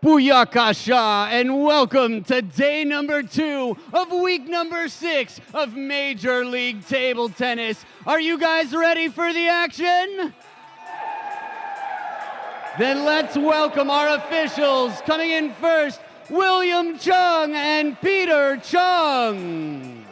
Booyakasha, and welcome to day number 2 of week number 6 of Major League Table Tennis. Are you guys ready for the action? Then let's welcome our officials. Coming in first, William Chung and Peter Chung.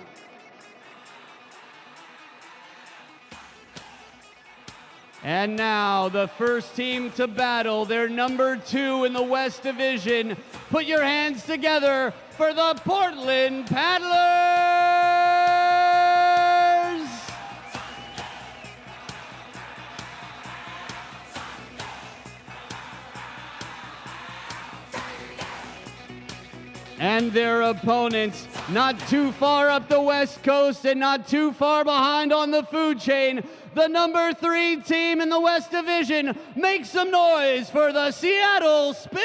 And now the first team to battle, their number 2 in the West Division. Put your hands together for the Portland Paddlers! And their opponents, not too far up the West Coast and not too far behind on the food chain, the number 3 team in the West Division. Make some noise for the Seattle Spinners!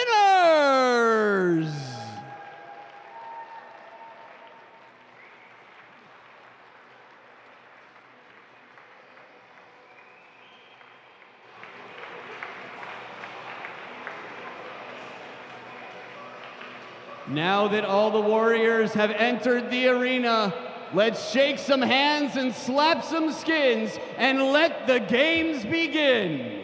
Now that all the Warriors have entered the arena, let's shake some hands and slap some skins and let the games begin.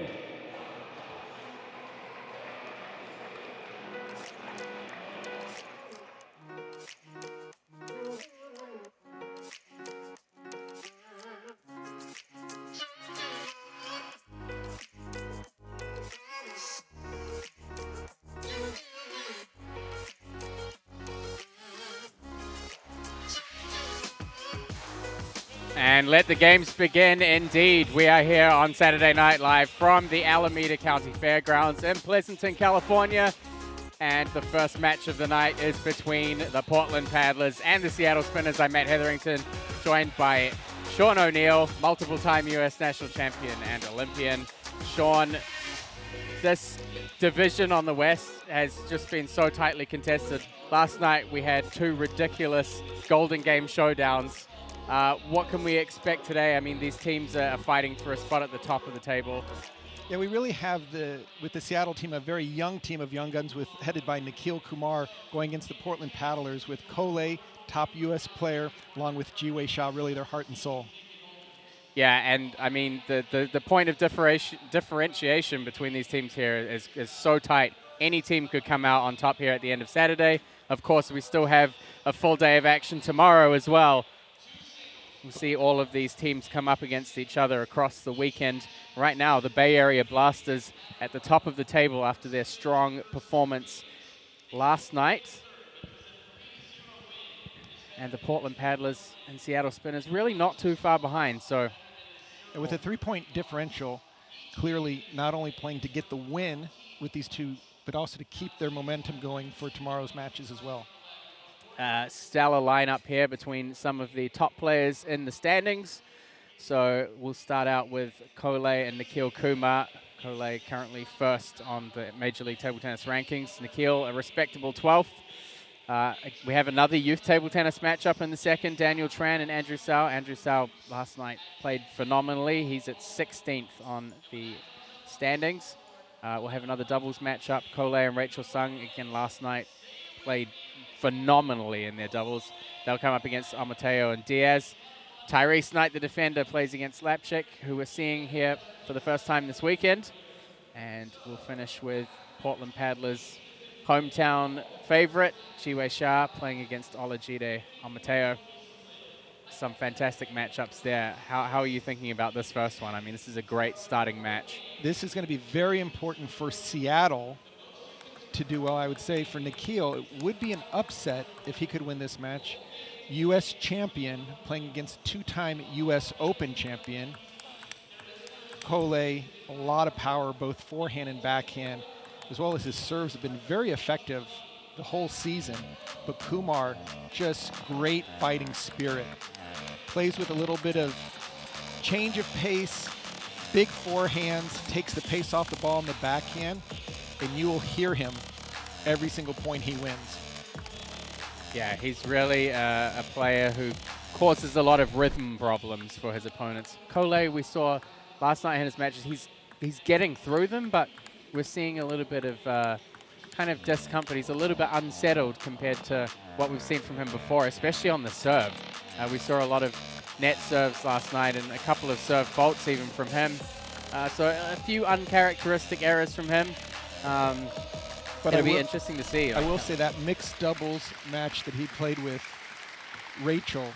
And let the games begin indeed. We are here on Saturday Night Live from the Alameda County Fairgrounds in Pleasanton, California. And the first match of the night is between the Portland Paddlers and the Seattle Spinners. I'm Matt Hetherington, joined by Sean O'Neill, multiple-time U.S. national champion and Olympian. Sean, this division on the West has just been so tightly contested. Last night we had 2 ridiculous Golden Game showdowns. What can we expect today? I mean, these teams are fighting for a spot at the top of the table. Yeah, we really have, with the Seattle team, a very young team of young guns headed by Nikhil Kumar going against the Portland Paddlers with Kou Lei, top U.S. player, along with Jiwei Xia, really their heart and soul. Yeah, and I mean, the point of differentiation between these teams here is so tight. Any team could come out on top here at the end of Saturday. Of course, we still have a full day of action tomorrow as well. We'll see all of these teams come up against each other across the weekend. Right now, the Bay Area Blasters at the top of the table after their strong performance last night. And the Portland Paddlers and Seattle Spinners really not too far behind. So, and with a 3-point differential, clearly not only playing to get the win with these two, but also to keep their momentum going for tomorrow's matches as well. Stellar lineup here between some of the top players in the standings. So we'll start out with Kou Lei and Nikhil Kumar. Kou Lei currently first on the Major League Table Tennis rankings. Nikhil, a respectable 12th. We have another youth table tennis matchup in the second, Daniel Tran and Andrew Cao. Andrew Cao last night played phenomenally. He's at 16th on the standings. We'll have another doubles matchup, Kou Lei and Rachel Sung. Again, last night played phenomenally in their doubles. They'll come up against Amateo and Diaz. Tyrese Knight, the defender, plays against Lapchick, who we're seeing here for the first time this weekend. And we'll finish with Portland Paddlers' hometown favorite, Jiwei Xia, playing against Olajide Amateo. Some fantastic matchups there. How are you thinking about this first one? I mean, this is a great starting match. This is going to be very important for Seattle to do well. I would say for Nikhil, it would be an upset if he could win this match. U.S. champion playing against 2-time U.S. Open champion. Kou Lei, a lot of power, both forehand and backhand, as well as his serves have been very effective the whole season. But Kumar, just great fighting spirit. Plays with a little bit of change of pace, big forehands, takes the pace off the ball in the backhand, and you will hear him every single point he wins. Yeah, he's really a player who causes a lot of rhythm problems for his opponents. Kou Lei, we saw last night in his matches, he's getting through them, but we're seeing a little bit of kind of discomfort. He's a little bit unsettled compared to what we've seen from him before, especially on the serve. We saw a lot of net serves last night and a couple of serve faults even from him. So a few uncharacteristic errors from him. But it'll be interesting to see. I will say that mixed doubles match that he played with Rachel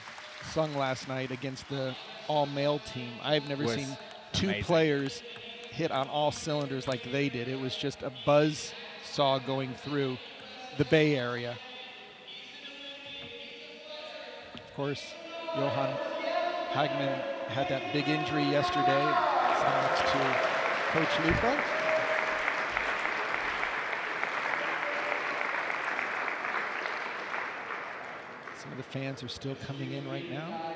Sung last night against the all-male team. I've never seen two players hit on all cylinders like they did. It was just a buzz saw going through the Bay Area. Of course, Johan Hagman had that big injury yesterday. So next to Coach Lupa. Some of the fans are still coming in right now.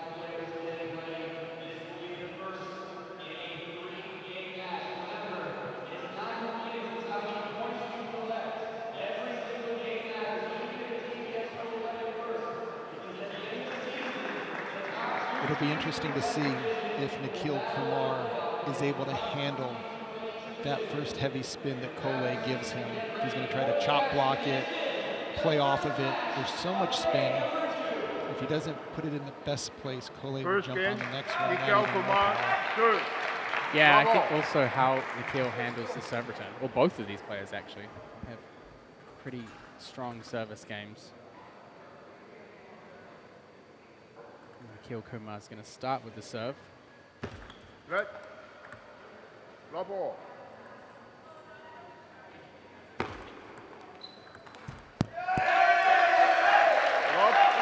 It'll be interesting to see if Nikhil Kumar is able to handle that first heavy spin that Kou Lei gives him. He's going to try to chop block it, play off of it. There's so much spin. If he doesn't put it in the best place, Kou Lei will jump on the next one. Yeah, I think also how Nikhil handles the serve return, or both of these players actually, have pretty strong service games. Nikhil Kumar is going to start with the serve. Red. Ball.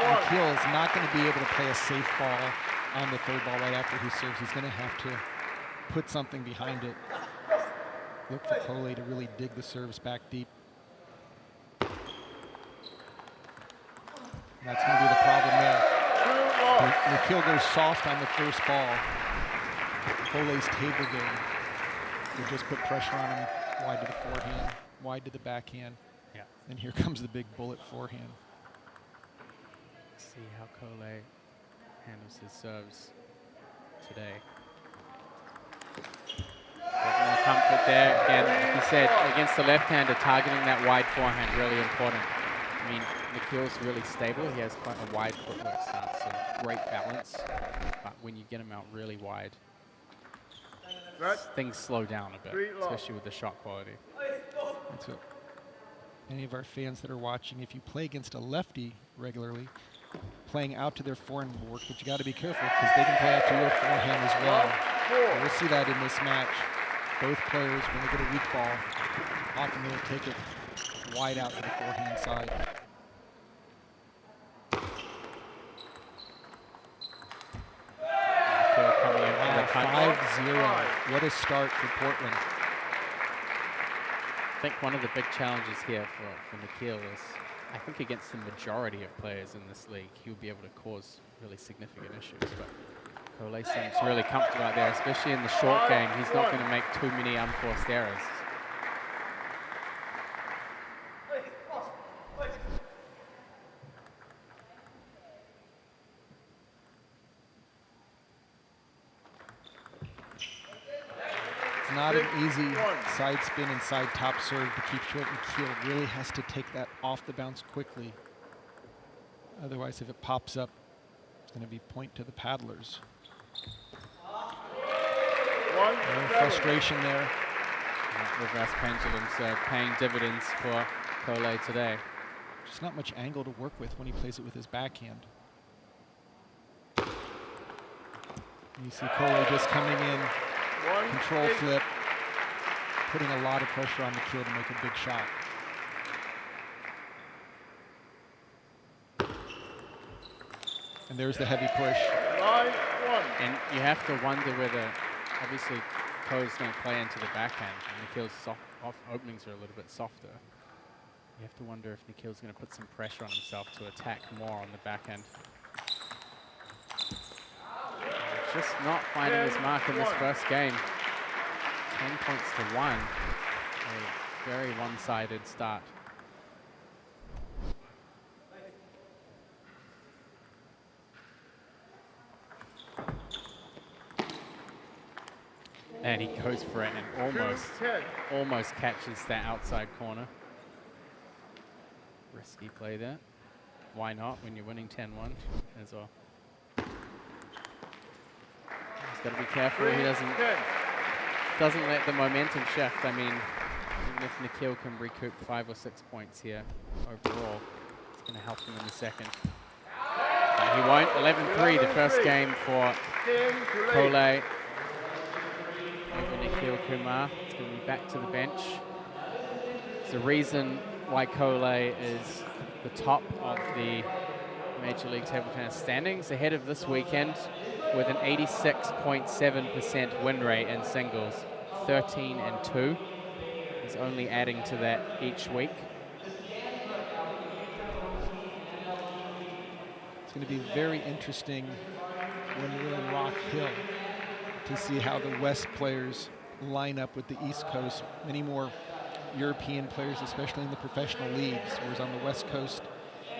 Nikhil is not going to be able to play a safe ball on the third ball right after he serves. He's going to have to put something behind it. Look for Kou Lei to really dig the serves back deep. That's going to be the problem there. Nikhil goes soft on the first ball. Kou Lei's table game will just put pressure on him, wide to the forehand, wide to the backhand. Yeah. And here comes the big bullet forehand. See how Kou Lei handles his serves today. Bit more comfort there. Again, like you said, against the left-hander, targeting that wide forehand, really important. I mean, Nikhil's really stable. He has quite a wide footwork stance, so great balance. But when you get him out really wide, things slow down a bit, especially with the shot quality. That's what any of our fans that are watching, if you play against a lefty regularly, playing out to their forehand will work, but you got to be careful because they can play out to your forehand as well. And we'll see that in this match. Both players, when they get a weak ball, often they'll take it wide out to the forehand side. Coming in for the punch. 5-0. What a start for Portland. I think one of the big challenges here for Nikhil is, I think against the majority of players in this league, he'll be able to cause really significant issues. But Kou Lei seems really comfortable out there, especially in the short game. He's not going to make too many unforced errors. It's not an easy side spin and side top serve to keep short. Nikhil really has to take that off the bounce quickly. Otherwise, if it pops up, it's going to be point to the paddlers. Frustration there. Reverse pendulum serve paying dividends for Kou Lei today. Just not much angle to work with when he plays it with his backhand. You see Kou Lei just coming in, control flip, putting a lot of pressure on Nikhil to make a big shot. And there's the heavy push. And you have to wonder whether, obviously, Kou's going to play into the backhand. And Nikhil's openings are a little bit softer. You have to wonder if Nikhil's going to put some pressure on himself to attack more on the backhand. Just not finding his mark in this first game. 10 points to 1. A very one-sided start. And he goes for it and almost catches that outside corner. Risky play there. Why not when you're winning 10-1 as well? He's got to be careful he doesn't let the momentum shift. I mean, even if Nikhil can recoup 5 or 6 points here overall, it's going to help him in the second. But he won't. 11-3 the first game for Kou Lei over Nikhil Kumar. It's going to be back to the bench. It's the reason why Kou Lei is the top of the Major League Table Tennis standings ahead of this weekend with an 86.7% win rate in singles, 13-2. He's only adding to that each week. It's going to be very interesting when we're in Rock Hill to see how the West players line up with the East Coast. Many more European players, especially in the professional leagues, whereas on the West Coast,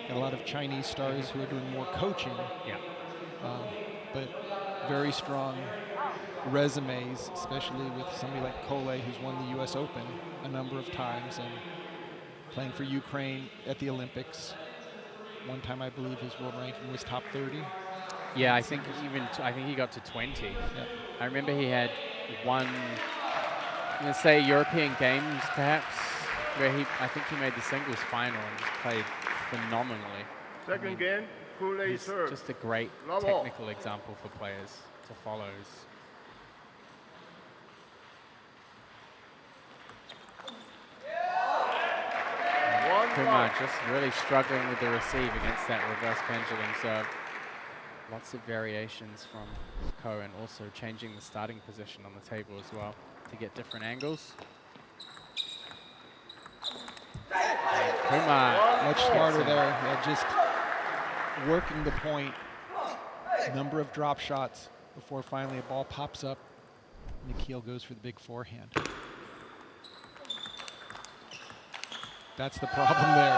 got a lot of Chinese stars who are doing more coaching. Yeah. But very strong resumes, especially with somebody like Kou Lei, who's won the U.S. Open a number of times and playing for Ukraine at the Olympics. One time, I believe his world ranking was top 30. Yeah, I think he got to 20. Yep. I remember he had one, let's say European Games perhaps, where I think he made the singles final and just played phenomenally. Second game, Kou Lei He's serve. just a great technical example for players to follow. Kumar just really struggling with the receive against that reverse pendulum serve. Lots of variations from Kou, and also changing the starting position on the table as well to get different angles. Kumar. Much smarter there, just working the point. Number of drop shots before finally a ball pops up. Nikhil goes for the big forehand. That's the problem there.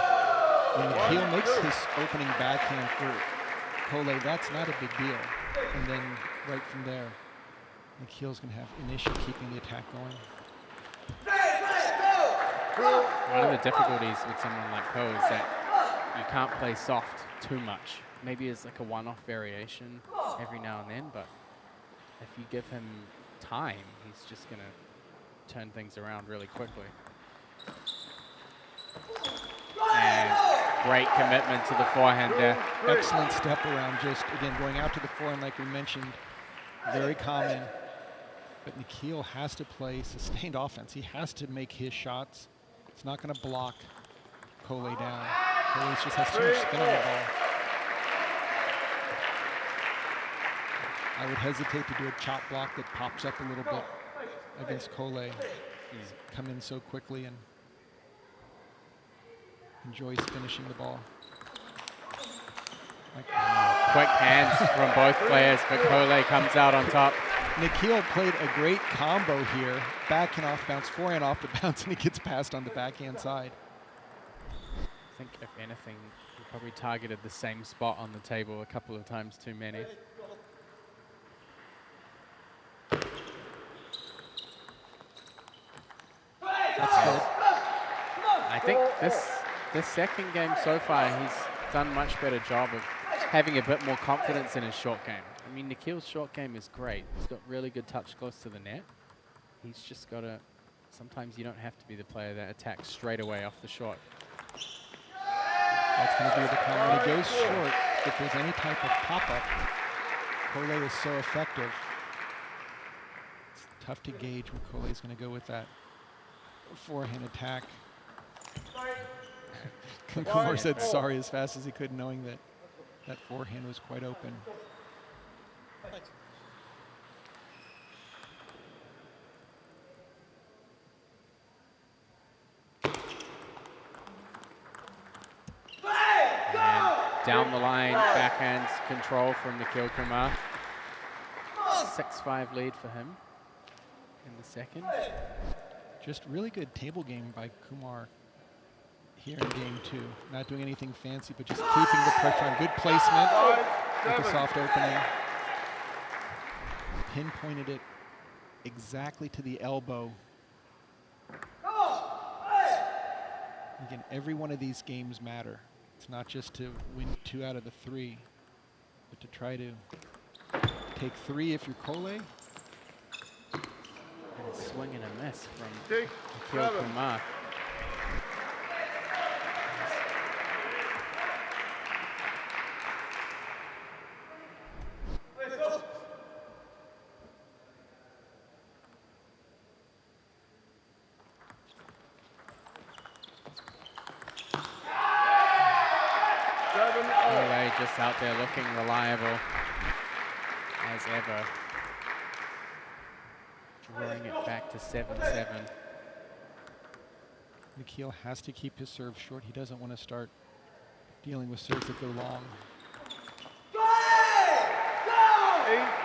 When Nikhil makes his opening backhand for Kou Lei, that's not a big deal. And then right from there, Nikhil's going to have an issue keeping the attack going. One of the difficulties with someone like Kou is that you can't play soft too much. Maybe it's like a one-off variation every now and then, but if you give him time, he's just going to turn things around really quickly. And great commitment to the forehand there. Excellent step around, just again going out to the forehand like we mentioned, very common. But Nikhil has to play sustained offense. He has to make his shots. It's not going to block Kou Lei down. Kou Lei just has too much spin on the ball. I would hesitate to do a chop block that pops up a little bit against Kou Lei. He's come in so quickly and enjoys finishing the ball. Quick hands from both players, but Kou Lei comes out on top. Nikhil played a great combo here. Backhand off bounce, forehand off the bounce, and he gets passed on the backhand side. I think if anything, he probably targeted the same spot on the table a couple of times too many. That's good. I think this second game so far, he's done a much better job of having a bit more confidence in his short game. I mean, Nikhil's short game is great. He's got really good touch close to the net. He's just got to, sometimes you don't have to be the player that attacks straight away off the short. That's going to be the call. When he goes short, if there's any type of pop-up, Kou Lei is so effective. It's tough to gauge where Kou Lei is going to go with that forehand attack. Kumar said sorry as fast as he could, knowing that that forehand was quite open. Down the line, backhand control from Nikhil Kumar. 6-5 lead for him in the second. Just really good table game by Kumar here in game two. Not doing anything fancy, but just keeping the pressure on. Good placement with the soft opening. Pinpointed it exactly to the elbow. Again, every one of these games matter. It's not just to win 2 out of the 3, but to try to take 3 if you're Kou Lei. And a swing and a miss from 6, Nikhil 7. Kumar. Kou Lei just out there looking reliable as ever. Drawing it back to 7-7. Nikhil has to keep his serve short. He doesn't want to start dealing with serves that go long.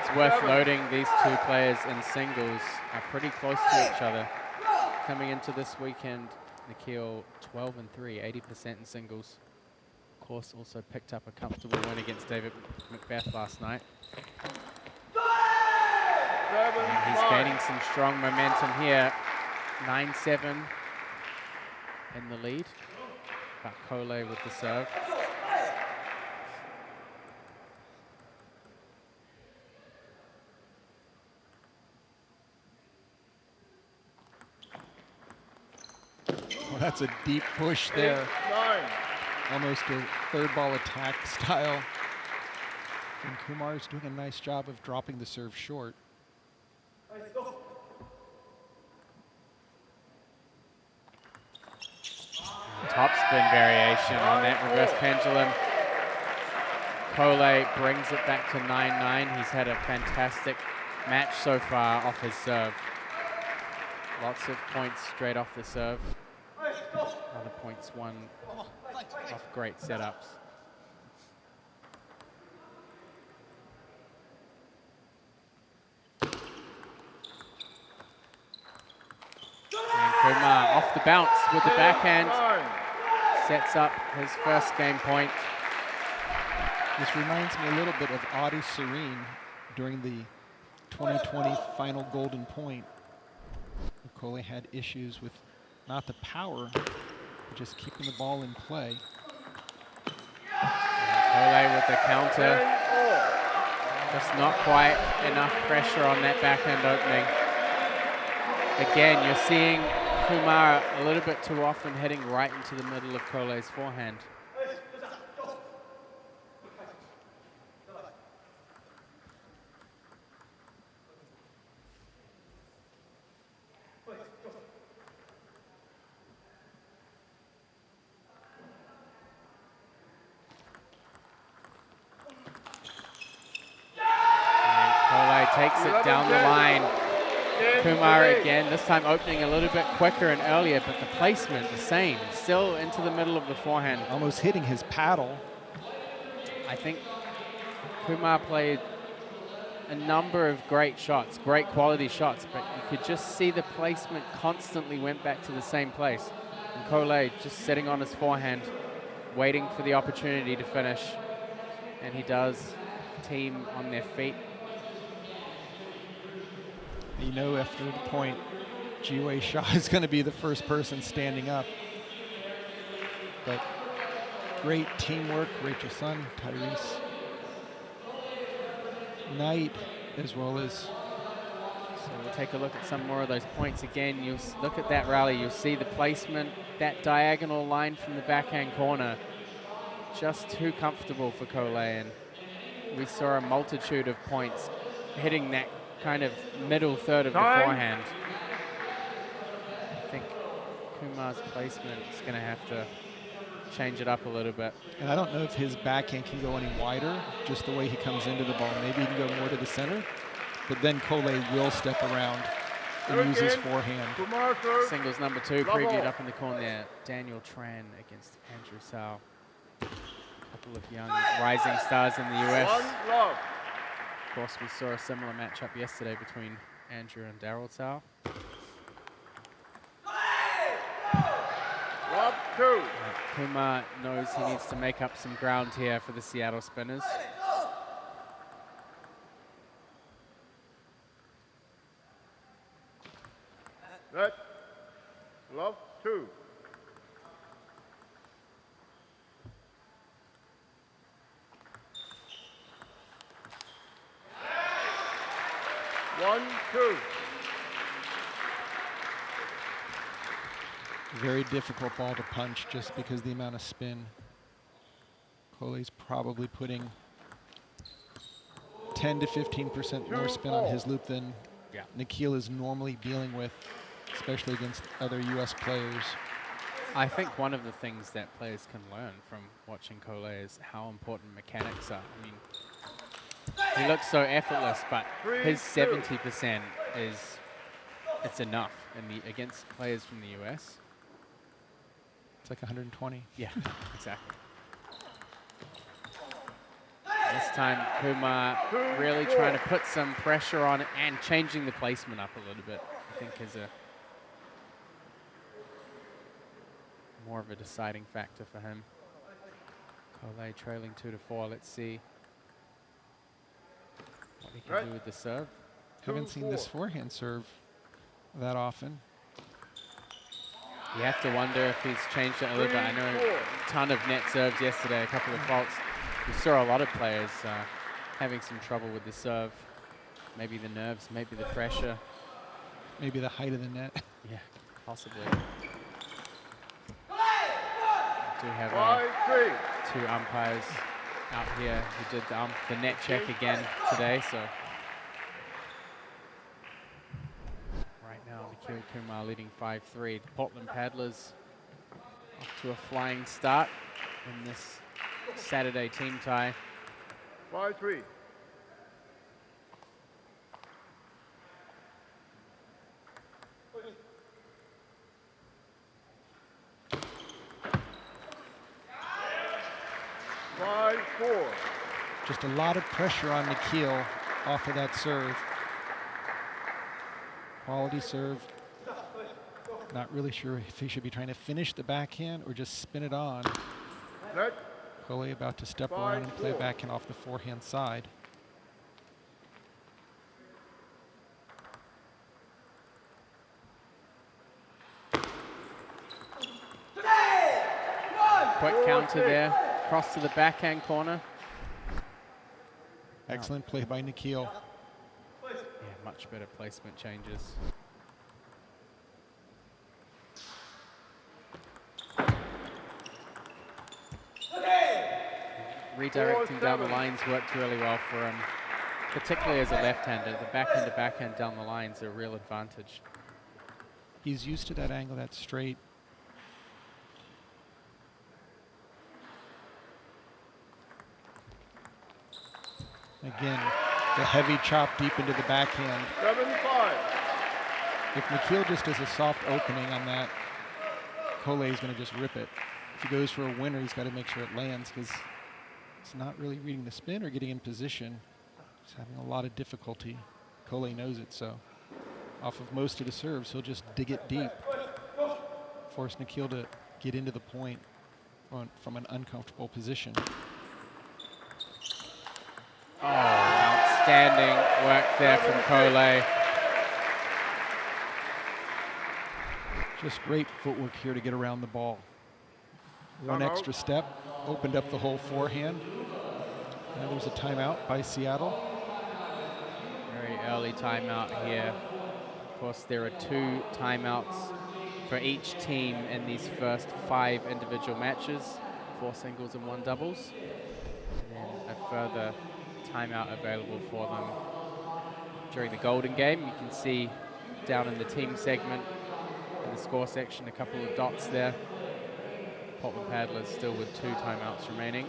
It's worth noting these two players in singles are pretty close to each other. Coming into this weekend, Nikhil 12-3, 80% in singles. Of course, also picked up a comfortable win against David Macbeth last night. And he's gaining some strong momentum here. 9-7 in the lead. But Kou Lei with the serve. Well, that's a deep push there. 9. Almost a third ball attack style. And Kumar is doing a nice job of dropping the serve short. Top spin variation on that reverse pendulum. Kou Lei brings it back to 9-9. He's had a fantastic match so far off his serve. Lots of points straight off the serve. Other points won off great setups. And Kumar off the bounce with the backhand. Sets up his first game point. This reminds me a little bit of Adi Serene during the 2020 final Golden Point. Kou Lei had issues with not the power, but just keeping the ball in play. Kou Lei with the counter. Just not quite enough pressure on that backhand opening. Again, you're seeing Kumar a little bit too often hitting right into the middle of Kou Lei's forehand. Takes it down the line. Kumar again, this time opening a little bit quicker and earlier, but the placement the same. Still into the middle of the forehand. Almost hitting his paddle. I think Kumar played a number of great shots, great quality shots, but you could just see the placement constantly went back to the same place. And Kou Lei just sitting on his forehand, waiting for the opportunity to finish. And he does. Team on their feet. You know, after the point, Jiwei Shah is going to be the first person standing up. But great teamwork, Rachel Sun, Tyrese Knight, as well as... So we'll take a look at some more of those points again. You'll look at that rally, you'll see the placement, that diagonal line from the backhand corner. Just too comfortable for Kou Lei, and we saw a multitude of points hitting that kind of middle third of the forehand. I think Kumar's placement is going to have to change it up a little bit. And I don't know if his backhand can go any wider, just the way he comes into the ball. Maybe he can go more to the center, but then Kou Lei will step around and use his forehand. Singles number 2 previewed up in the corner there. Daniel Tran against Andrew Cao. A couple of young rising stars in the US. Of course, we saw a similar matchup yesterday between Andrew and Daryl Cao. Kumar knows he needs to make up some ground here for the Seattle Spinners. Love 2. 1-2. Very difficult ball to punch just because the amount of spin. Kou Lei's probably putting 10 to 15% more spin on his loop than Nikhil is normally dealing with, especially against other US players. I think one of the things that players can learn from watching Kou Lei is how important mechanics are. I mean, he looks so effortless, but his 70% it's enough against players from the US. It's like 120. Yeah, exactly. This time, Kumar really trying to put some pressure on it and changing the placement up a little bit, I think is more of a deciding factor for him. Kou Lei trailing 2-4. Let's see what he can do with the serve. Haven't seen this forehand serve that often. You have to wonder if he's changed it a little bit. I know a ton of net serves yesterday, a couple of faults. We saw a lot of players having some trouble with the serve. Maybe the nerves, maybe the pressure. Maybe the height of the net. Yeah, possibly. We do have two umpires out here who did the net check again today, so. Right now, Nikhil Kumar leading 5-3. The Portland Paddlers off to a flying start in this Saturday team tie. 5-3. Just a lot of pressure on Nikhil off of that serve. Quality serve. Not really sure if he should be trying to finish the backhand or just spin it on. Kou Lei about to step around and play backhand off the forehand side. Quick counter there, cross to the backhand corner. Excellent play by Nikhil. Yeah, much better placement changes. Redirecting down the lines worked really well for him, particularly as a left-hander. The backhand to backhand down the lines are a real advantage. He's used to that angle, that straight. Again, the heavy chop deep into the backhand. 7-5. If Nikhil just does a soft opening on that, Kou Lei is going to just rip it. If he goes for a winner, he's got to make sure it lands because he's not really reading the spin or getting in position. He's having a lot of difficulty. Kou Lei knows it, so off of most of the serves, he'll just dig it deep. Force Nikhil to get into the point from an uncomfortable position. Oh, outstanding work there from Kou Lei. Just great footwork here to get around the ball. One extra step, opened up the whole forehand. Now there's a timeout by Seattle. Very early timeout here. Of course, there are 2 timeouts for each team in these first 5 individual matches, 4 singles and 1 doubles. And then a further timeout available for them during the Golden Game. You can see down in the team segment, in the score section, a couple of dots there. Portland Paddlers still with 2 timeouts remaining.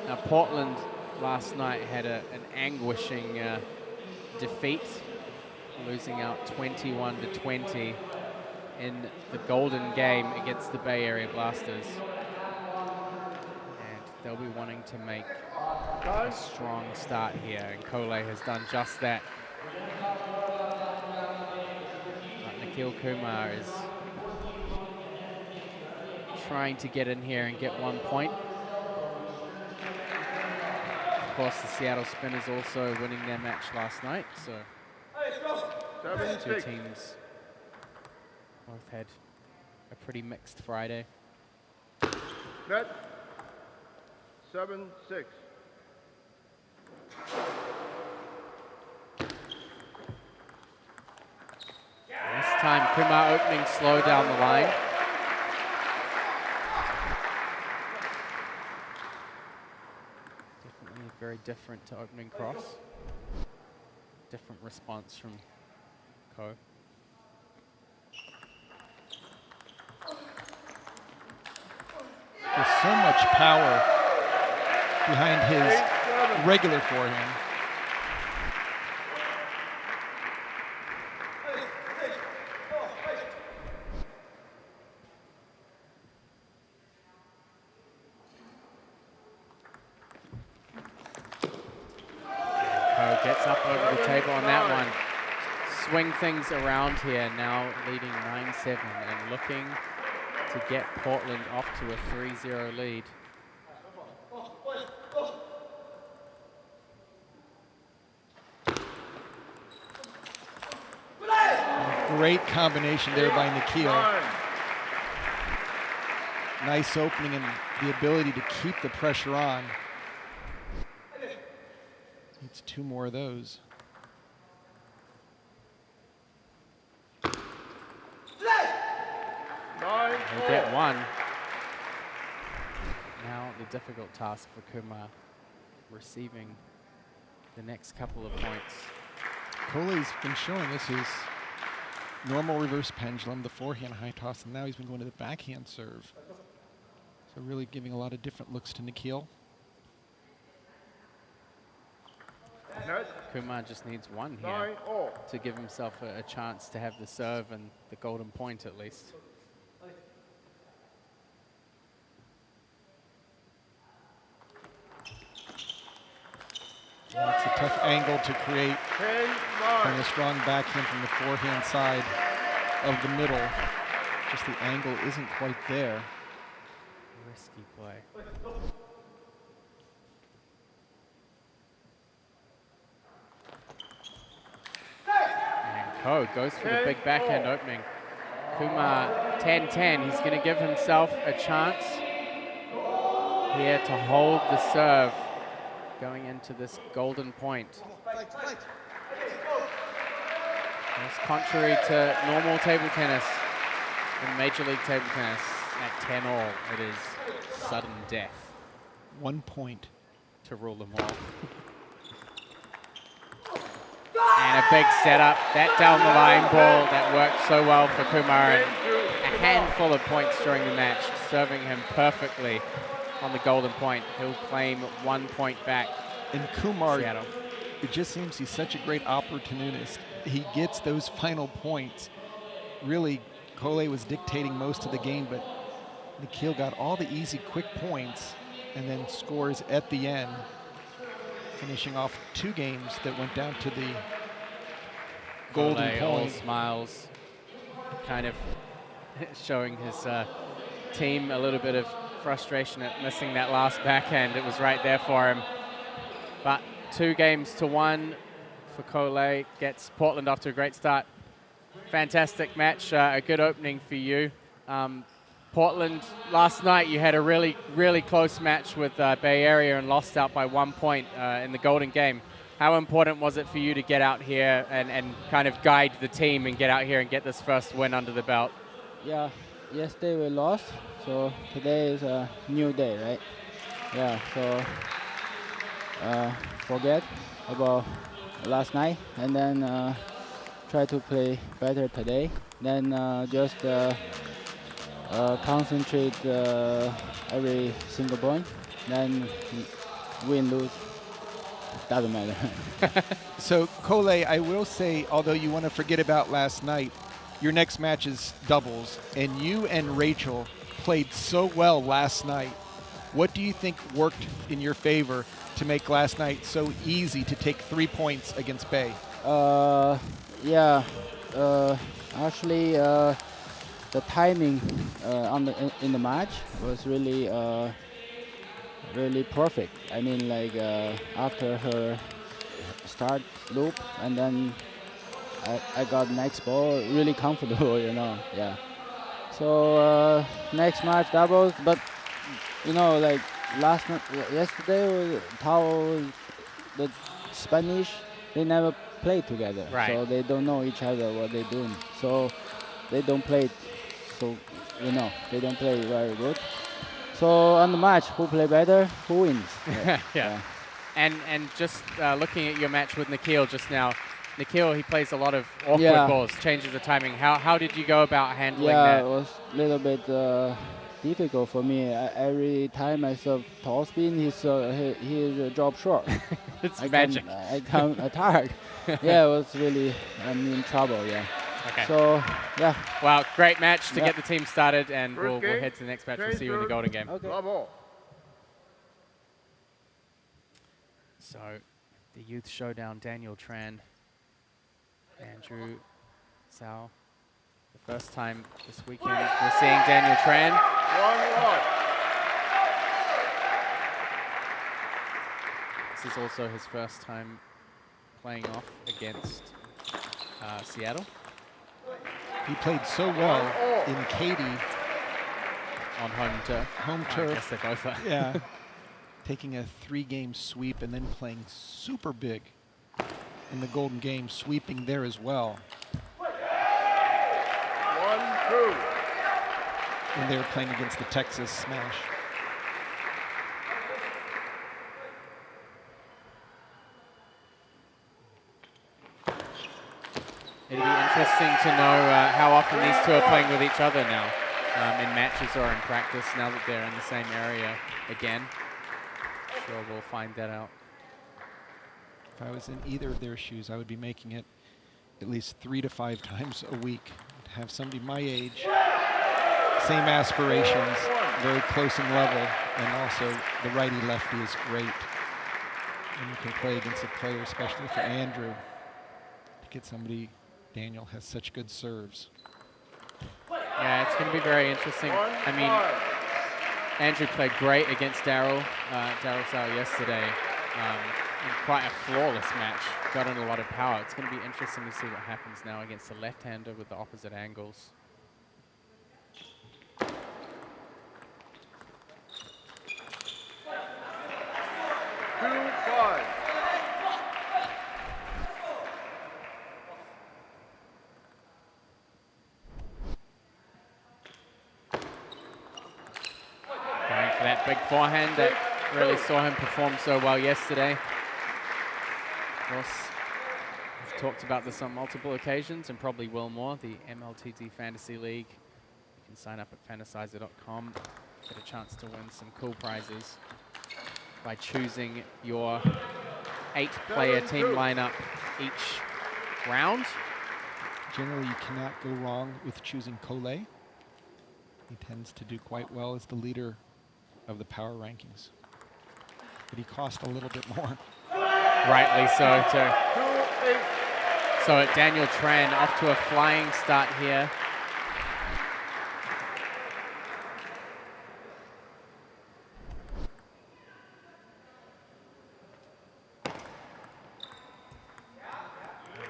Now Portland last night had an anguishing defeat, losing out 21-20 in the Golden Game against the Bay Area Blasters. They'll be wanting to make a strong start here, and Kou Lei has done just that. But Nikhil Kumar is trying to get in here and get 1 point. Of course, the Seattle Spinners also winning their match last night, so these 2 teams both had a pretty mixed Friday. Net. 7-6. time. Kumar opening slow down the line. Definitely very different to opening cross. Different response from Kou. There's so much power behind his regular forehand. Kou gets up over the table on that one. Swing things around here, now leading 9-7 and looking to get Portland off to a 3-0 lead. Great combination there by Nikhil. Nice opening and the ability to keep the pressure on. Needs 2 more of those. They get 1. Now the difficult task for Kumar, receiving the next couple of points. Kou Lei's been showing us his normal reverse pendulum, the forehand high toss, and now he's been going to the backhand serve. So really giving a lot of different looks to Nikhil. Kumar just needs 1 here to give himself a chance to have the serve and the golden point at least. It's a tough angle to create from a strong backhand from the forehand side of the middle. Just the angle isn't quite there. Risky play. And Kou goes for the big backhand opening. Kumar 10-10. He's going to give himself a chance here to hold the serve going into this golden point. It's contrary to normal table tennis in Major League Table Tennis. At 10-all, it is sudden death. 1 point to rule them all. And a big setup, that down the line ball that worked so well for Kumar, and a handful of points during the match, serving him perfectly on the golden point. He'll claim 1 point back. And Kumar, Seattle. It just seems he's such a great opportunist. He gets those final points. Really, Kou Lei was dictating most of the game, but Nikhil got all the easy, quick points and then scores at the end, finishing off 2 games that went down to the golden Kou Lei, all point. smiles, kind of showing his team a little bit of frustration at missing that last backhand. It was right there for him. But 2-1 for Kou Lei, gets Portland off to a great start. Fantastic match, a good opening for you. Portland, last night you had a really, really close match with Bay Area and lost out by 1 point in the golden game. How important was it for you to get out here and kind of guide the team and get out here and get this first win under the belt? Yeah, yesterday we lost, so today is a new day, right? Yeah, so forget about last night and then try to play better today. Then just concentrate every single point, then win, lose, doesn't matter. So Kou Lei, I will say, although you want to forget about last night, your next match is doubles, and you and Rachel played so well last night. What do you think worked in your favor to make last night so easy to take 3 points against Bay? Yeah, actually the timing in the match was really really perfect. I mean, like after her start loop, and then I got next ball really comfortable, you know. Yeah. So next match doubles, but you know, like yesterday, how the Spanish, they never play together. Right. So they don't know each other what they're doing. So they don't play. So they don't play very good. So on the match, who play better, who wins. Yeah. And just looking at your match with Nikhil just now, Nikhil, he plays a lot of awkward balls, changes the timing. How did you go about handling that? Yeah, it was a little bit difficult for me. Every time I serve tall spin, he drop short. It's I magic. I can't attack. Yeah, it was really, I'm in trouble, yeah. Okay. So, yeah. Well, great match to Yeah. get the team started, and First we'll game, head to the next match. We'll change see you in the your- Golden Game. Okay. Bravo. So, the Youth Showdown, Daniel Tran, Andrew Cao. The first time this weekend we're seeing Daniel Tran. 1-1. This is also his first time playing off against Seattle He played so well in Katy, on home turf. home I turf. guess they both are. Yeah. Taking a 3-game sweep and then playing super big in the Golden Game, sweeping there as well. 1-2. When they were playing against the Texas Smash. It'll be interesting to know how often these two are playing with each other now, in matches or in practice, now that they're in the same area again. Sure, we'll find that out. If I was in either of their shoes, I would be making it at least 3 to 5 times a week. To have somebody my age, same aspirations, very close in level, and also the righty-lefty is great. And you can play against a player, especially for Andrew, to get somebody. Daniel has such good serves. Yeah, it's going to be very interesting. I mean, Andrew played great against Daryl Cao yesterday in quite a flawless match. Got in a lot of power. It's going to be interesting to see what happens now against the left-hander with the opposite angles. 2-5. Going for that big forehand that really saw him perform so well yesterday. Of course, we've talked about this on multiple occasions and probably will more. The MLTT Fantasy League. You can sign up at fantasizer.com. Get a chance to win some cool prizes by choosing your 8-player team lineup each round. Generally, you cannot go wrong with choosing Kou Lei. He tends to do quite well as the leader of the power rankings. But he cost a little bit more. Rightly so, too. 2-8. So Daniel Tran off to a flying start here.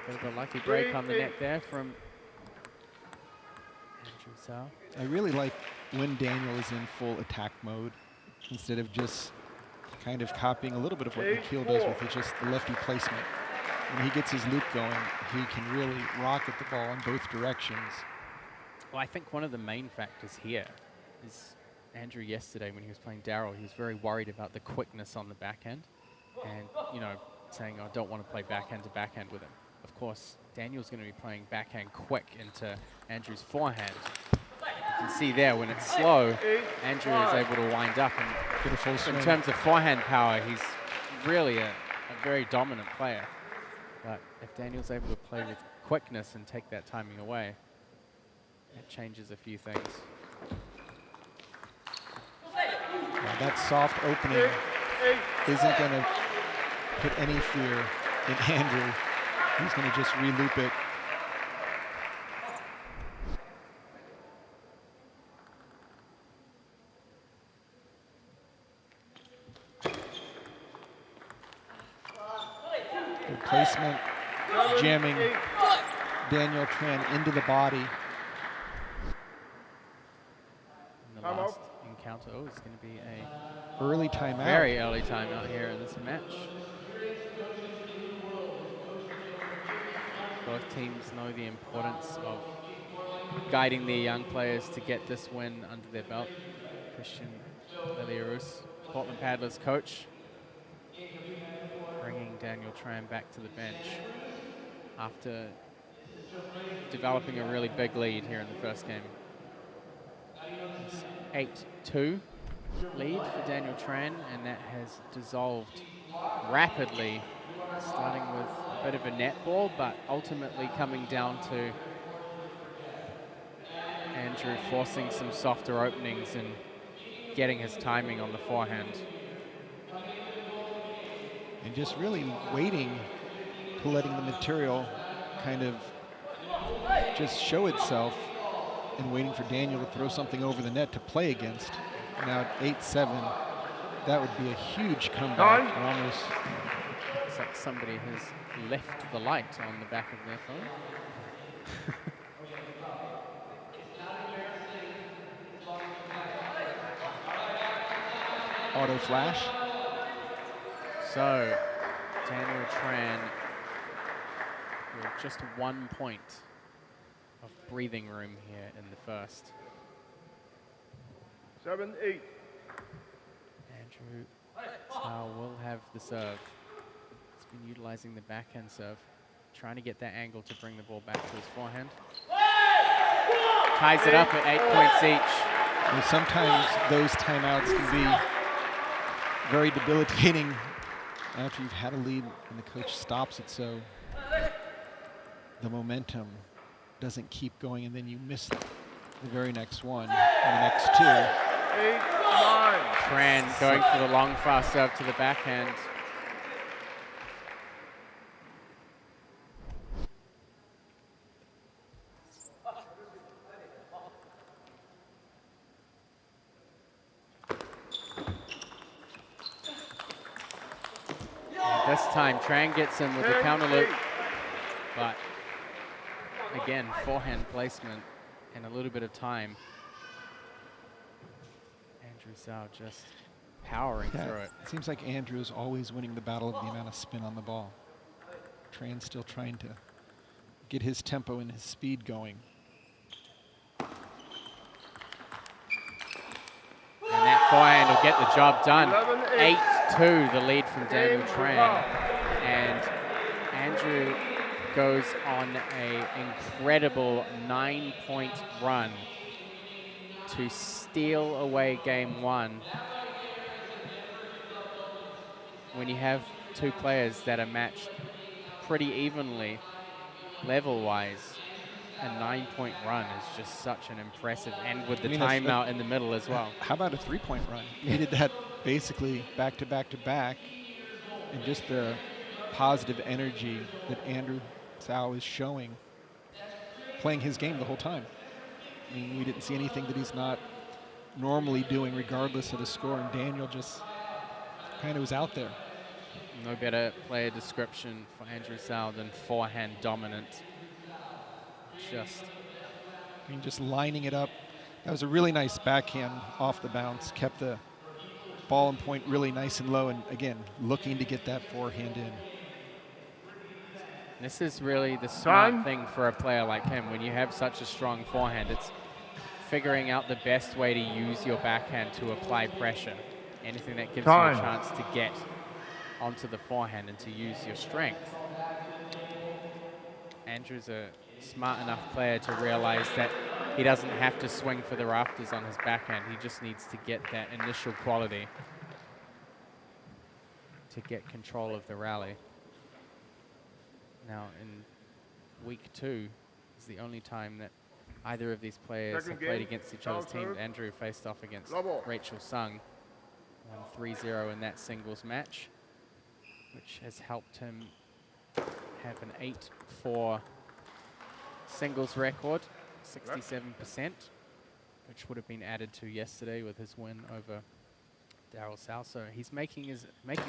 Bit of a lucky break on the net there from Andrew Cao. I really like when Daniel is in full attack mode instead of just kind of copying a little bit of what Nikhil does with just the lefty placement. When he gets his loop going, he can really rocket the ball in both directions. Well, I think one of the main factors here is Andrew yesterday when he was playing Daryl, he was very worried about the quickness on the backhand and, saying, I don't want to play backhand to backhand with him. Of course, Daniel's going to be playing backhand quick into Andrew's forehand. You can see there when it's slow, Andrew is able to wind up and Get a full swing. in terms of forehand power, he's really a very dominant player. But if Daniel's able to play with quickness and take that timing away, it changes a few things. Now that soft opening isn't going to put any fear in Andrew. He's going to just re-loop it. Good placement, jamming Daniel Tran into the body. In the last encounter, it's going to be a Early timeout. very early timeout here in this match. Both teams know the importance of guiding their young players to get this win under their belt. Christian Liliarus, Portland Paddlers coach, bringing Daniel Tran back to the bench after developing a really big lead here in the first game. It's 8-2 lead for Daniel Tran, and that has dissolved rapidly, starting with a bit of a netball, but ultimately coming down to Andrew forcing some softer openings and getting his timing on the forehand. And just really waiting to letting the material kind of just show itself and waiting for Daniel to throw something over the net to play against. Now at 8-7, that would be a huge comeback. And almost Looks like somebody has left the light on the back of their phone. auto flash. So, Daniel Tran with just 1 point of breathing room here in the first. 7-8. Andrew Cao will have the serve. He's been utilizing the backhand serve, trying to get that angle to bring the ball back to his forehand. Ties it up at 8 points each. And sometimes those timeouts can be very debilitating after you've had a lead and the coach stops it, so the momentum doesn't keep going, and then you miss the very next one and the next two. 8-9. Tran going for the long fast serve to the backhand. This time, Tran gets him with the counter loop, but again, forehand placement and a little bit of time. Andrew Cao just powering through it. It seems like Andrew is always winning the battle of the amount of spin on the ball. Tran's still trying to get his tempo and his speed going. And that forehand will get the job done. 8-2, the lead from Daniel Tran. And Andrew goes on an incredible 9-point run to steal away game one. When you have two players that are matched pretty evenly, level-wise, a 9-point run is just such an impressive, and with the timeout in the middle as well. How about a 3-point run? He did that basically back to back to back, and just the positive energy that Andrew Cao is showing, playing his game the whole time. I mean, we didn't see anything that he's not normally doing regardless of the score, and Daniel just kind of was out there. No better player description for Andrew Cao than forehand dominant. Just lining it up. That was a really nice backhand off the bounce, kept the ball and point really nice and low, and again, looking to get that forehand in. This is really the smart thing for a player like him. When you have such a strong forehand, it's figuring out the best way to use your backhand to apply pressure. Anything that gives you a chance to get onto the forehand and to use your strength. Andrew's a smart enough player to realize that he doesn't have to swing for the rafters on his backhand. He just needs to get that initial quality to get control of the rally. Now, in week 2 is the only time that either of these players have played against each other's teams. Andrew faced off against Rachel Sung, won 3-0 in that singles match, which has helped him have an 8-4 singles record, 67%, which would have been added to yesterday with his win over Daryl Cao. So he's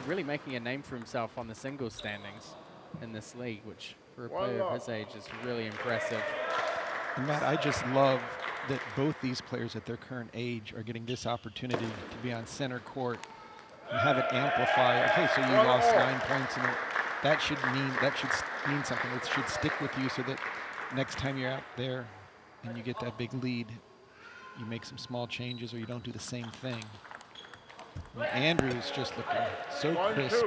really making a name for himself on the singles standings in this league, which for a player of his age is really impressive. And Matt, I just love that both these players at their current age are getting this opportunity to be on center court and have it amplify. Okay, so you lost 9 points that should mean something. It should stick with you so that next time you're out there and you get that big lead, you make some small changes or you don't do the same thing. Well, Andrew's just looking so crisp.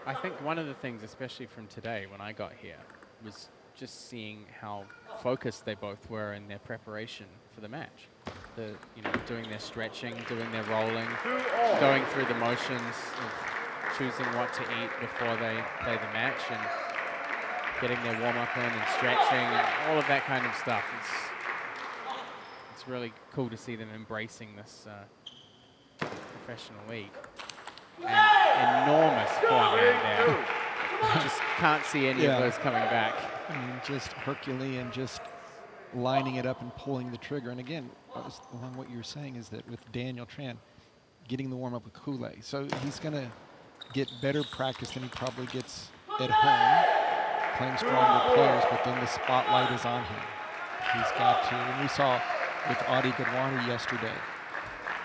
I think one of the things, especially from today when I got here, was just seeing how focused they both were in their preparation for the match. Doing their stretching, doing their rolling, going through the motions of choosing what to eat before they play the match, and getting their warm-up in and stretching and all of that kind of stuff. It's really cool to see them embracing this professional league. And enormous forehand there. Just can't see any of those coming back. I mean, just Herculean, just lining it up and pulling the trigger. And again, along what you were saying is that with Daniel Tran, getting the warm-up with Kou Lei. So he's going to get better practice than he probably gets at home, playing stronger players, but then the spotlight is on him. He's got to, and we saw with Adi Gadwani yesterday,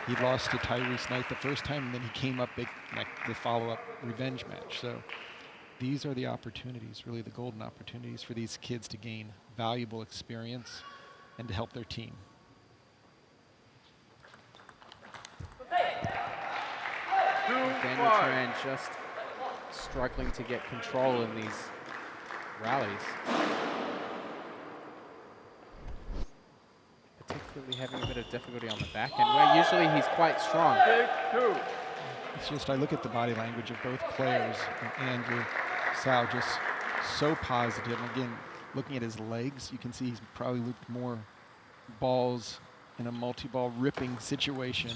he lost to Tyrese Knight the first time, and then he came up big the follow-up revenge match. So these are the opportunities, really the golden opportunities for these kids to gain valuable experience and to help their team. Daniel Tran just struggling to get control in these rallies. Particularly having a bit of difficulty on the back end, where usually he's quite strong. It's just, I look at the body language of both players, and Andrew Cao just so positive. And again, looking at his legs, you can see he's probably looped more balls in a multi-ball ripping situation.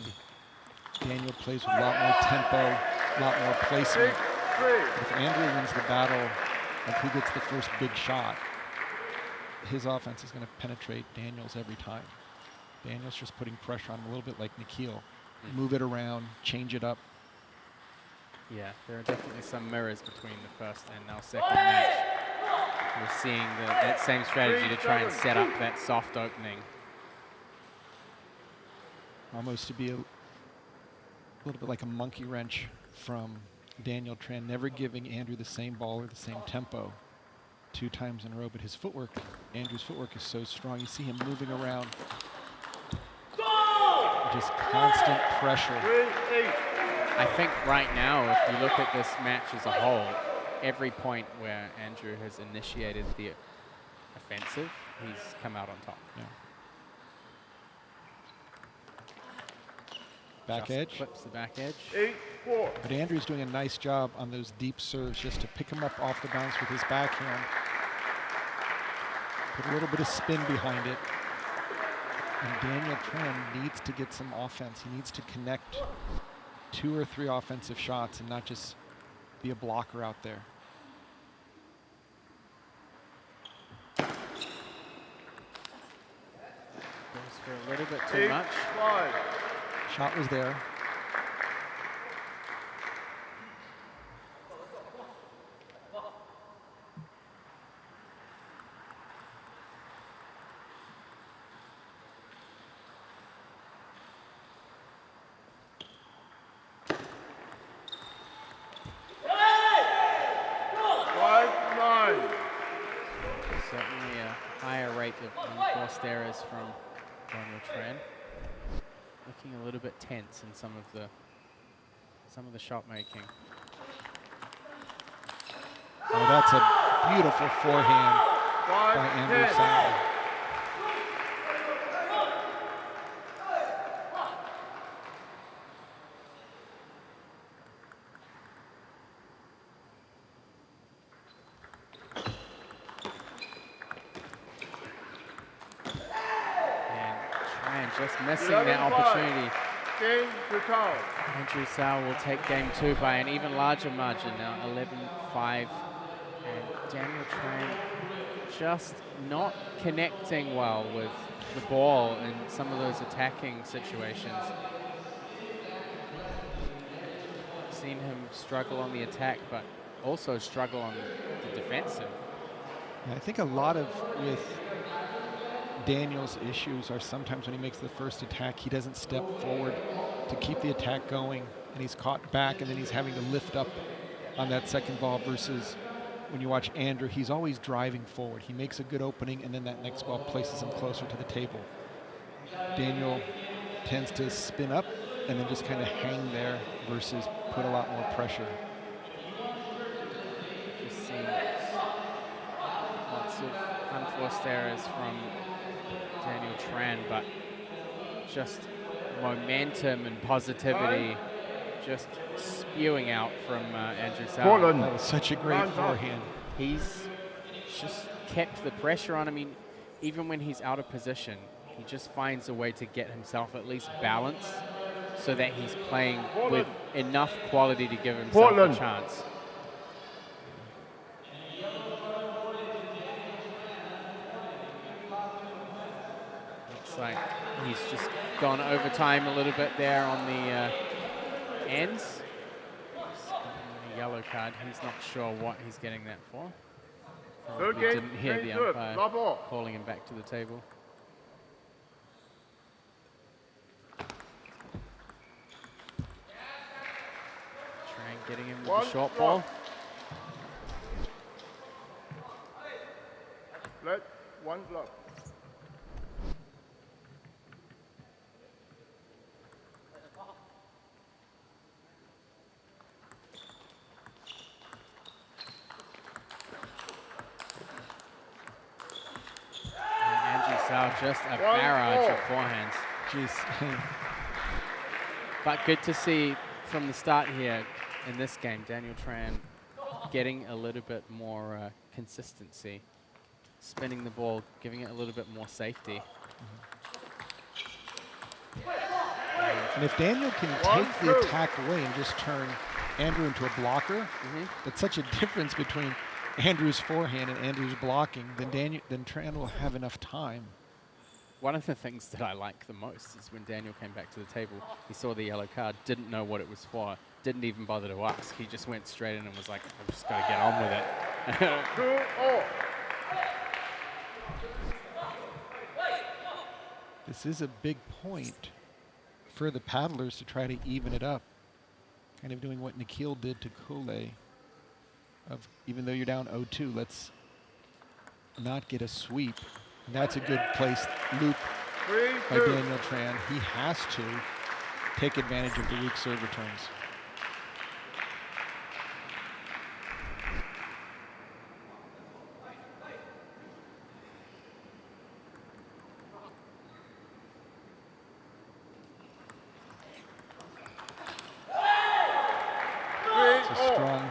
Daniel plays with a lot more tempo, a lot more placement. If Andrew wins the battle of who gets the first big shot, his offense is going to penetrate Daniel's every time. Daniel's just putting pressure on him a little bit like Nikhil. Move it around, change it up. Yeah, there are definitely some mirrors between the first and now second match. We're seeing that same strategy to try and set up that soft opening. Almost to be a little bit like a monkey wrench from Daniel Tran, never giving Andrew the same ball or the same tempo 2 times in a row, but his footwork, Andrew's footwork is so strong. You see him moving around. Just constant pressure. I think right now, if you look at this match as a whole, every point where Andrew has initiated the offensive, he's come out on top. Yeah. Back Just edge. Clips the back edge. 8-4. But Andrew's doing a nice job on those deep serves just to pick him up off the bounce with his backhand. Put a little bit of spin behind it. And Daniel Tran needs to get some offense. He needs to connect 2 or 3 offensive shots and not just be a blocker out there. Goes for a little bit too much. 8-5. Shot was there. Certainly a higher rate of unforced errors from Daniel Tran. Looking a little bit tense in some of the shot making. Oh, that's a beautiful forehand by Andrew Cao. Just missing that opportunity. Game to Cao. Andrew Cao will take game 2 by an even larger margin now, 11-5. And Daniel Tran just not connecting well with the ball in some of those attacking situations. Seen him struggle on the attack, but also struggle on the defensive. I think a lot of with Daniel's issues are sometimes when he makes the first attack, he doesn't step forward to keep the attack going, and he's caught back, and then he's having to lift up on that second ball versus when you watch Andrew, he's always driving forward. He makes a good opening, and then that next ball places him closer to the table. Daniel tends to spin up and then just kind of hang there versus put a lot more pressure. Just seeing lots of unforced errors from Daniel Tran, but just momentum and positivity just spewing out from Andrew Cao. Portland. That was such a great forehand. He's just kept the pressure on. I mean, even when he's out of position, he just finds a way to get himself at least balanced so that he's playing with enough quality to give himself a chance. Looks like he's just gone over time a little bit there on the ends. A yellow card. He's not sure what he's getting that for. Probably didn't hear the umpire calling him back to the table. Tran getting him with the short ball. Let one block. Andrew Cao just a barrage of forehands. Jeez. But good to see from the start here in this game, Daniel Tran getting a little bit more consistency, spinning the ball, giving it a little bit more safety. And if Daniel can take the attack away and just turn Andrew into a blocker, that's such a difference between Andrew's forehand and Andrew's blocking, then Tran will have enough time. One of the things that I like the most is when Daniel came back to the table, he saw the yellow card, didn't know what it was for, didn't even bother to ask. He just went straight in and was like, I've just got to get on with it. 2-0. This is a big point for the paddlers to try to even it up. Kind of doing what Nikhil did to Kou Lei. Of even though you're down 0-2, let's not get a sweep. And that's a good place loop by Daniel Tran. He has to take advantage of the weak serve returns. It's a strong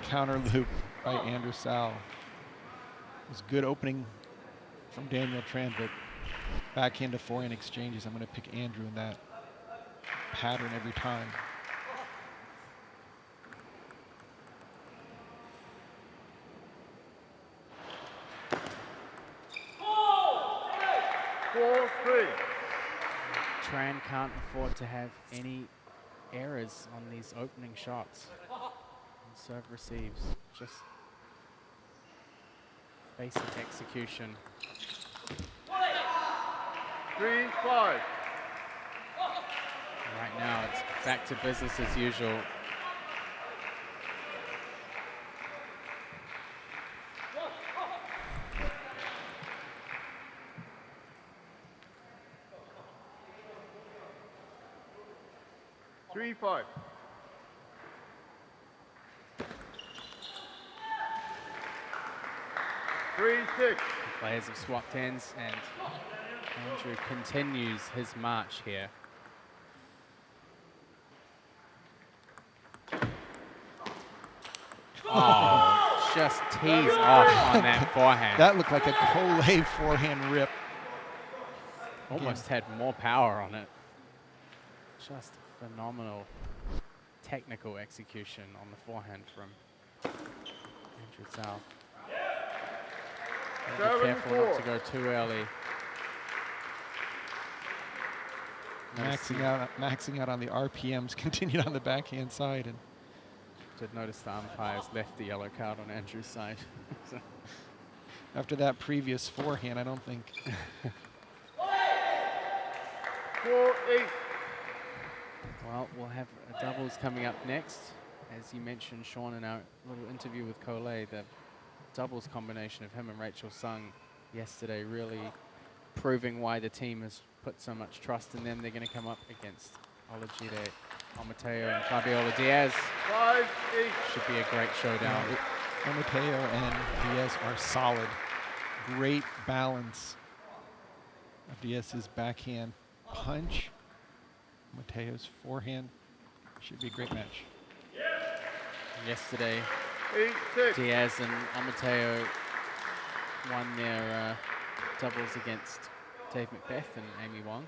counter loop by Andrew Cao. It was good opening from Daniel Tran, but backhand to forehand exchanges, I'm going to pick Andrew in that pattern every time. Tran can't afford to have any errors on these opening shots. And serve receives, just basic execution. 3-5. Right now it's back to business as usual. Three-five. Three-six. Players have swapped ends and Andrew continues his march here. Oh, just tees off on that forehand. That looked like a Kou Lei forehand rip. Almost had more power on it. Just phenomenal technical execution on the forehand from Andrew Cao. Be careful not to go too early. Maxing out on the RPMs, continued on the backhand side. And did notice the umpires left the yellow card on Andrew's side. So after that previous forehand, I don't think. 4-8. well, we'll have a doubles coming up next. as you mentioned, Sean, in our little interview with Kou Lei, the doubles combination of him and Rachel Sung yesterday really proving why the team has put so much trust in them. They're going to come up against Olajide, Amateo, and Fabiola Diaz. 5-8. Should be a great showdown. Amateo and Diaz are solid. Great balance of Diaz's backhand punch. Mateo's forehand. Should be a great match. Yesterday, 8-6. Diaz and Amateo won their doubles against Dave Macbeth and Amy Wong,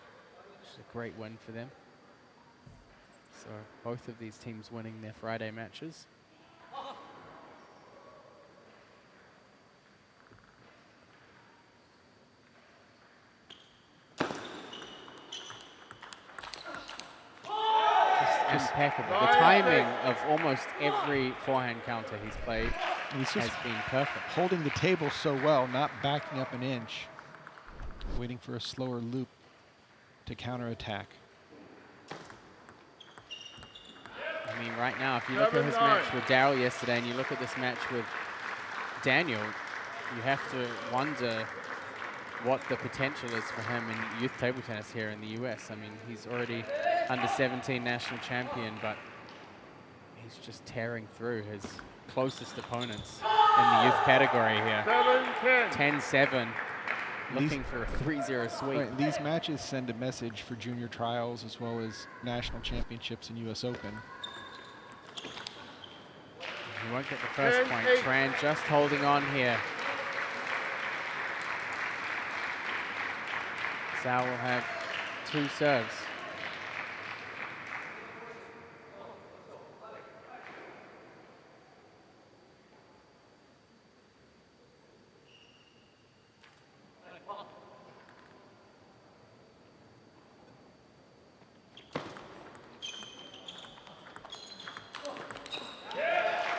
which is a great win for them. So both of these teams winning their Friday matches. Just impeccable. The timing of almost every forehand counter he's played He's has just been perfect. holding the table so well, not backing up an inch, waiting for a slower loop to counterattack. I mean, right now, if you look at his match with Daryl yesterday and you look at this match with Daniel, you have to wonder what the potential is for him in youth table tennis here in the US. I mean, he's already under 17 national champion, but he's just tearing through his closest opponents in the youth category here. 10-7, looking for a 3-0 sweep. Right, these matches send a message for junior trials as well as national championships and US Open. He won't get the first point. Tran just holding on here. Zhao will have 2 serves.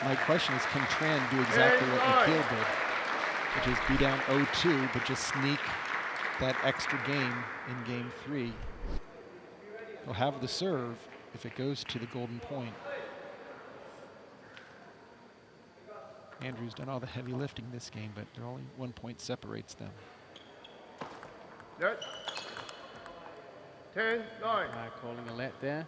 My question is, can Tran do exactly what Nikhil did, which is be down 0-2, but just sneak that extra game in game 3? He'll have the serve if it goes to the golden point. Andrew's done all the heavy lifting this game, but there only 1 point separates them. Net. 10-9. Calling a let there.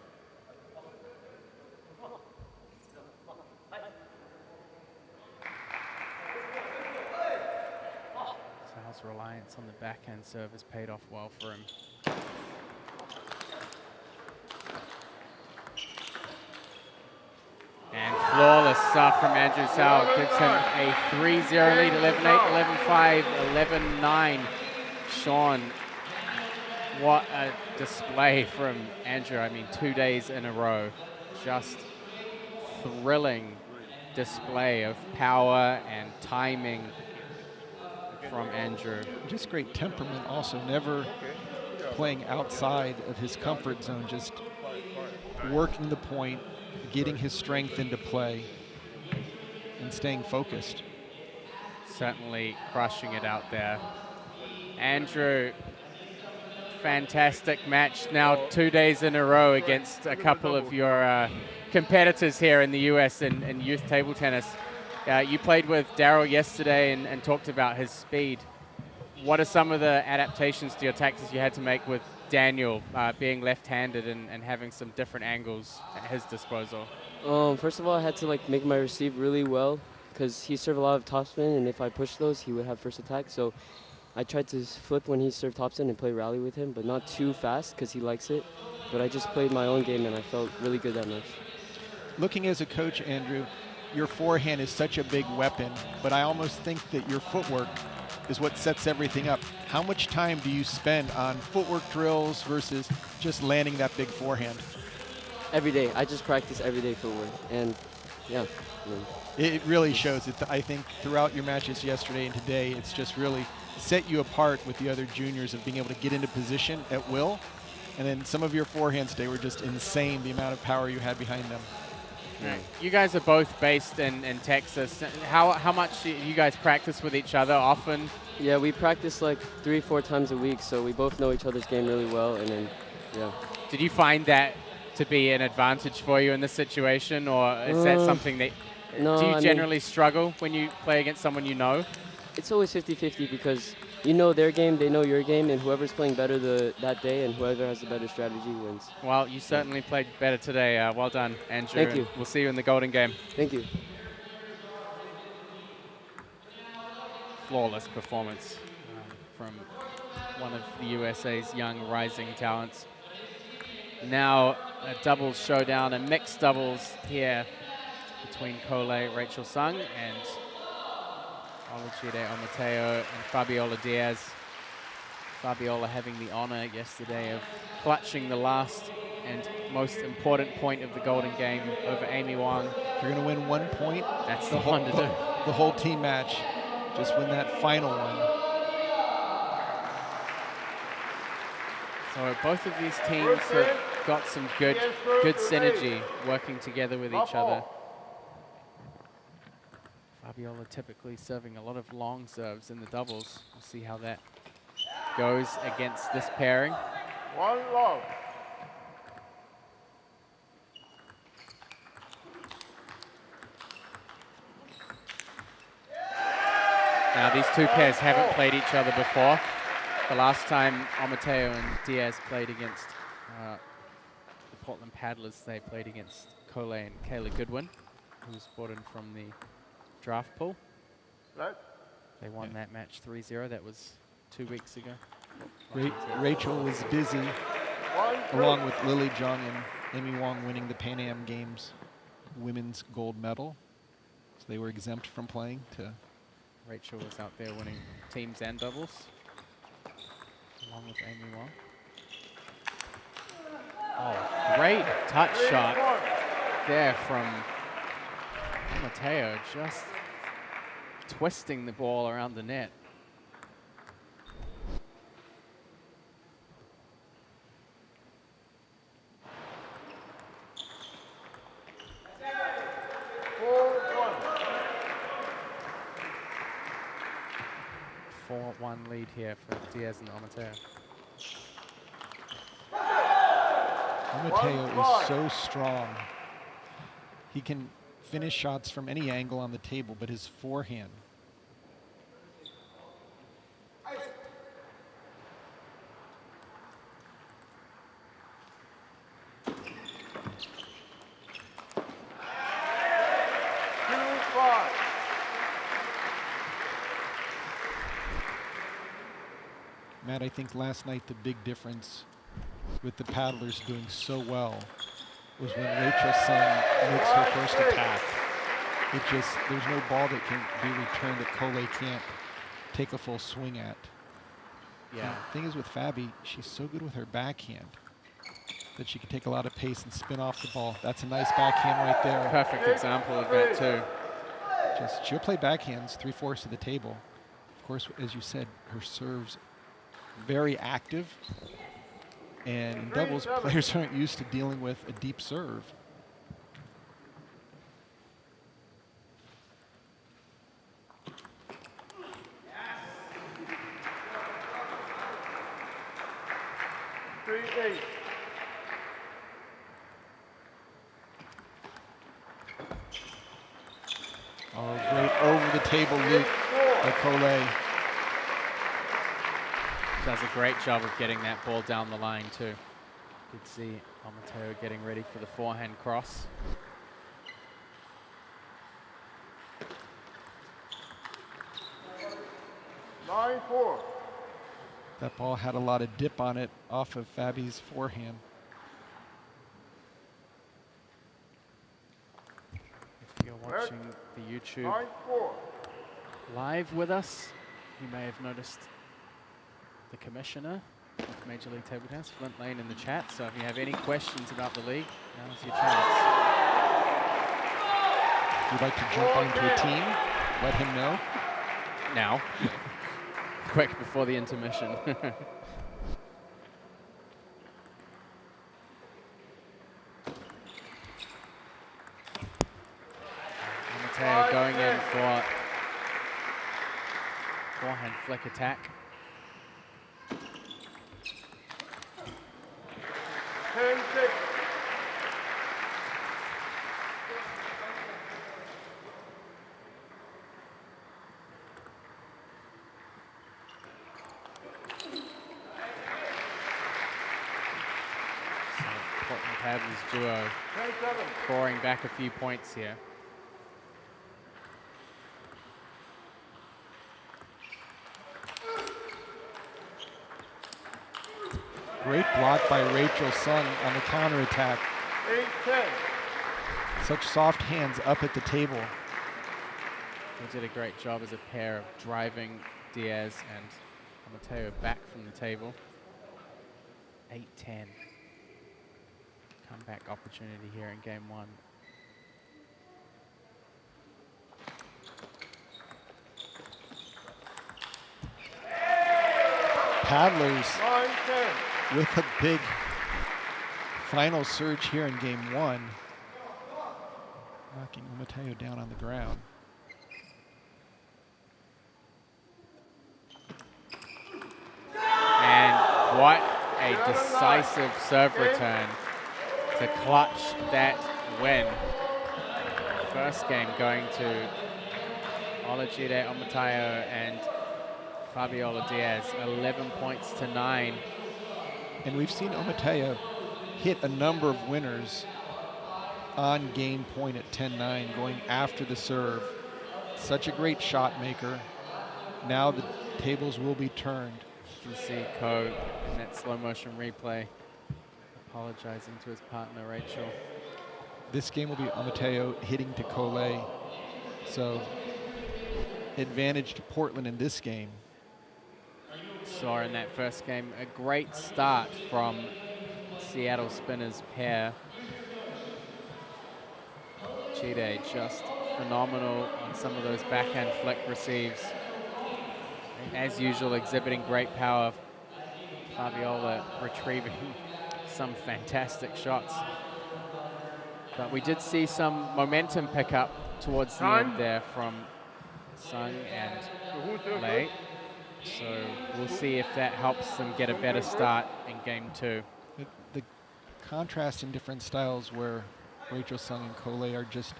Zhao's reliance on the backhand serve has paid off well for him. And flawless stuff from Andrew Cao gives him a 3-0 lead, 11-8, 11-5, 11-9. Sean, what a display from Andrew. I mean, 2 days in a row. Just thrilling display of power and timing from Andrew. Just great temperament also, never playing outside of his comfort zone, just working the point, getting his strength into play, and staying focused. Certainly crushing it out there. Andrew, fantastic match now 2 days in a row against a couple of your competitors here in the US in youth table tennis. You played with Daryl yesterday and talked about his speed. What are some of the adaptations to your tactics you had to make with Daniel being left-handed and having some different angles at his disposal? First of all, I had to make my receive really well because he served a lot of topspin, and if I pushed those, he would have first attack. So I tried to flip when he served topspin and play rally with him, but not too fast because he likes it. But I just played my own game, and I felt really good that match. Looking as a coach, Andrew, your forehand is such a big weapon, but I almost think that your footwork is what sets everything up. How much time do you spend on footwork drills versus just landing that big forehand? Every day. I just practice every day footwork, and yeah. It really shows it. I think throughout your matches yesterday and today, it's just really set you apart with the other juniors of being able to get into position at will. And then some of your forehands today were just insane, the amount of power you had behind them. Right. You guys are both based in Texas. How much do you guys practice with each other often? Yeah, we practice 3-4 times a week, so we both know each other's game really well, and then, yeah. Did you find that to be an advantage for you in this situation, or is that something that No, do you I generally struggle when you play against someone you know? It's always 50-50 because you know their game, they know your game, and whoever's playing better that day and whoever has the better strategy wins. Well, you certainly played better today. Well done, Andrew. Thank you. We'll see you in the golden game. Thank you. Flawless performance from one of the USA's young rising talents. Now a doubles showdown, a mixed doubles here between Kou Lei, Rachel Sung, and Oluchide Omateo and Fabiola Diaz. Fabiola having the honor yesterday of clutching the last and most important point of the golden game over Amy Wong. If you're going to win 1 point, That's the one to do. The whole team match. Just win that final one. So both of these teams have got some good synergy working together with each other. Fabiola typically serving a lot of long serves in the doubles. We'll see how that goes against this pairing. 1 love. Now these two pairs haven't played each other before. The last time Omateo and Diaz played against the Portland Paddlers, they played against Kou Lei and Kayla Goodwin, who was brought in from the draft pool. Right. They won that match 3-0. That was 2 weeks ago. Rachel was busy, 1 along with Lily Zhang and Amy Wong, winning the Pan Am Games women's gold medal. So they were exempt from playing to. Rachel was out there winning teams and doubles, along with Amy Wong. Oh, great touch shot there from Mateo, just twisting the ball around the net. One lead here for Diaz and Omateo. Omateo is so strong. He can finish shots from any angle on the table, but his forehand. Matt, I think last night the big difference with the paddlers doing so well was when Rachel Sung makes her first attack. There's no ball that can be returned that Kou Lei can't take a full swing at. Yeah. The thing is with Fabi, she's so good with her backhand that she can take a lot of pace and spin off the ball. That's a nice backhand right there. Perfect example of that too. She'll play backhands 3/4 of the table. Of course, as you said, her serves very active, and in doubles, players aren't used to dealing with a deep serve. Oh, great over-the-table loop by Kou Lei. Does a great job of getting that ball down the line too. You could see Omateo getting ready for the forehand cross. That ball had a lot of dip on it off of Fabi's forehand. If you're watching the YouTube live with us, you may have noticed the commissioner of Major League Table Tennis, Flint Lane, in the chat. So if you have any questions about the league, now's your chance. If you'd like to jump onto a team, let him know. Now. Quick before the intermission. Mateo going in for forehand flick attack. 10-6. Paddles duo 10-7. clawing back a few points here. Great block by Rachel Sung on the counterattack. 8-10. Such soft hands up at the table. They did a great job as a pair of driving Diaz and Mateo back from the table. 8-10. Comeback opportunity here in game one. Paddlers 9-10. with a big final surge here in game one. Knocking Mateo down on the ground. And what a decisive serve return to clutch that win. First game going to Olajide Omatayo and Fabiola Diaz, 11 points to 9. And we've seen Omateo hit a number of winners on game point at 10-9, going after the serve. Such a great shot maker. Now the tables will be turned. You can see Kou in that slow motion replay apologizing to his partner Rachel. This game will be Omateo hitting to Kou Lei. So advantage to Portland in this game. Saw in that first game a great start from Seattle Spinners pair. Chide just phenomenal on some of those backhand flick receives. And as usual, exhibiting great power. Fabiola retrieving some fantastic shots. But we did see some momentum pick up towards the end there from Sung and Lei. So we'll see if that helps them get a better start in game two. The contrast in different styles where Rachel Sung and Kou Lei are just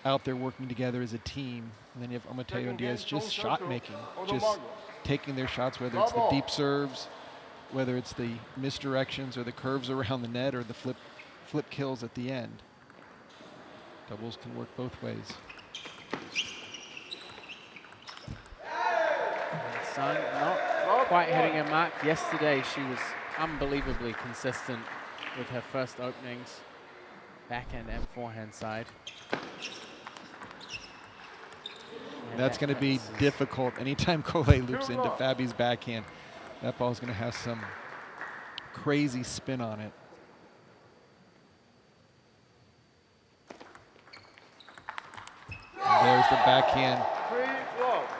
out there working together as a team. And then you have Omateo and Diaz just shot making, just taking their shots, whether it's the deep serves, whether it's the misdirections or the curves around the net or the flip kills at the end. Doubles can work both ways. Sung not quite hitting her mark. Yesterday she was unbelievably consistent with her first openings, backhand and forehand side. And That's going to be difficult. Anytime Kou Lei loops into Fabi's backhand, that ball is going to have some crazy spin on it. And there's the backhand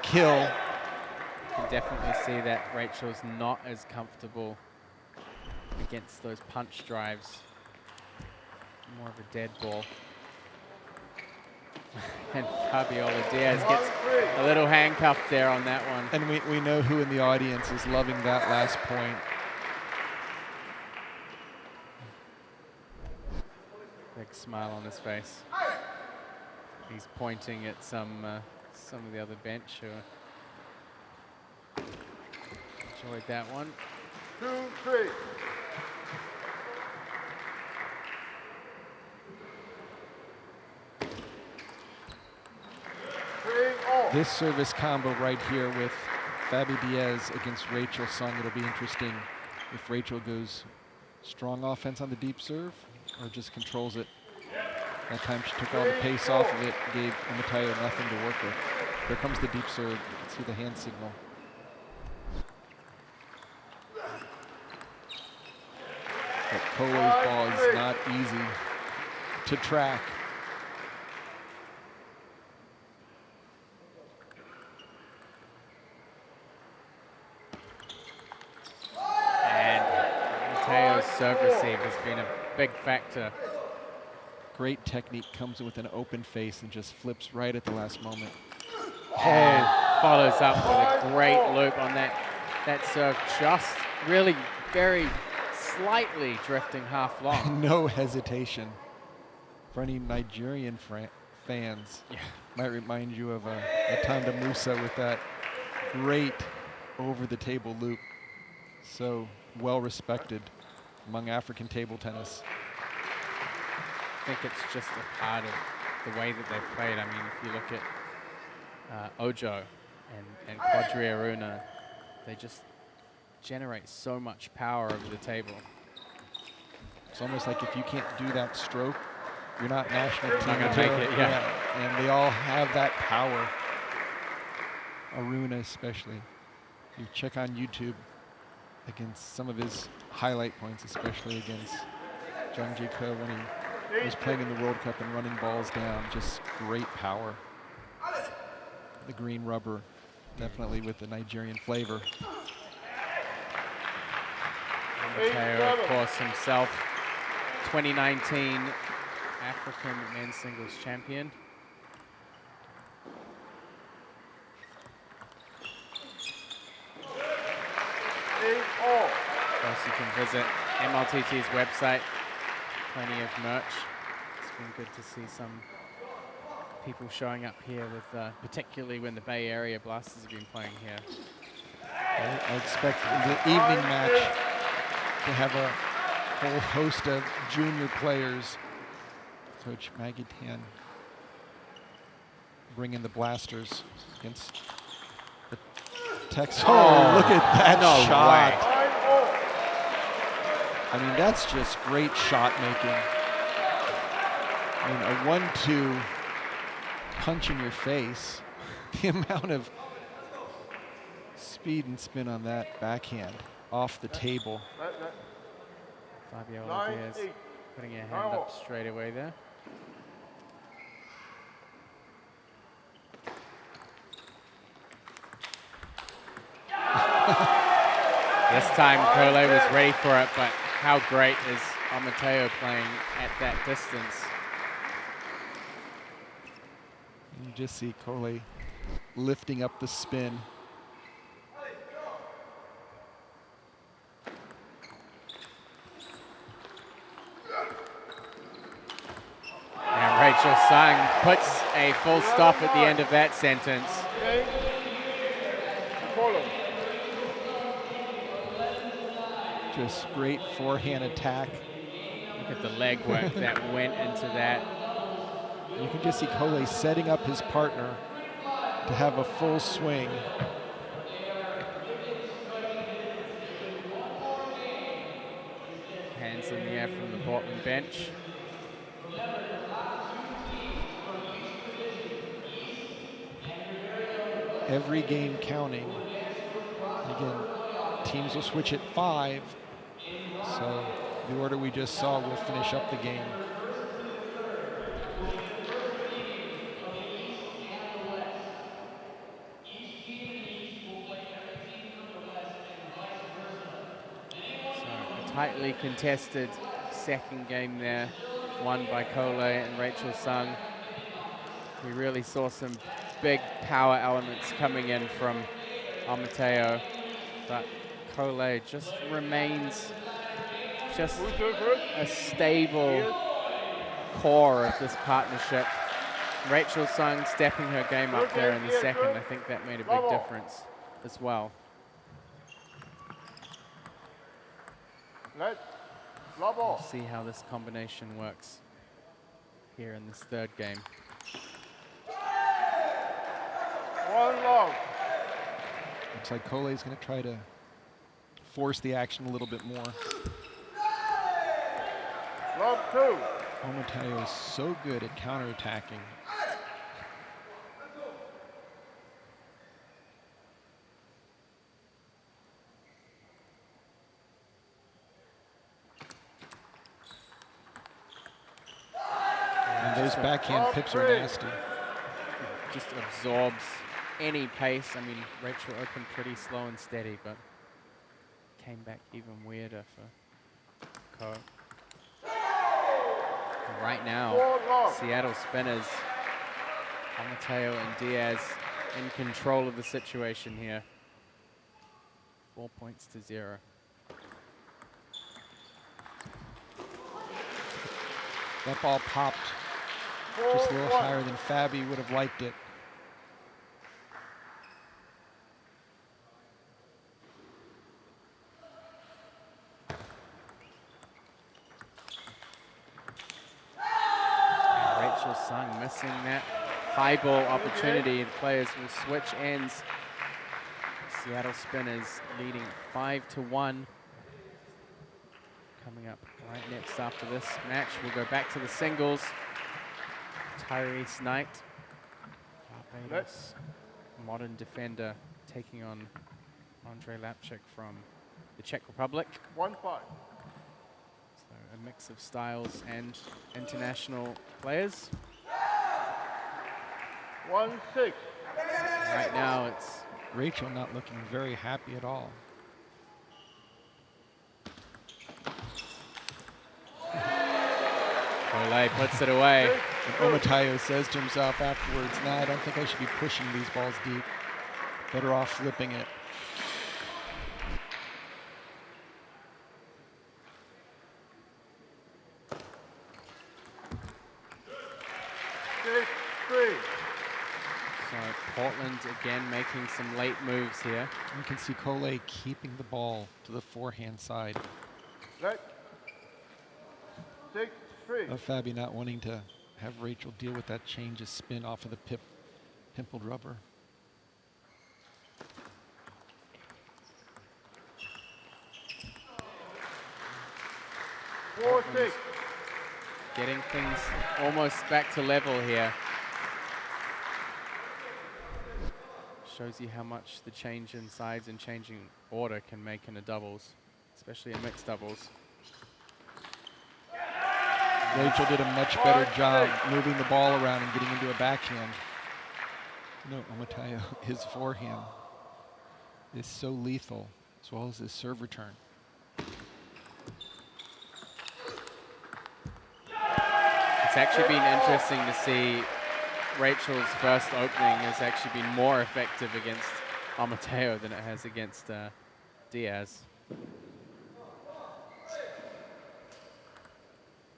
kill. You can definitely see that Rachel's not as comfortable against those punch drives. More of a dead ball. And Fabiola Diaz gets a little handcuffed there on that one. And we know who in the audience is loving that last point. Big smile on his face. He's pointing at some of the other bench who enjoyed that one. 2-3. This service combo right here with Fabi Diaz against Rachel Sung, it'll be interesting if Rachel goes strong offense on the deep serve or just controls it. That time she took all the pace off of it, gave Omateo nothing to work with. Here comes the deep serve. You can see the hand signal. But Kou Lei's ball is not easy to track. Mateo's serve receive has been a big factor. Great technique, comes with an open face and just flips right at the last moment. And follows up with a great loop on that serve, just really very slightly drifting half long. No hesitation. For any Nigerian fans, Yeah. might remind you of Atanda Musa with that great over-the-table loop. So well respected among African table tennis. think it's just a part of the way that they've played. I mean, if you look at Ojo and Quadri Aruna, they just generate so much power over the table. It's almost like if you can't do that stroke, you're not national team Not gonna material. make it, yeah. And they all have that power. Aruna especially. You check on YouTube against some of his highlight points, especially against Jung Jae Ko when he was playing in the World Cup and running balls down. Just great power. The green rubber, definitely with the Nigerian flavor. Mateo, of course, himself, 2019 African men's singles champion. Of course, you can visit MLTT's website. Plenty of merch. It's been good to see some people showing up here with, particularly when the Bay Area Blasters have been playing here. I expect the evening match to have a whole host of junior players. Coach Maggie Tan bringing the Blasters against the Texas. Oh, look at that shot. Way. I mean, that's just great shot making. I mean, a 1-2 punch in your face. The amount of speed and spin on that backhand off the table. Fabiola Diaz putting her hand up straight away there. This time Kou Lei was ready for it, but how great is Amateo playing at that distance? You just see Kou Lei lifting up the spin. And Rachel Sung puts a full stop at the end of that sentence. Just great forehand attack. Look at the leg work that went into that. You can just see Kou Lei setting up his partner to have a full swing. Hands in the air from the bottom bench. Every game counting. Again, teams will switch at 5. So the order we just saw will finish up the game. So a tightly contested second game there, won by Kou Lei and Rachel Sung. We really saw some big power elements coming in from Amateo, but Kou Lei just remains just a stable core of this partnership. Rachel Sung stepping her game up there in the second, I think that made a big difference as well. We'll see how this combination works here in this third game. Looks like Kou Lei's going to try to force the action a little bit more. Amateo is so good at counterattacking. And those backhand pips are nasty. Just absorbs any pace. I mean, Rachel opened pretty slow and steady, but came back even weirder for Kou. Right now, Seattle Spinners, Amateo and Diaz in control of the situation here. 4 points to 0. That ball popped just a little higher than Fabi would have liked it. missing that high ball opportunity. The players will switch ends. Seattle Spinners leading 5-1. Coming up right next after this match, we'll go back to the singles. Tyrese Knight, Barbados modern defender, taking on Andrei Lapchik from the Czech Republic. 1-5. So a mix of styles and international players. 1-6. Right now it's Rachel not looking very happy at all. Kou Lei puts it away. And Omatayo says to himself afterwards, nah, I don't think I should be pushing these balls deep. Better off flipping it. So Portland again making some late moves here. You can see Kou Lei keeping the ball to the forehand side. Let. 6-3. Fabi not wanting to have Rachel deal with that change of spin off of the pimpled rubber. Portland's 4-6. Getting things almost back to level here. Shows you how much the change in sides and changing order can make in a doubles, especially in mixed doubles. Rachel did a much better job moving the ball around and getting into a backhand. No, Omatayo, his forehand is so lethal, as well as his serve return. It's actually been interesting to see Rachel's first opening has actually been more effective against Omatayo than it has against Diaz.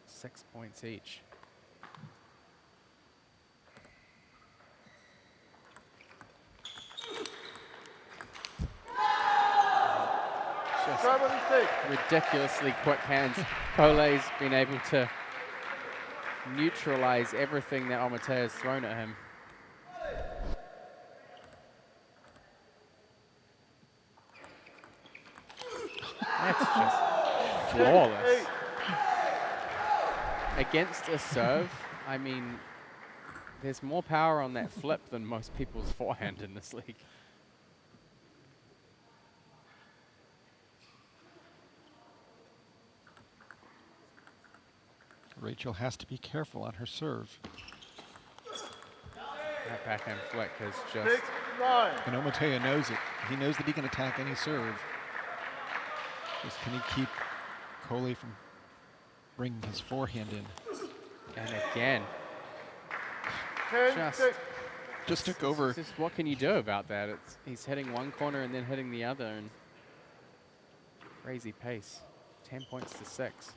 6 points each. Just 76. ridiculously quick hands. Kou Lei's been able to neutralize everything that Omatayo's thrown at him. That's just flawless. Against a serve, I mean, there's more power on that flip than most people's forehand in this league. Rachel has to be careful on her serve. That backhand flick is just... 6-9. And Omatayo knows it. He knows that he can attack any serve. Just can he keep Kou Lei from bringing his forehand in? And again, 10-6. Just took over. just what can you do about that? He's hitting one corner and then hitting the other, and crazy pace. 10 points to 6.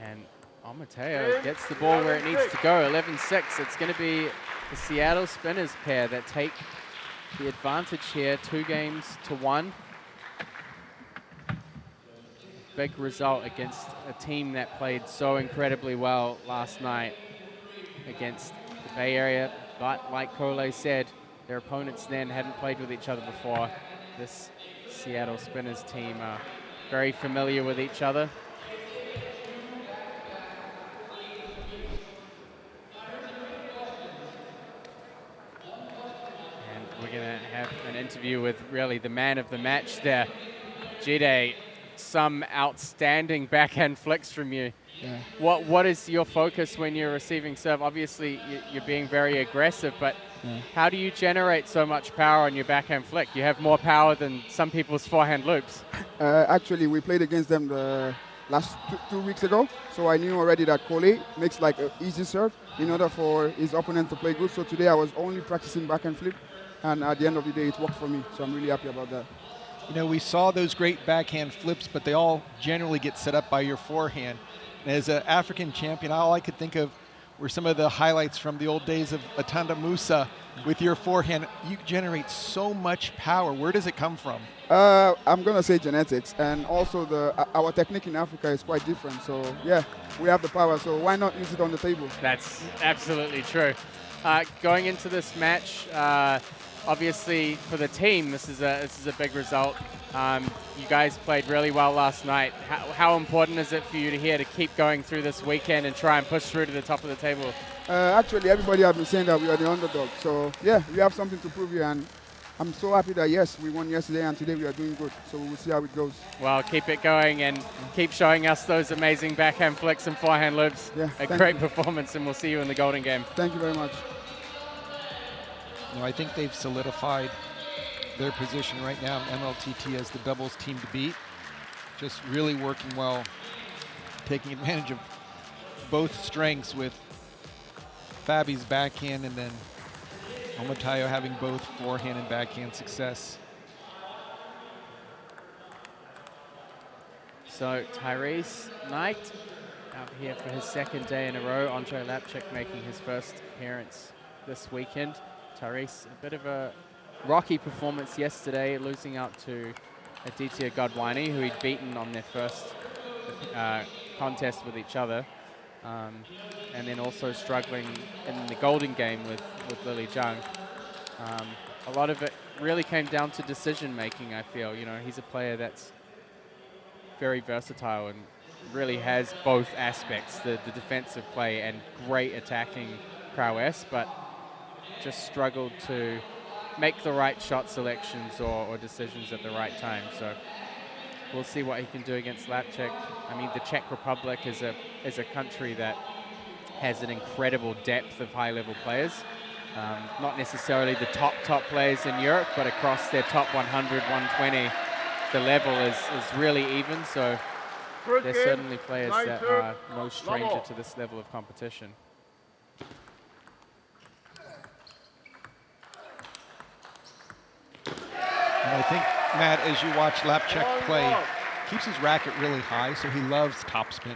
And Omatayo gets the ball where it needs to go. 11-6. It's going to be the Seattle Spinners pair that take the advantage here. 2-1. Big result against a team that played so incredibly well last night against the Bay Area. But like Kou Lei said, their opponents then hadn't played with each other before. This Seattle Spinners team are very familiar with each other. And we're going to have an interview with really the man of the match there, Jide. Some outstanding backhand flicks from you. Yeah. What is your focus when you're receiving serve? Obviously, you're being very aggressive, but how do you generate so much power on your backhand flick? You have more power than some people's forehand loops. Actually, we played against them the last 2 weeks ago, so I knew already that Kou Lei makes like an easy serve in order for his opponent to play good. So today I was only practicing backhand flip, and at the end of the day, it worked for me. So I'm really happy about that. You know, we saw those great backhand flips, but they all generally get set up by your forehand. And as an African champion, all I could think of were some of the highlights from the old days of Atanda Musa With your forehand, you generate so much power. Where does it come from? I'm going to say genetics, and also our technique in Africa is quite different. So, yeah, we have the power, so why not use it on the table? That's absolutely true. Going into this match, obviously for the team, this is a big result. You guys played really well last night. How important is it for you to keep going through this weekend and try and push through to the top of the table? Actually, everybody has been saying that we are the underdog. So, yeah, we have something to prove here. And I'm so happy that, yes, we won yesterday and today we are doing good. So we will see how it goes. Well, keep it going and keep showing us those amazing backhand flicks and forehand loops. Yeah, a great performance, and we'll see you in the Golden Game. Thank you very much. I think they've solidified their position right now in MLTT as the doubles team to beat. Just really working well, taking advantage of both strengths with Fabi's backhand and then Omatayo having both forehand and backhand success. So Tyrese Knight out here for his second day in a row. Andrei Lapchik making his first appearance this weekend. Tyrese, a bit of a rocky performance yesterday, losing out to Aditya Godwani, who he'd beaten on their first contest with each other. And then also struggling in the Golden Game with Lily Zhang. A lot of it really came down to decision making, I feel. You know, he's a player that's very versatile and really has both aspects, the defensive play and great attacking prowess, but just struggled to make the right shot selections or decisions at the right time. So we'll see what he can do against Lapchik. I mean, the Czech Republic is a country that has an incredible depth of high-level players. Not necessarily the top players in Europe, but across their top 100, 120, the level is really even. So there's certainly players that are no stranger to this level of competition. And I think, Matt, as you watch Lapchik play, keeps his racket really high, so he loves topspin.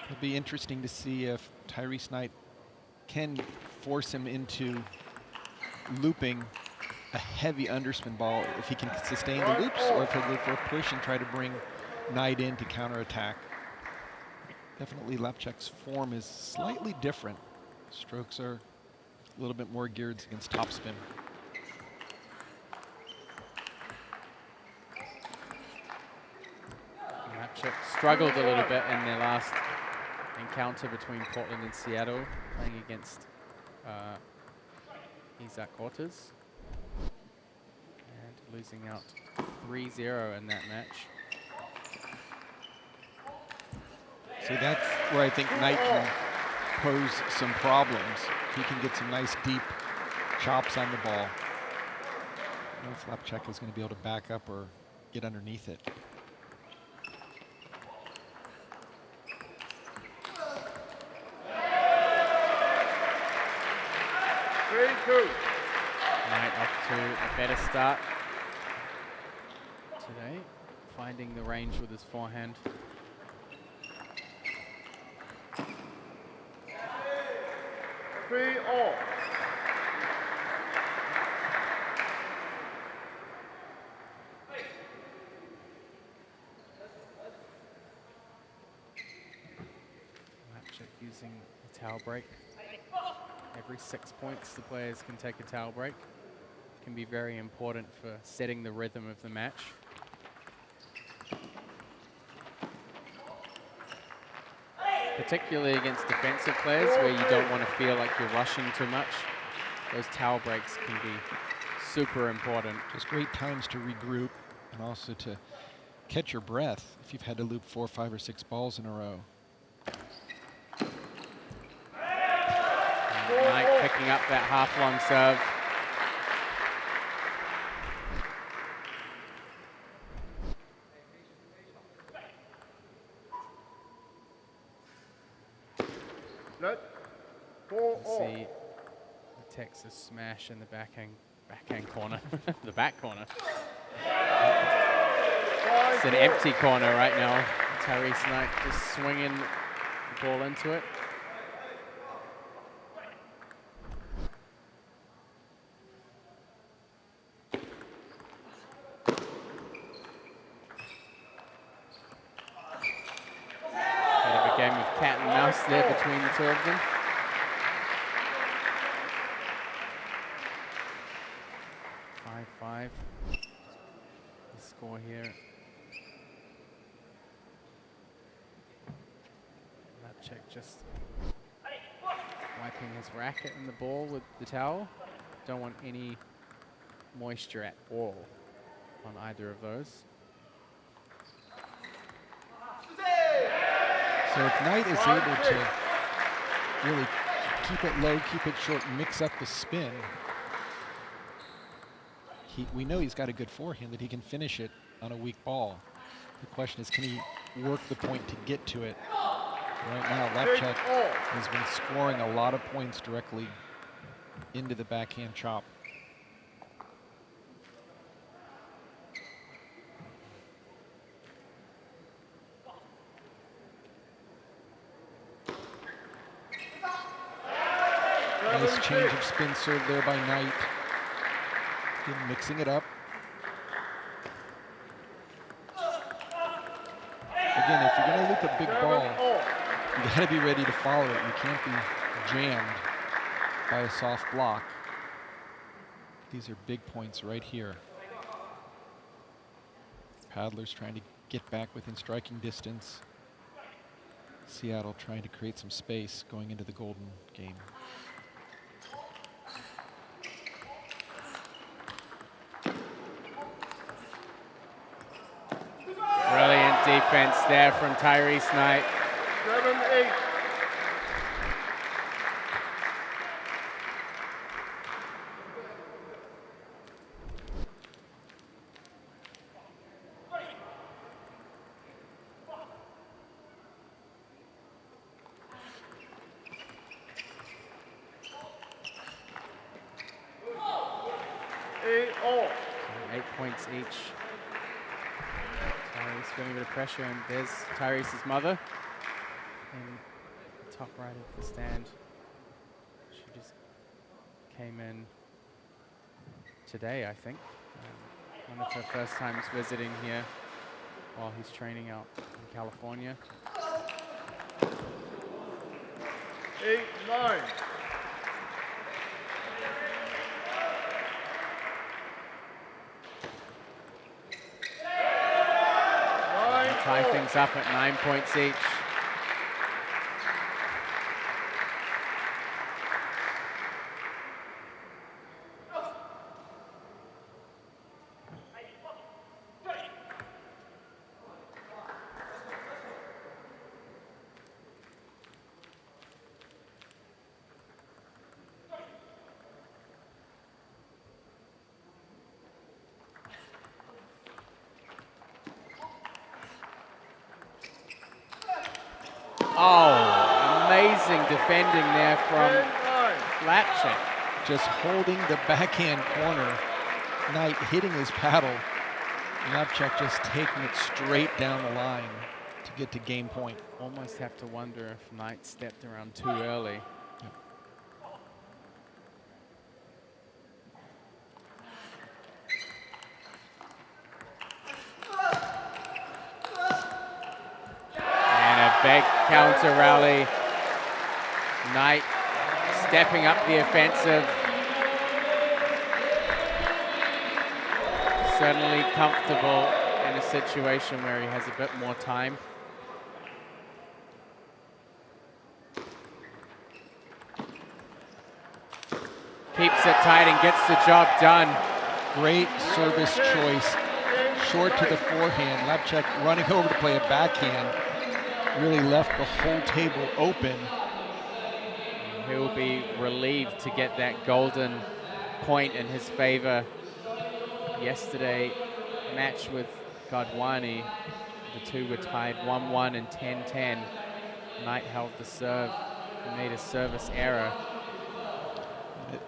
It'll be interesting to see if Tyrese Knight can force him into looping a heavy underspin ball, if he can sustain the loops, or if he'll go for a push and try to bring Knight in to counterattack. Definitely Lapchik's form is slightly different. Strokes are a little bit more geared against topspin. Lapchik struggled a little bit in their last encounter between Portland and Seattle, playing against Isaac Ortiz, and losing out 3-0 in that match. So that's where I think Knight can pose some problems. He can get some nice deep chops on the ball. I don't know if Lapchik is going to be able to back up or get underneath it. Knight off to a better start today, finding the range with his forehand. Lapchik using a towel break. Every 6 points, the players can take a towel break. Can be very important for setting the rhythm of the match. Particularly against defensive players where you don't want to feel like you're rushing too much. Those towel breaks can be super important. Just great times to regroup and also to catch your breath if you've had to loop 4, 5, or 6 balls in a row. Knight picking up that half-long serve. See the Texas smash in the backhand corner, the back corner. It's an empty corner right now. Tyrese Knight just swinging the ball into it. pass there between the two of them. Five. The score here. Lapchek just wiping his racket and the ball with the towel. Don't want any moisture at all on either of those. So if Knight is able to really keep it low, keep it short, mix up the spin, we know he's got a good forehand that he can finish it on a weak ball. The question is, can he work the point to get to it? Right now, Lapchek has been scoring a lot of points directly into the backhand chop. Nice change of spin serve there by Knight. Again, mixing it up. Again, if you're going to loop a big ball, you got to be ready to follow it. You can't be jammed by a soft block. These are big points right here. Paddler's trying to get back within striking distance. Seattle trying to create some space going into the golden game. Brilliant defense there from Tyrese Knight. 7-8. Each. Tyrese feeling a bit of pressure, and there's Tyrese's mother in the top right of the stand. She just came in today, I think. One of her first times visiting here while he's training out in California. 8-9. Tie things up at 9 points each. Oh, amazing defending there from Lapchek. Just holding the backhand corner. Knight hitting his paddle. Lapchek just taking it straight down the line to get to game point. Almost have to wonder if Knight stepped around too early. Yep. Big counter rally. Knight stepping up the offensive. Certainly comfortable in a situation where he has a bit more time. Keeps it tight and gets the job done. Great service choice. Short to the forehand. Lapchek running over to play a backhand. Really left the whole table open. He'll be relieved to get that golden point in his favor. Yesterday, match with Godwani, the two were tied 1-1 and 10-10. Knight held the serve and made a service error.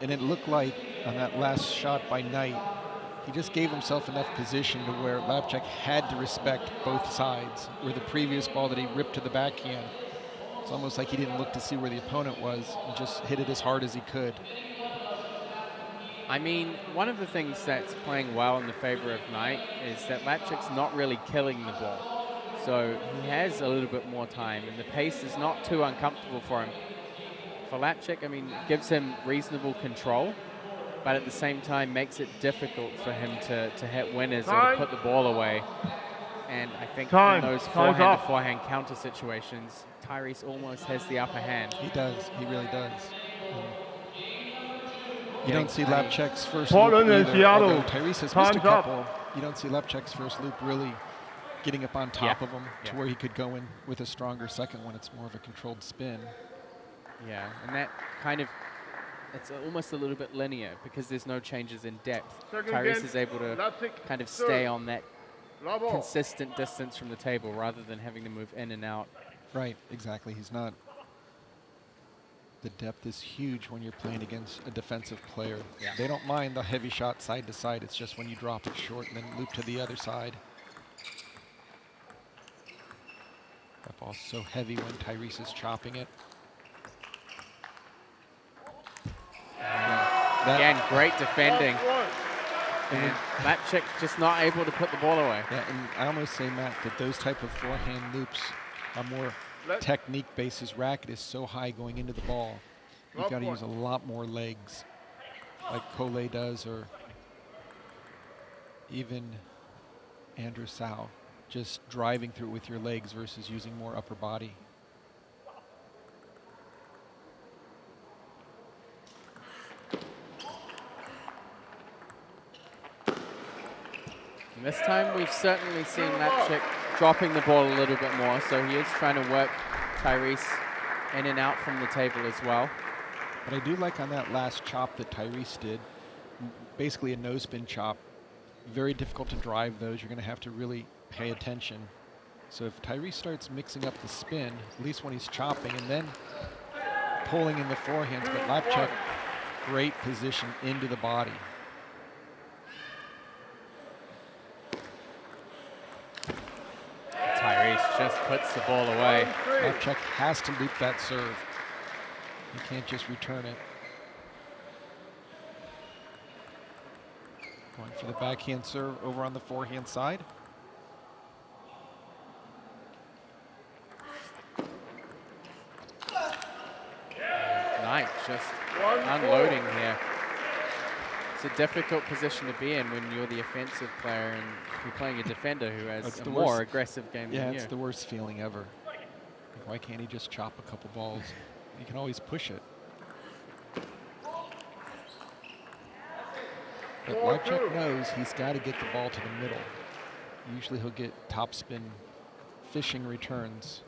And it looked like on that last shot by Knight, he just gave himself enough position to where Lapchek had to respect both sides. Where the previous ball that he ripped to the backhand, it's almost like he didn't look to see where the opponent was and just hit it as hard as he could. I mean, one of the things that's playing well in the favor of Knight is that Lapchek's not really killing the ball. So he has a little bit more time, and the pace is not too uncomfortable for him. For Lapchik, I mean, it gives him reasonable control, but at the same time makes it difficult for him to hit winners or to put the ball away. And I think in those forehand-to-forehand counter situations, Tyrese almost has the upper hand. He does. He really does. You don't see Lapchik's first Portland loop and either, Seattle. although Tyrese has missed a Time's up. couple. You don't see Lapchik's first loop really getting up on top of him to where he could go in with a stronger second one. It's more of a controlled spin. Yeah, and that kind of, it's almost a little bit linear because there's no changes in depth. Tyrese is able to kind of stay on that consistent distance from the table rather than having to move in and out. Right, exactly. He's not. The depth is huge when you're playing against a defensive player. Yeah. They don't mind the heavy shot side to side. It's just when you drop it short and then loop to the other side. That ball's so heavy when Tyrese is chopping it. Again, great defending. And Lapchik just not able to put the ball away. Yeah, and I almost say, Matt, that those type of forehand loops are more technique-based. His racket is so high going into the ball. You've got to use a lot more legs, like Kou Lei does, or even Andrew Cao, just driving through it with your legs versus using more upper body. And this time we've certainly seen Lapchik dropping the ball a little bit more, so he is trying to work Tyrese in and out from the table as well. But I do like on that last chop that Tyrese did, basically a no spin chop. Very difficult to drive those. You're going to have to really pay attention. So if Tyrese starts mixing up the spin, at least when he's chopping, and then pulling in the forehands, but Lapchik, great position into the body. Tyrese just puts the ball away. Lapchik has to loop that serve. You can't just return it. Going for the backhand serve over on the forehand side. Knight just unloading here. It's a difficult position to be in when you're the offensive player and you're playing a defender who has a more aggressive game than you. Yeah, it's the worst feeling ever. Why can't he just chop a couple balls? He can always push it. But Lapchik knows he's got to get the ball to the middle. Usually he'll get topspin fishing returns.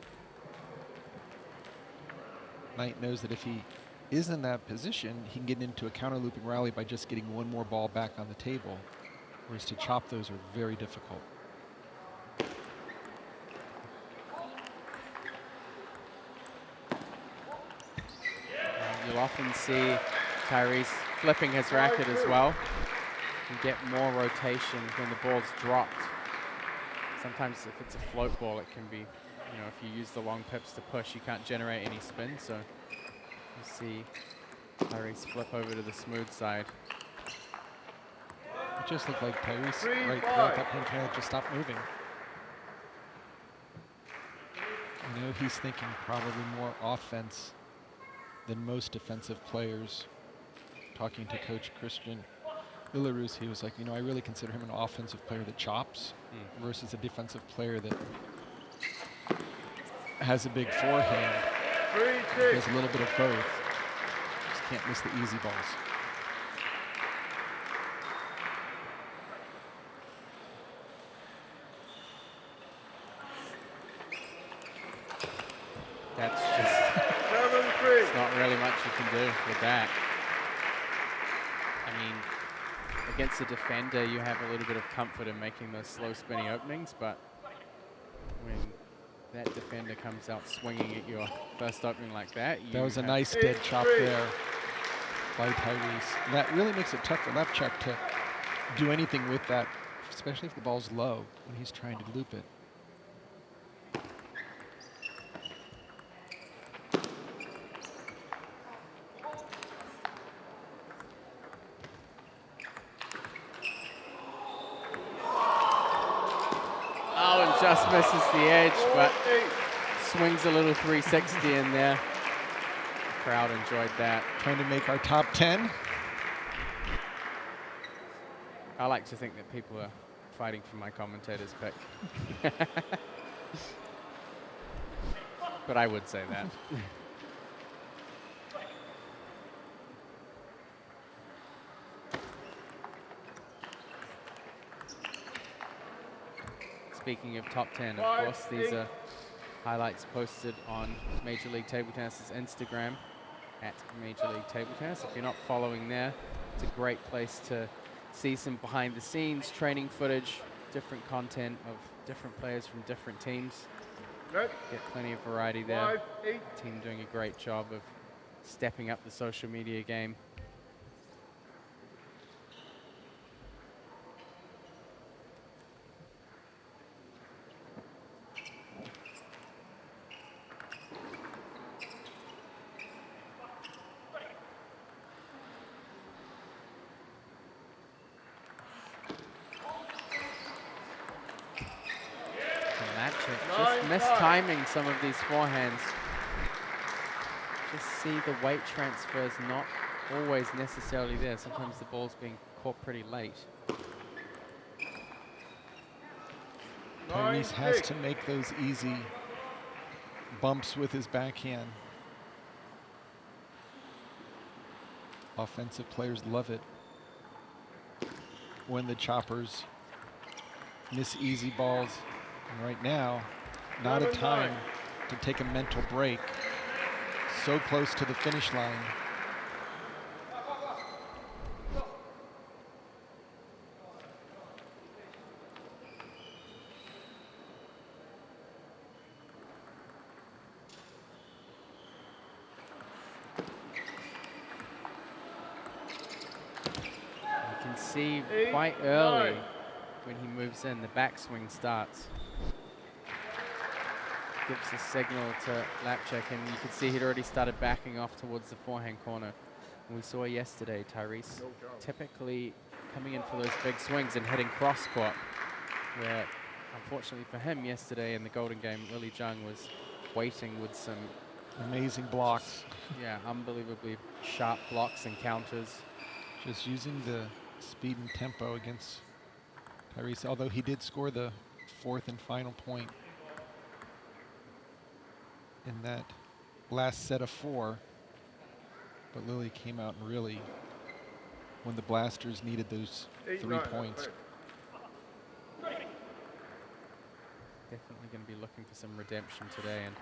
Knight knows that if he is in that position, he can get into a counter looping rally by just getting one more ball back on the table, whereas to chop those are very difficult. You'll often see Tyrese flipping his racket as well. You get more rotation when the ball's dropped. Sometimes if it's a float ball, it can be, you know, if you use the long pips to push, you can't generate any spin. So you see Tyrese flip over to the smooth side. It just looked like Tyrese right at that point kind of just stopped moving. I know he's thinking probably more offense than most defensive players. Talking to Coach Christian Illarus, he was like, you know, I really consider him an offensive player that chops versus a defensive player that has a big forehand. He has a little bit of both. Just can't miss the easy balls. That's just, there's not really much you can do with that. I mean, against a defender, you have a little bit of comfort in making those slow spinning openings, but when that defender comes out swinging at your first opening like that, that was a nice dead chop there by Tyrese. And that really makes it tough for Lapchik to do anything with that, especially if the ball's low when he's trying to loop it. just misses the edge, but swings a little 360 in there. Crowd enjoyed that. Trying to make our top 10. I like to think that people are fighting for my commentator's pick. But I would say that. Speaking of top 10, of course, these are highlights posted on Major League Table Tennis's Instagram at Major League Table Tennis. If you're not following there, it's a great place to see some behind the scenes training footage, different content of different players from different teams. Get plenty of variety there. Team doing a great job of stepping up the social media game. Just mistiming some of these forehands. Just see the weight transfers not always necessarily there. Sometimes the ball's being caught pretty late. Tyrese has to make those easy bumps with his backhand. Offensive players love it when the choppers miss easy balls. And right now, not a time to take a mental break. So close to the finish line. You can see quite early when he moves in, the backswing starts. Gives a signal to Lapchek, and you can see he'd already started backing off towards the forehand corner. And we saw yesterday Tyrese typically coming in for those big swings and hitting cross court, where unfortunately for him yesterday in the Golden Game, Lily Jung was waiting with some amazing blocks. Yeah, unbelievably sharp blocks and counters. Just using the speed and tempo against Tyrese, although he did score the 4th and final point in that last set of 4, but Lily came out and really, when the Blasters needed those 3 points. Definitely going to be looking for some redemption today, and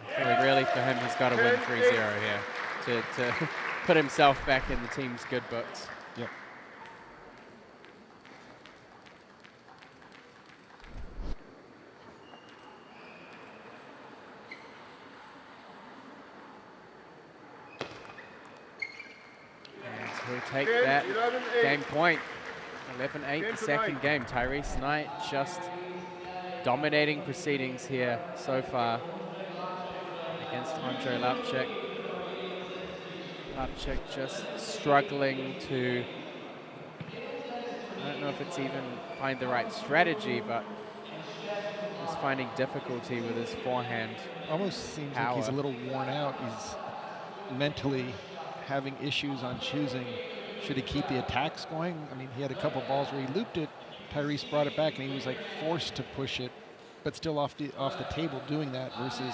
I feel like really for him, he's got to win 3-0 here to put himself back in the team's good books. Yep. He'll take that game point. 11-8 the second game. Tyrese Knight just dominating proceedings here so far against Andrew Lapchek. Lapchek just struggling to, I don't know if it's even find the right strategy, but just finding difficulty with his forehand. Almost seems power. Like he's a little worn out. He's mentally having issues on choosing, should he keep the attacks going? I mean, he had a couple balls where he looped it, Tyrese brought it back, and he was like forced to push it, but still off the table doing that, versus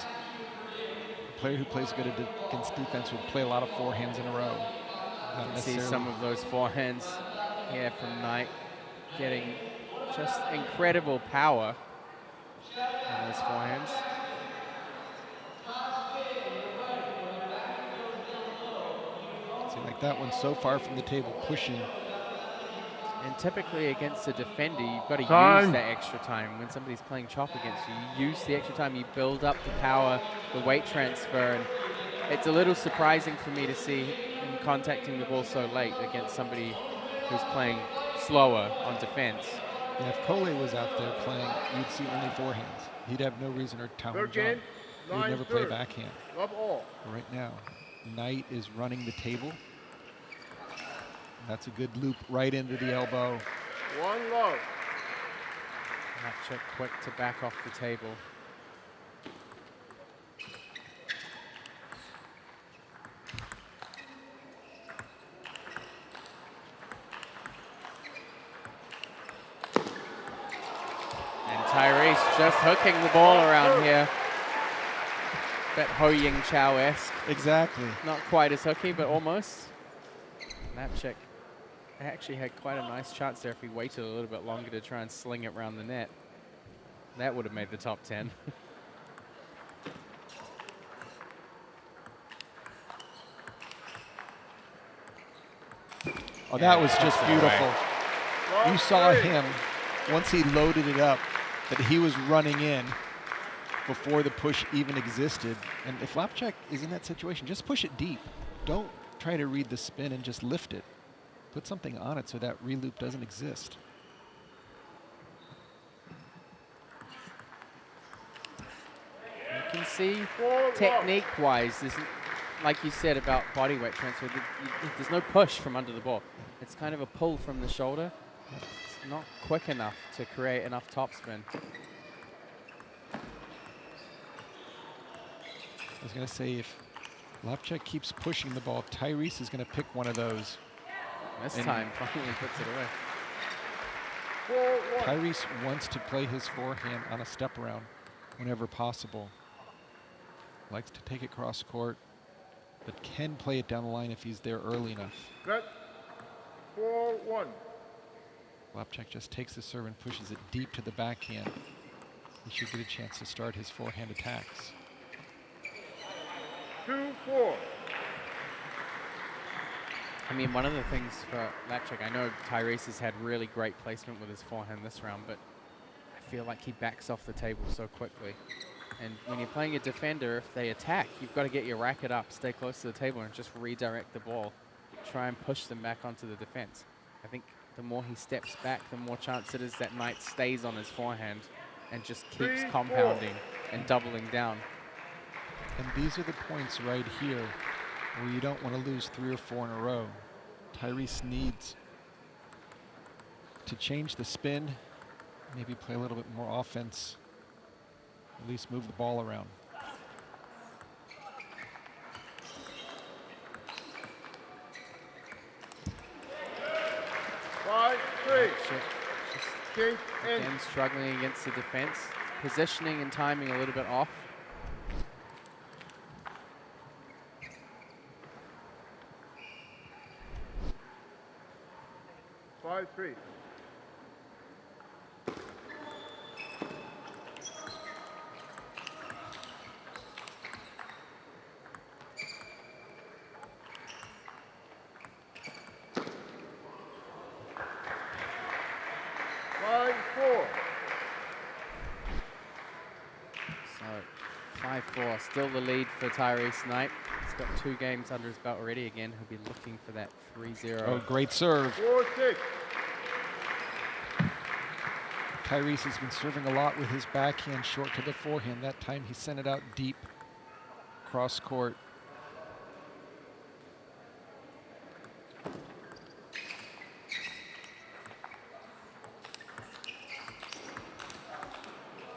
a player who plays good against defense would play a lot of forehands in a row. See some of those forehands here from Knight, getting just incredible power on those forehands. Like that one so far from the table, pushing. And typically against a defender, you've got to use that extra time. When somebody's playing chop against you, you use the extra time, you build up the power, the weight transfer, and it's a little surprising for me to see him contacting the ball so late against somebody who's playing slower on defense. Yeah, if Kou Lei was out there playing, you'd see only forehands. He'd have no reason to challenge on. He'd never play backhand. Right now, Knight is running the table. That's a good loop right into the elbow. 1 love. Lapchuk quick to back off the table. And Tyrese just hooking the ball around here. Bit Ho-Ying Chow-esque. Exactly. Not quite as hooky, but almost. Lapchuk actually had quite a nice chance there if he waited a little bit longer to try and sling it around the net. That would have made the top 10. Oh, that was just beautiful. You saw him, once he loaded it up, that he was running in before the push even existed. And if Lapchuk is in that situation, just push it deep. Don't try to read the spin and just lift it. Put something on it so that reloop doesn't exist. You can see technique-wise, like you said about body weight transfer, there's no push from under the ball. It's kind of a pull from the shoulder. It's not quick enough to create enough topspin. I was going to say, if Lapchuk keeps pushing the ball, Tyrese is going to pick one of those. This time, finally puts it away. Tyrese wants to play his forehand on a step around whenever possible. Likes to take it cross court, but can play it down the line if he's there early enough. Set. 4-1. Lapchuk just takes the serve and pushes it deep to the backhand. He should get a chance to start his forehand attacks. 2-4. I mean, one of the things for Lapchuk, I know Tyrese has had really great placement with his forehand this round, but I feel like he backs off the table so quickly. And when you're playing a defender, if they attack, you've got to get your racket up, stay close to the table, and just redirect the ball. Try and push them back onto the defense. I think the more he steps back, the more chance it is that Knight stays on his forehand and just keeps compounding and doubling down. And these are the points right here where you don't want to lose 3 or 4 in a row. Tyrese needs to change the spin, maybe play a little bit more offense, at least move the ball around. Again, struggling against the defense. Positioning and timing a little bit off. Five-3. So 5-4, still the lead for Tyrese Knight. He's got 2 games under his belt already. Again, he'll be looking for that 3-0. Oh, great serve. 4-6. Tyrese has been serving a lot with his backhand short to the forehand. That time he sent it out deep, cross court.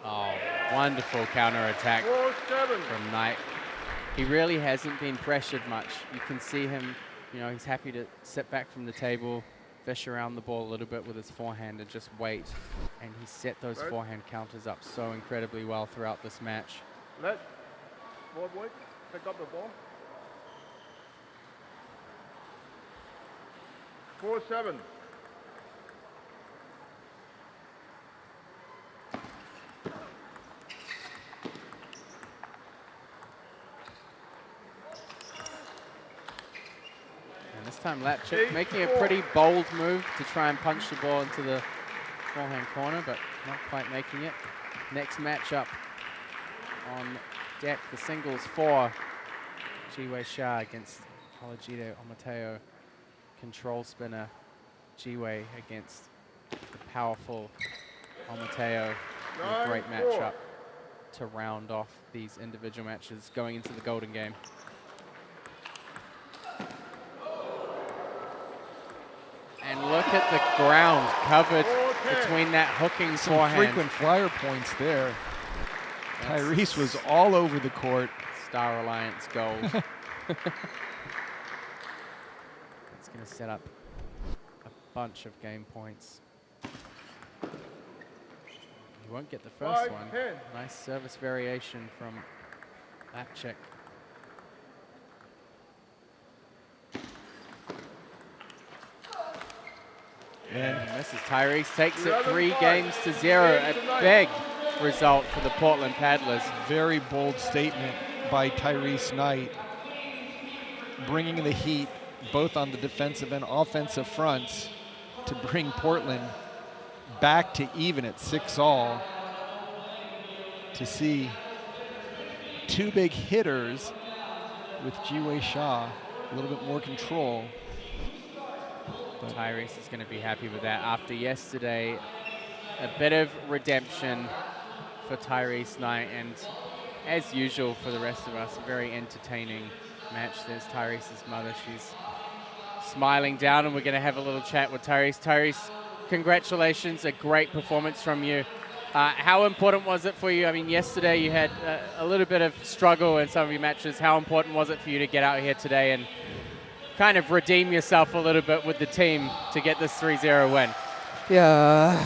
Oh, wonderful counterattack from Knight. He really hasn't been pressured much. You can see him, you know, he's happy to sit back from the table, fish around the ball a little bit with his forehand and just wait. And he set those forehand counters up so incredibly well throughout this match. Let board weight pick up the ball. 4-7. And this time Lapchuk making a pretty bold move to try and punch the ball into the forehand corner, but not quite making it. Next matchup on deck, the singles 4. Jiwei Xia against Olajide Omateo. Control spinner Jiwei against the powerful Omateo. A great matchup to round off these individual matches going into the Golden Game. And look at the ground covered between that hooking Some forehand. frequent flyer points there. Tyrese was all over the court. Star Alliance gold. It's going to set up a bunch of game points. He won't get the first one. Nice service variation from Lapchik. And he misses. Tyrese takes it 3 games to 0. A big result for the Portland Paddlers. Very bold statement by Tyrese Knight, bringing the heat both on the defensive and offensive fronts to bring Portland back to even at 6-all. To see 2 big hitters with Ji-Wei Shah, a little bit more control. But Tyrese is going to be happy with that. After yesterday, a bit of redemption for Tyrese Knight, and as usual for the rest of us, a very entertaining match. There's Tyrese's mother. She's smiling down, and we're going to have a little chat with Tyrese. Tyrese, congratulations, a great performance from you. How important was it for you? I mean, yesterday you had a little bit of struggle in some of your matches. How important was it for you to get out here today and kind of redeem yourself a little bit with the team to get this 3-0 win? Yeah,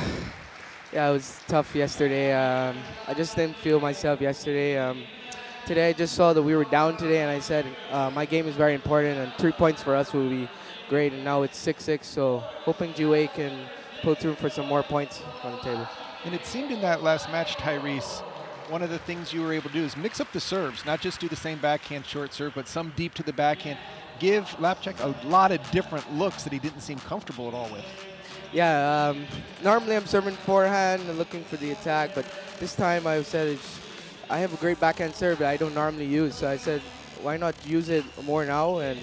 it was tough yesterday. I just didn't feel myself yesterday. Today I just saw that we were down today, and I said my game is very important, and 3 points for us will be great. And now it's 6-6, so hoping Ji-Wei can pull through for some more points on the table. And it seemed in that last match, Tyrese, one of the things you were able to do is mix up the serves, not just do the same backhand short serve, but some deep to the backhand. Give Lapchik a lot of different looks that he didn't seem comfortable at all with. Yeah, normally I'm serving forehand and looking for the attack, but this time I said I have a great backhand serve that I don't normally use, so I said why not use it more now, and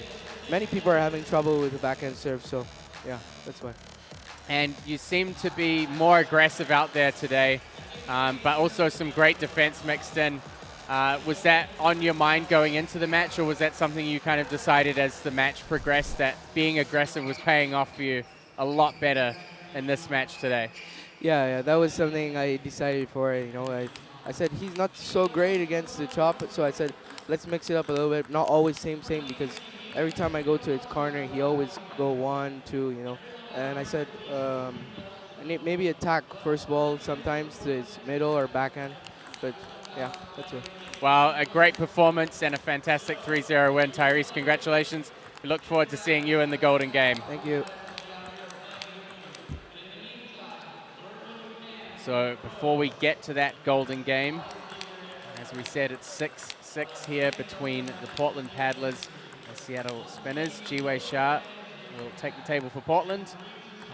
many people are having trouble with the backhand serve, so yeah, that's why. And you seem to be more aggressive out there today, but also some great defense mixed in. Was that on your mind going into the match, or was that something you kind of decided as the match progressed that being aggressive was paying off for you a lot better in this match today? Yeah, that was something I decided for. You know, I said he's not so great against the chop, so I said let's mix it up a little bit. Not always same, because every time I go to his corner, he always go 1, 2, you know. And I said maybe attack first ball sometimes to his middle or backhand, but yeah, that's it. Well, a great performance and a fantastic 3-0 win, Tyrese. Congratulations. We look forward to seeing you in the Golden Game. Thank you. So before we get to that Golden Game, as we said, it's 6-6 here between the Portland Paddlers and Seattle Spinners. Ji-Wei Shah will take the table for Portland.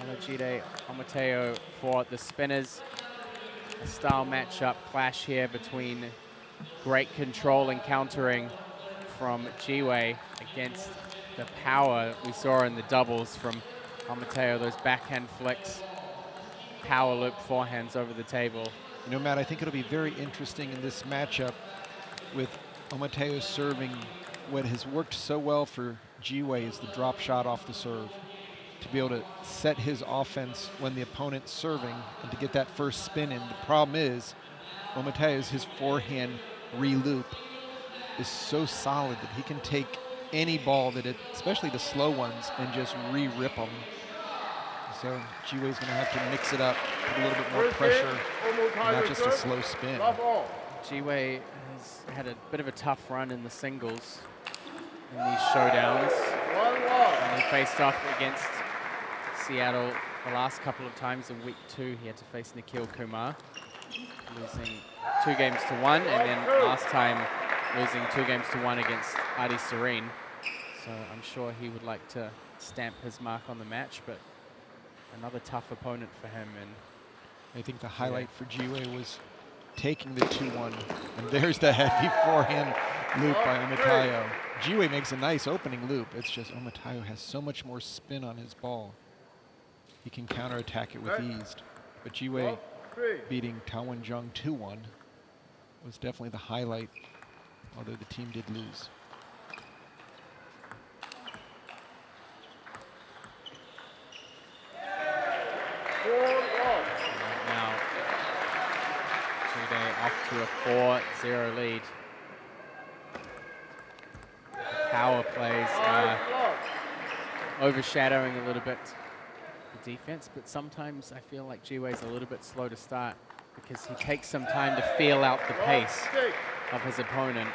Olajide Omateo for the Spinners. A style matchup clash here between great control and countering from Ji-Wei against the power we saw in the doubles from Omateo, those backhand flicks, power loop forehands over the table. You know, Matt, I think it'll be very interesting in this matchup with Omateo serving what has worked so well for Ji-Wei is the drop shot off the serve. To be able to set his offense when the opponent's serving and to get that first spin in. The problem is, Omateo's his forehand re-loop is so solid that he can take any ball that especially the slow ones, and just re-rip them. So Ji-Wei's going to have to mix it up, put a little bit more pressure, and not just a slow spin. Ji-Wei has had a bit of a tough run in the singles in these showdowns. And he faced off against Seattle the last couple of times in week 2. He had to face Nikhil Kumar, losing 2 games to 1, and then last time losing 2 games to 1 against Adi Serene. So I'm sure he would like to stamp his mark on the match, but another tough opponent for him. And I think the highlight for Ji-Wei was taking the 2-1, and there's the heavy forehand loop by Omateo. Ji-Wei makes a nice opening loop. It's just Omateo has so much more spin on his ball. He can counterattack it with ease. But Ji-Wei beating Tao Wen-jung 2-1 was definitely the highlight, although the team did lose. Right now, Ji-Wei off to a 4-0 lead. The power plays are overshadowing a little bit the defense, but sometimes I feel like Ji-Wei's a little bit slow to start because he takes some time to feel out the pace of his opponent.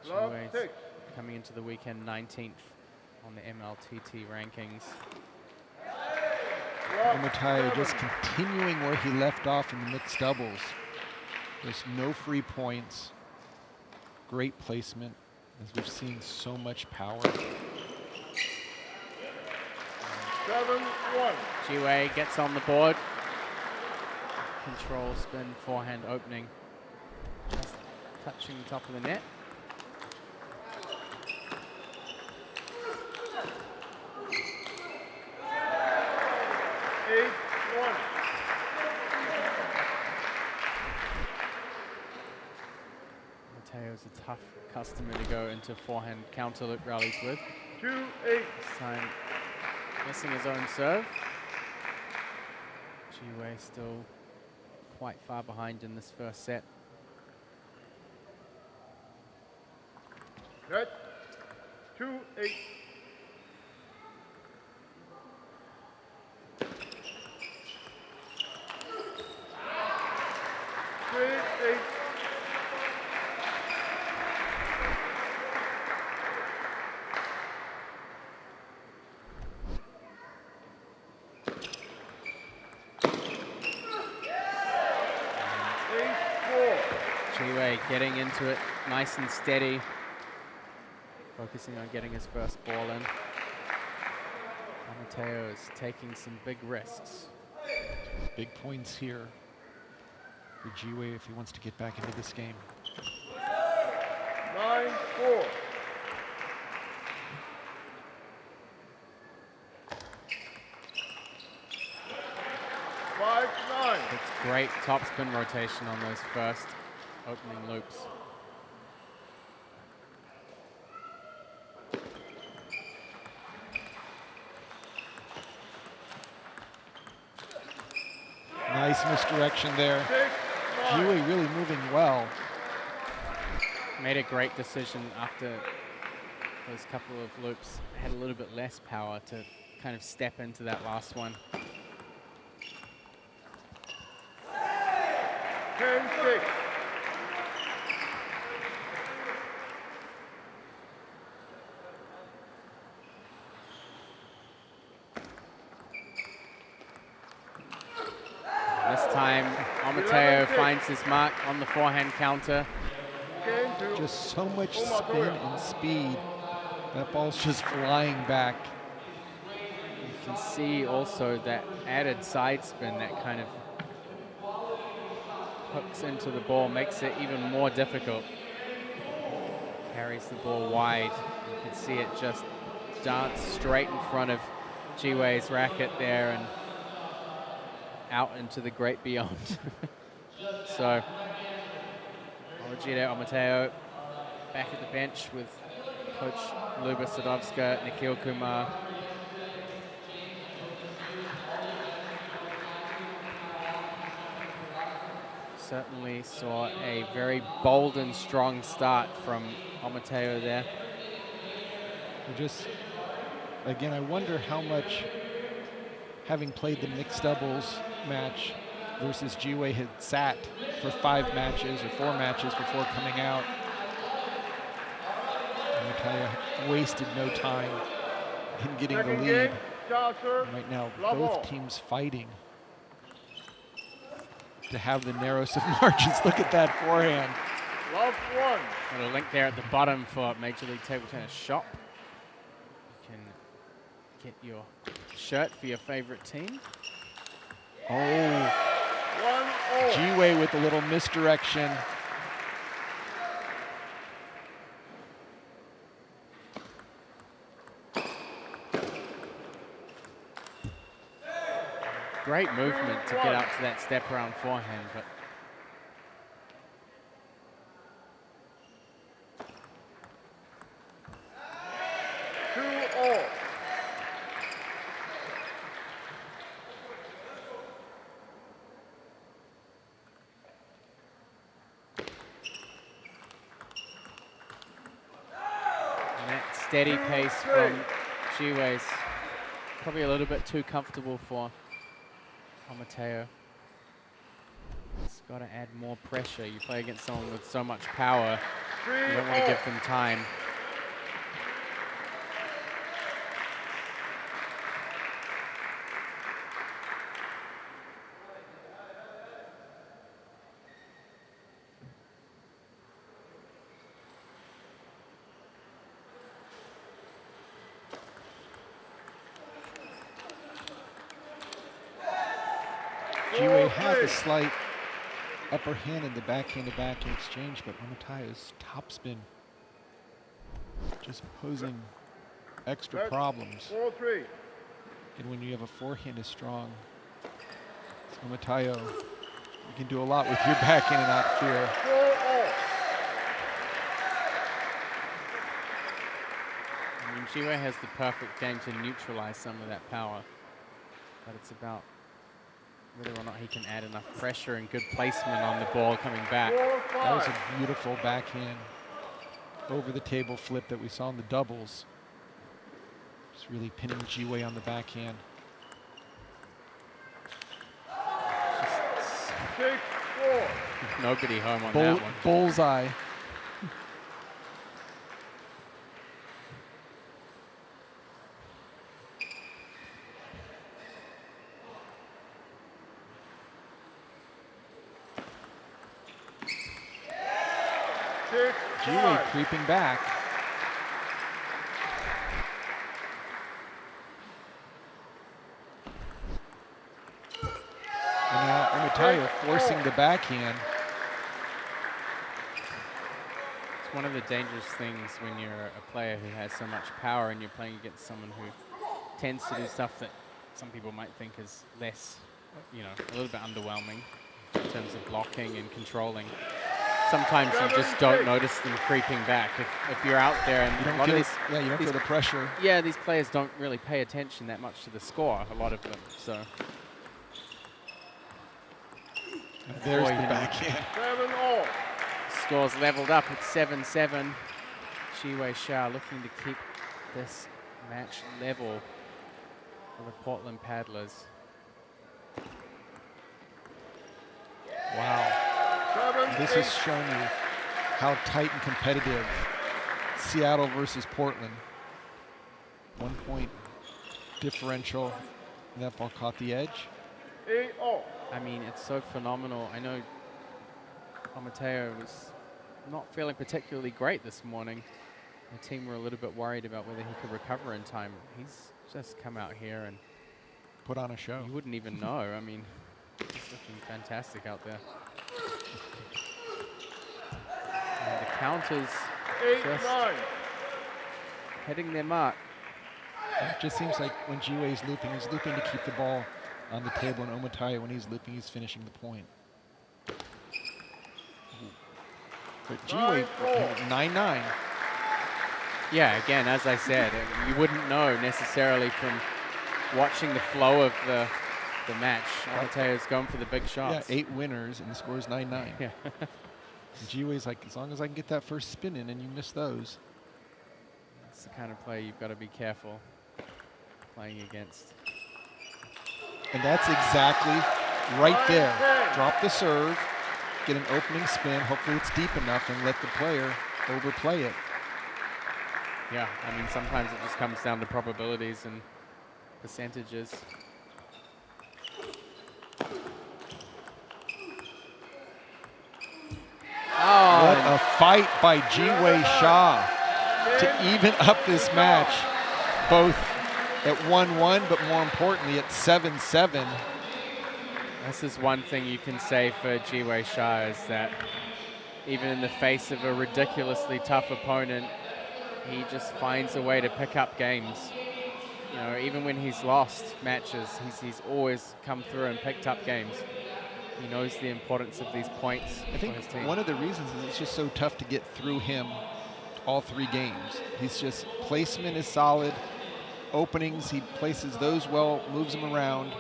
Ji-Wei's coming into the weekend 19th on the MLTT rankings. Omotayo just continuing where he left off in the mixed doubles. There's no free points. Great placement, as we've seen so much power. 7-1. Ji-Wei gets on the board. Control spin forehand opening. Just touching the top of the net. Mateo's a tough customer to go into forehand counter loop rallies with. 2-8. This time missing his own serve. Ji-Wei still quite far behind in this first set. Net. 2-8. Ji-Wei getting into it nice and steady, focusing on getting his first ball in. Mateo is taking some big risks. Big points here for Ji-Wei if he wants to get back into this game. 9-4. It's great topspin rotation on those first opening loops. Nice misdirection there. Ji-Wei really moving well. Made a great decision after those couple of loops. Had a little bit less power to kind of step into that last one. 10-6. This time, Mateo finds his mark on the forehand counter. Just so much spin and speed. That ball's just flying back. You can see also that added side spin that kind of hooks into the ball, makes it even more difficult. Carries the ball wide. You can see it just dance straight in front of Ji-Wei's racket there and out into the great beyond. So, Mateo back at the bench with Coach Luba Sadovska, Nikhil Kumar. Certainly saw a very bold and strong start from Mateo there. Just, again, I wonder how much, having played the mixed doubles match versus Ji-Wei, had sat for 5 matches or 4 matches before coming out. Mateo wasted no time in getting the lead. Right now, both teams fighting to have the narrowest of margins. Look at that forehand. Love 1. Got a link there at the bottom for Major League Table Tennis Shop. You can get your shirt for your favorite team. Oh, 1-0. Ji-Wei with a little misdirection. Great movement to get out to that step around forehand, but steady pace from Jiwei's probably a little bit too comfortable for Mateo. It's got to add more pressure. You play against someone with so much power, you don't want to give them time. Jiwei had the slight upper hand in the backhand-to-backhand exchange, but Omatayo's topspin just posing extra problems. And when you have a forehand as strong as Omatayo, you can do a lot with your backhand and not fear. I mean, Jiwei has the perfect game to neutralize some of that power, but it's about whether or not he can add enough pressure and good placement on the ball coming back. That was a beautiful backhand over the table flip that we saw in the doubles. Just really pinning Jiwei on the backhand. Nobody home on that one. Bullseye. Jiwei creeping back. And now Omatayo forcing the backhand. It's one of the dangerous things when you're a player who has so much power and you're playing against someone who tends to do stuff that some people might think is less, you know, a little bit underwhelming in terms of blocking and controlling. Sometimes you just don't notice them creeping back. If you're out there and you don't feel the pressure. Yeah, these players don't really pay attention that much to the score, a lot of them. So there's the backhand. 7-all. Scores leveled up at 7-7. Jiwei Xiao looking to keep this match level for the Portland Paddlers. Wow. This has shown you how tight and competitive Seattle versus Portland. 1 point differential. That ball caught the edge. 8-all. I mean, it's so phenomenal. I know Mateo was not feeling particularly great this morning. The team were a little bit worried about whether he could recover in time. He's just come out here and put on a show. You wouldn't even know. I mean, he's looking fantastic out there. And the counters just hitting their mark. It just seems like when Jiwei's looping, he's looping to keep the ball on the table, and Omatayo, when he's looping, he's finishing the point. But Jiwei, 9-9. Yeah, again, as I said, you wouldn't know necessarily from watching the flow of the match. Omatayo's going for the big shots. Yeah, 8 winners, and the score is 9-9. Yeah. Jiwei's like, as long as I can get that first spin in and you miss those. That's the kind of play you've got to be careful playing against. And that's exactly right there. Drop the serve, get an opening spin, hopefully it's deep enough, and let the player overplay it. Yeah, I mean, sometimes it just comes down to probabilities and percentages. Oh, what a fight by Jiwei Xiao to even up this match, both at 1-1, but more importantly at 7-7. This is one thing you can say for Jiwei Xiao, is that even in the face of a ridiculously tough opponent, he just finds a way to pick up games. you know, even when he's lost matches, he's always come through and picked up games. He knows the importance of these points I think for his team. one of the reasons is it's just so tough to get through him all 3 games. He's just, placement is solid. Openings, he places those well, moves them around.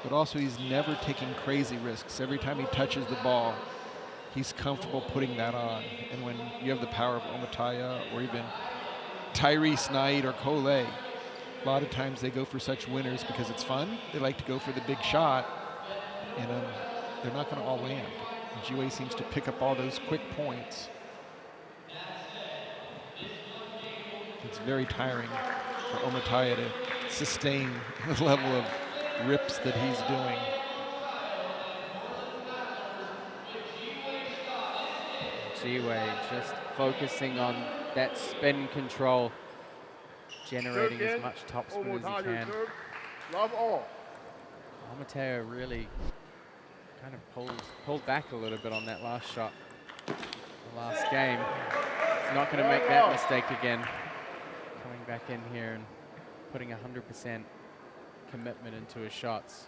But also he's never taking crazy risks. Every time he touches the ball, he's comfortable putting that on. And when you have the power of Omataya or even Tyrese Knight or Kou Lei, a lot of times they go for such winners because it's fun. They like to go for the big shot, and they're not going to all land. Jiwei seems to pick up all those quick points. It's very tiring for Omataya to sustain the level of rips that he's doing. Jiwei just focusing on that spin control, generating as much topspin as he can. Love all. Omataya really kind of pulled back a little bit on that last shot. The last game. He's not going to make that mistake again. Coming back in here and putting 100% commitment into his shots.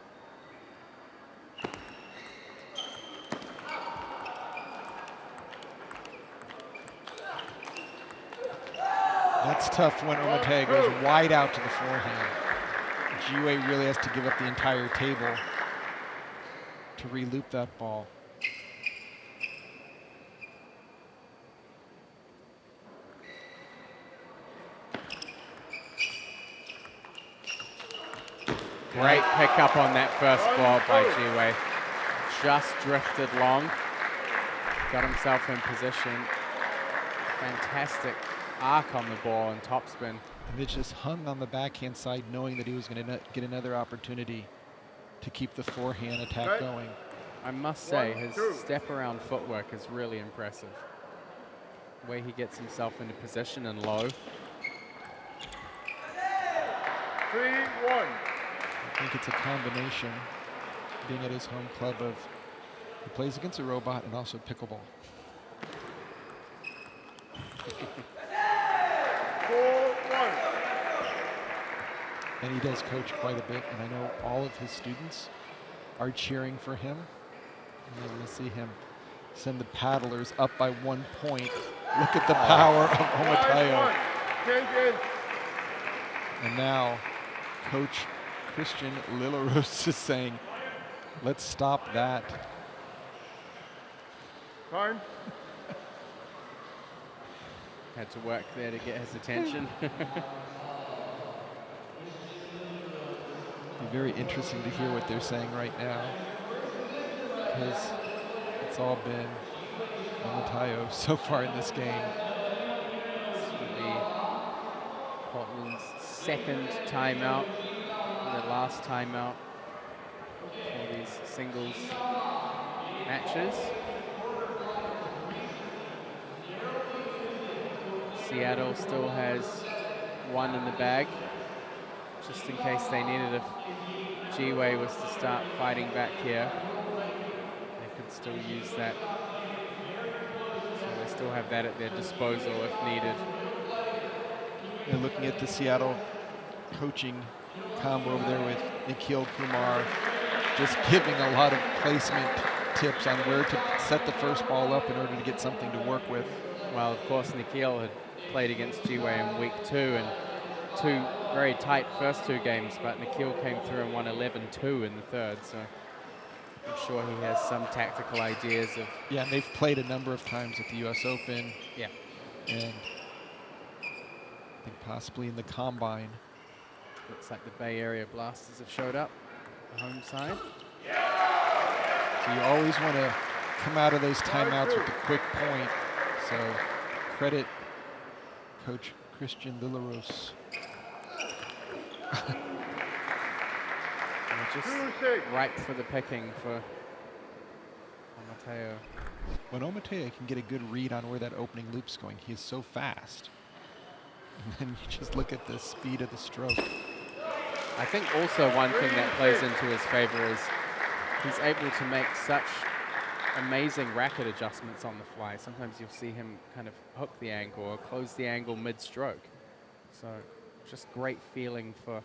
That's tough when Omataya goes wide out to the forehand. Jiwei really has to give up the entire table to re-loop that ball. Great pickup on that first ball by Jiwei. Just drifted long. Got himself in position. Fantastic arc on the ball and topspin. And it just hung on the backhand side knowing that he was going to get another opportunity to keep the forehand attack going. I must say, his step around footwork is really impressive. The way he gets himself into position and low. 3-1. I think it's a combination, being at his home club, of he plays against a robot and also pickleball. 4-1. And he does coach quite a bit, and I know all of his students are cheering for him. And then we'll see him send the paddlers up by 1 point. Look at the power of Omataya. And now Coach Christian Lillaros is saying, let's stop that. Time. Had to work there to get his attention. Be very interesting to hear what they're saying right now, because it's all been Omataya so far in this game. This will be Portland's second timeout, the last timeout for these singles matches. Seattle still has one in the bag, just in case they needed if Jiwei was to start fighting back here. They could still use that. So they still have that at their disposal if needed. And looking at the Seattle coaching combo over there with Nikhil Kumar, just giving a lot of placement tips on where to set the first ball up in order to get something to work with. Well, of course, Nikhil had played against Jiwei in week 2 and 2 very tight first 2 games, but Nikhil came through and won 11-2 in the third, so I'm sure he has some tactical ideas of... Yeah, and they've played a number of times at the US Open. Yeah. And I think possibly in the Combine. Looks like the Bay Area Blasters have showed up, the home side. So you always want to come out of those timeouts with a quick point. So credit Coach Christian Lillaros. Just ripe for the picking for Omataya. When Omataya can get a good read on where that opening loop's going, he is so fast. And then you just look at the speed of the stroke. I think also one thing that plays into his favor is he's able to make such amazing racket adjustments on the fly. Sometimes you'll see him kind of hook the angle or close the angle mid-stroke. So just great feeling for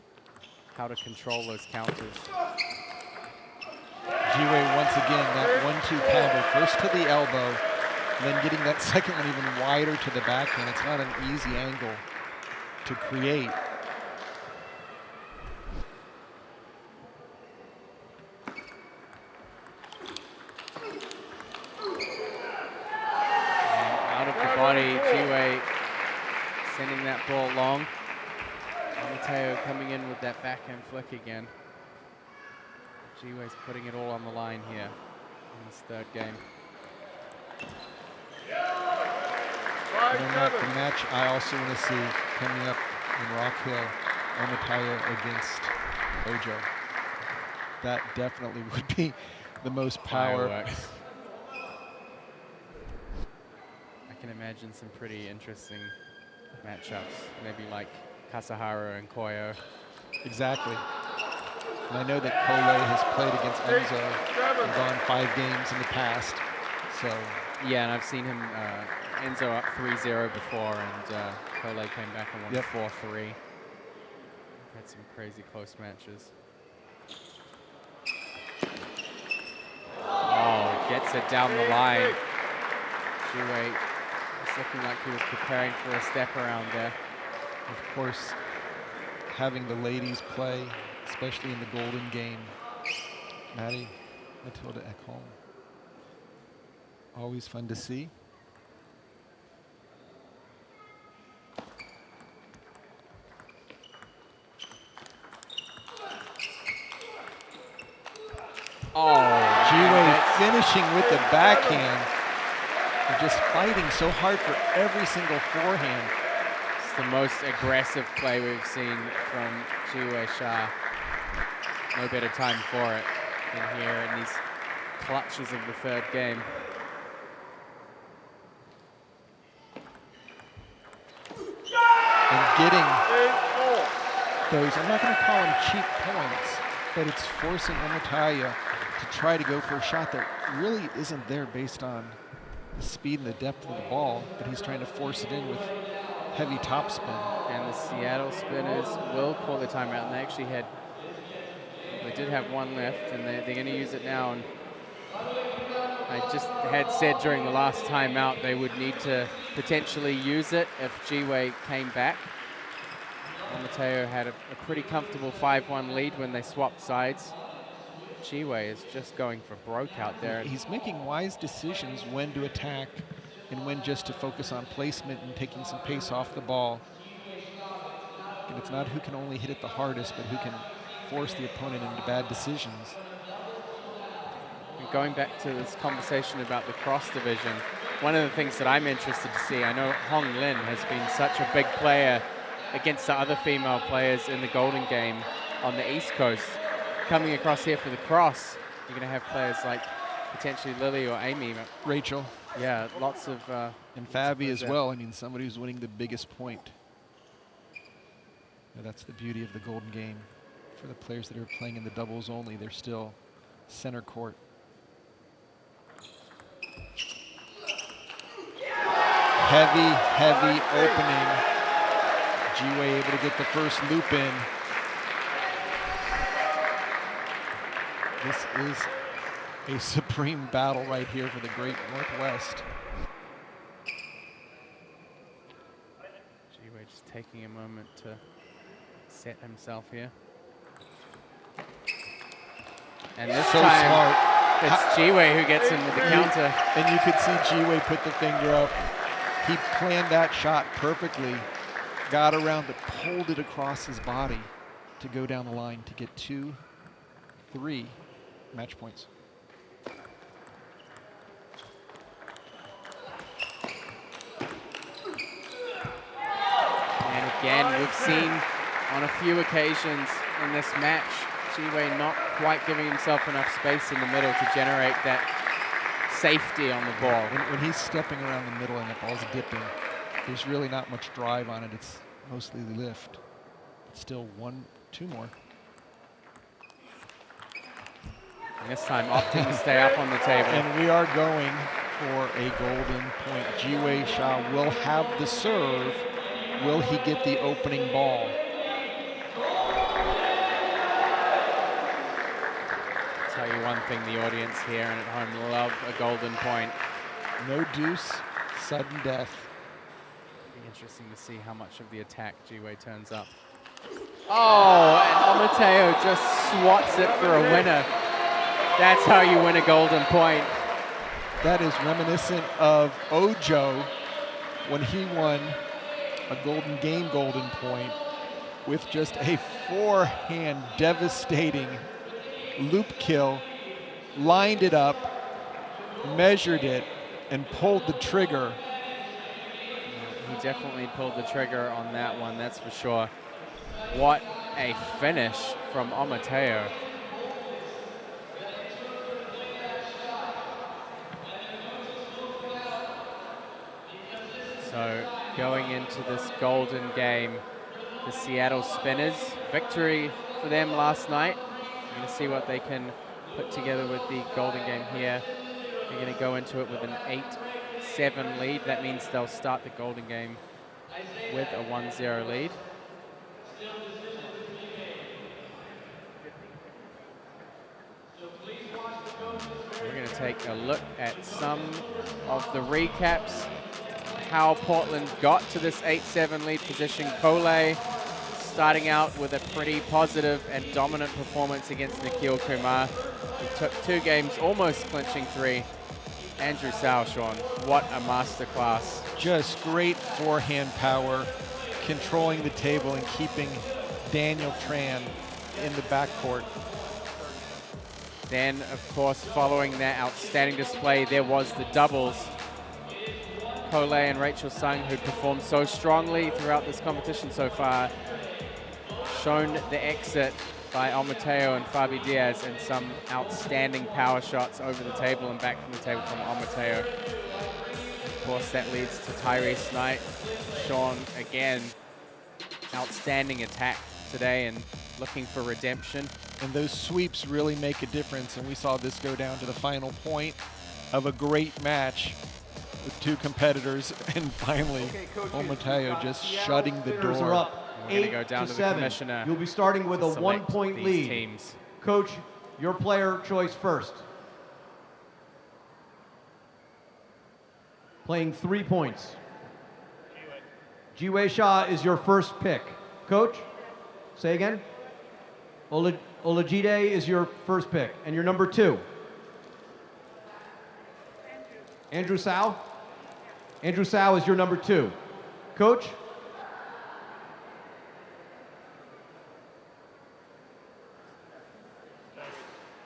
how to control those counters. Ji-Wei once again, that 1-2 combo, first to the elbow, and then getting that second one even wider to the backhand. It's not an easy angle to create. Out of the body, Ji-Wei sending that ball long. Mateo coming in with that backhand flick again. Ji-Wei's putting it all on the line here in this third game. The match I also want to see coming up in Rock Hill, Mateo against Ojo. That definitely would be the most power. Fireworks. I can imagine some pretty interesting matchups, maybe like Kasahara and Koyo. Exactly. And I know that Kou Lei has played against Enzo and gone 5 games in the past. So yeah, and I've seen him Enzo up 3-0 before, and Kou Lei came back and won 4-3. Had some crazy close matches. Oh, gets it down the line. Ji-Wei is looking like he was preparing for a step around there. Of course, having the ladies play, especially in the golden game. Maddie, Matilda Ekholm. Always fun to see. Oh, Ji-Wei finishing with the backhand. They're just fighting so hard for every single forehand. it's the most aggressive play we've seen from Ji-Wei Sha. No better time for it than here in these clutches of the third game. And getting those, I'm not going to call them cheap points, but it's forcing Omataya to try to go for a shot that really isn't there based on the speed and the depth of the ball, but he's trying to force it in with heavy topspin. And the Seattle spinners will call the timeout, and they actually had, they did have one left, and they're going to use it now. And I just had said during the last timeout they would need to potentially use it if Ji-Wei came back. Mateo had a pretty comfortable 5-1 lead when they swapped sides. Ji-Wei is just going for broke out there. He's making wise decisions when to attack and when just to focus on placement and taking some pace off the ball. And it's not who can only hit it the hardest, but who can force the opponent into bad decisions. And going back to this conversation about the cross division, one of the things that I'm interested to see, I know Hong Lin has been such a big player against the other female players in the Golden Game on the East Coast. Coming across here for the cross, you're going to have players like potentially Lily or Amy. Rachel. Yeah, lots of... and Fabi as well. I mean, somebody who's winning the biggest point. Now, that's the beauty of the Golden Game. For the players that are playing in the doubles only, they're still center court. Heavy opening. Ji-Wei able to get the first loop in. This is a supreme battle right here for the Great Northwest. Ji-Wei just taking a moment to set himself here. And this so time, smart. it's Ji-Wei who gets him with the counter. And you could see Ji-Wei put the finger up. He planned that shot perfectly. Got around it, pulled it across his body to go down the line to get 2-3 match points. And again, we've seen on a few occasions in this match, Ji-Wei not quite giving himself enough space in the middle to generate that safety on the ball. When he's stepping around the middle and the ball's dipping, there's really not much drive on it. It's mostly the lift. But still 1-2 more. And this time opting to stay up on the table. And we are going for a golden point. Ji-Wei Sha will have the serve. Will he get the opening ball? Tell you one thing, the audience here and at home love a golden point. No deuce, sudden death. Be interesting to see how much of the attack Ji-Wei turns up. Oh, and Amateo just swats it for a winner. That's how you win a golden point. That is reminiscent of Ojo when he won a golden point with just a forehand devastating loop kill, lined it up, measured it, and pulled the trigger. He definitely pulled the trigger on that one, that's for sure. What a finish from Amateo. So going into this golden game, the Seattle Spinners, victory for them last night. We're going to see what they can put together with the golden game here. They're going to go into it with an 8-7 lead. That means they'll start the golden game with a 1-0 lead. We're going to take a look at some of the recaps, how Portland got to this 8-7 lead position. Kou Lei starting out with a pretty positive and dominant performance against Nikhil Kumar. He took 2 games, almost clinching 3. Andrew Cao, Sean, what a masterclass. Just great forehand power, controlling the table and keeping Daniel Tran in the backcourt. Then, of course, following that outstanding display, there was the doubles. Kou Lei and Rachel Sung, who performed so strongly throughout this competition so far, shown the exit by Amateo and Fabi Diaz, and some outstanding power shots over the table and back from the table from Amateo. Of course, that leads to Tyrese Knight. Sean, again, outstanding attack today and looking for redemption. And those sweeps really make a difference, and we saw this go down to the final point of a great match with 2 competitors, and finally, Amateo just shutting the door. Are up We're going to go down to the 8-7. commissioner. You'll be starting with a 1-point lead. Teams. Coach, your player choice first. Playing 3 points. Ji-Wei Sha is your first pick. Coach, say again. Olajide is your first pick, and your number 2. Andrew Cao? Andrew Cao is your number 2. Coach?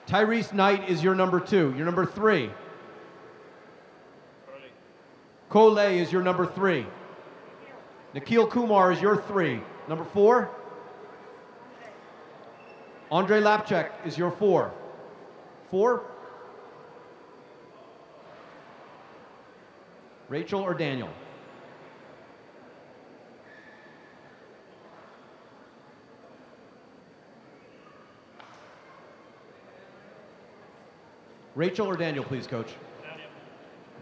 Tyrese Knight is your number 2. Your number 3. Kou Lei is your number 3. Nikhil Kumar is your 3. Number 4? Andre Lapchek is your 4. 4? Rachel or Daniel? Rachel or Daniel, please, Coach.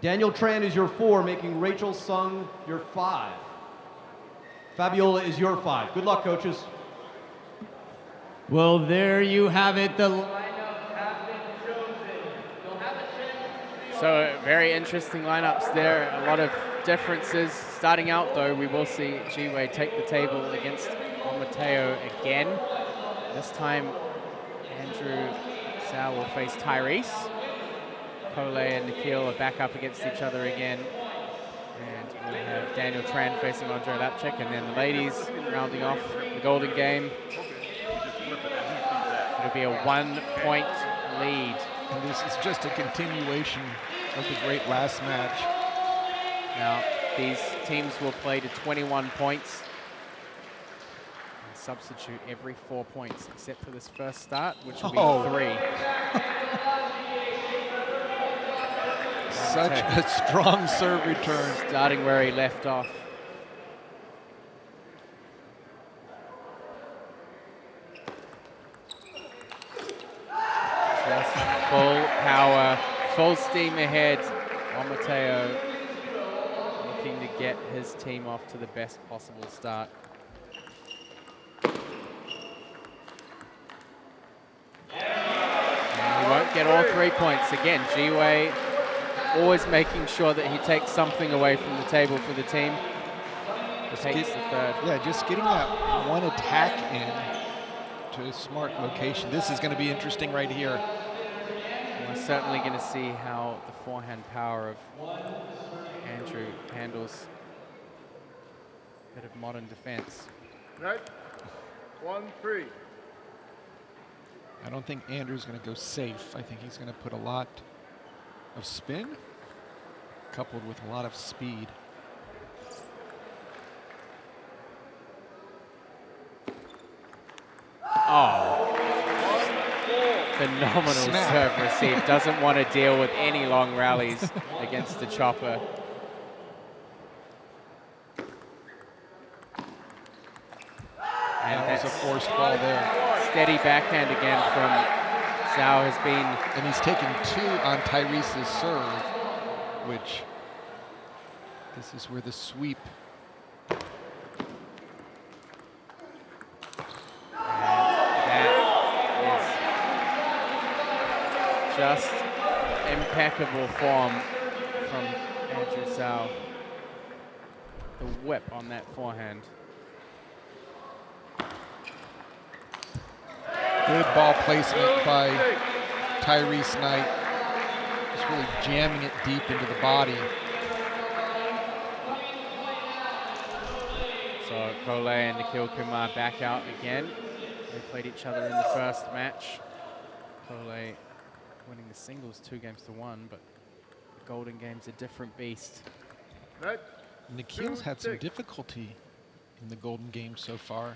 Daniel Tran is your 4, making Rachel Sung your 5. Fabiola is your 5. Good luck, coaches. Well, there you have it. The lineup has been chosen. You'll have a chance. So very interesting lineups there. A lot of differences. Starting out, though, we will see Ji-Wei take the table against Amateo again. This time, Andrew Cao will face Tyrese. Kou Lei and Nikhil are back up against each other again. And we have Daniel Tran facing Andre Lapchek, and then the ladies rounding off the golden game. It'll be a 1-point lead. And this is just a continuation of the great last match. Now, these teams will play to 21 points. And substitute every 4 points, except for this first start, which will be 3. Such a strong serve return. Starting where he left off. Just full power, full steam ahead. Amateo looking to get his team off to the best possible start. And he won't get all 3 points. Again, Ji-Wei always making sure that he takes something away from the table for the team. Takes the third. Yeah, just getting that one attack in to a smart location. This is going to be interesting right here. We're certainly going to see how the forehand power of Andrew handles a bit of modern defense. Right. 1-3. I don't think Andrew's going to go safe. I think he's going to put a lot of spin coupled with a lot of speed. Oh, phenomenal serve receive. Doesn't want to deal with any long rallies against the chopper. And that was a forced ball there. Steady backhand again from Zhao has been. And he's taken 2 on Tyrese's serve, which this is where the sweep. Just impeccable form from Andrew Cao. The whip on that forehand. Good ball placement by Tyrese Knight. Just really jamming it deep into the body. So Kou Lei and Nikhil Kumar back out again. They played each other in the first match. Kou Lei winning the singles 2-1, but the Golden Game's a different beast. Nikhil's had some difficulty in the Golden Game so far.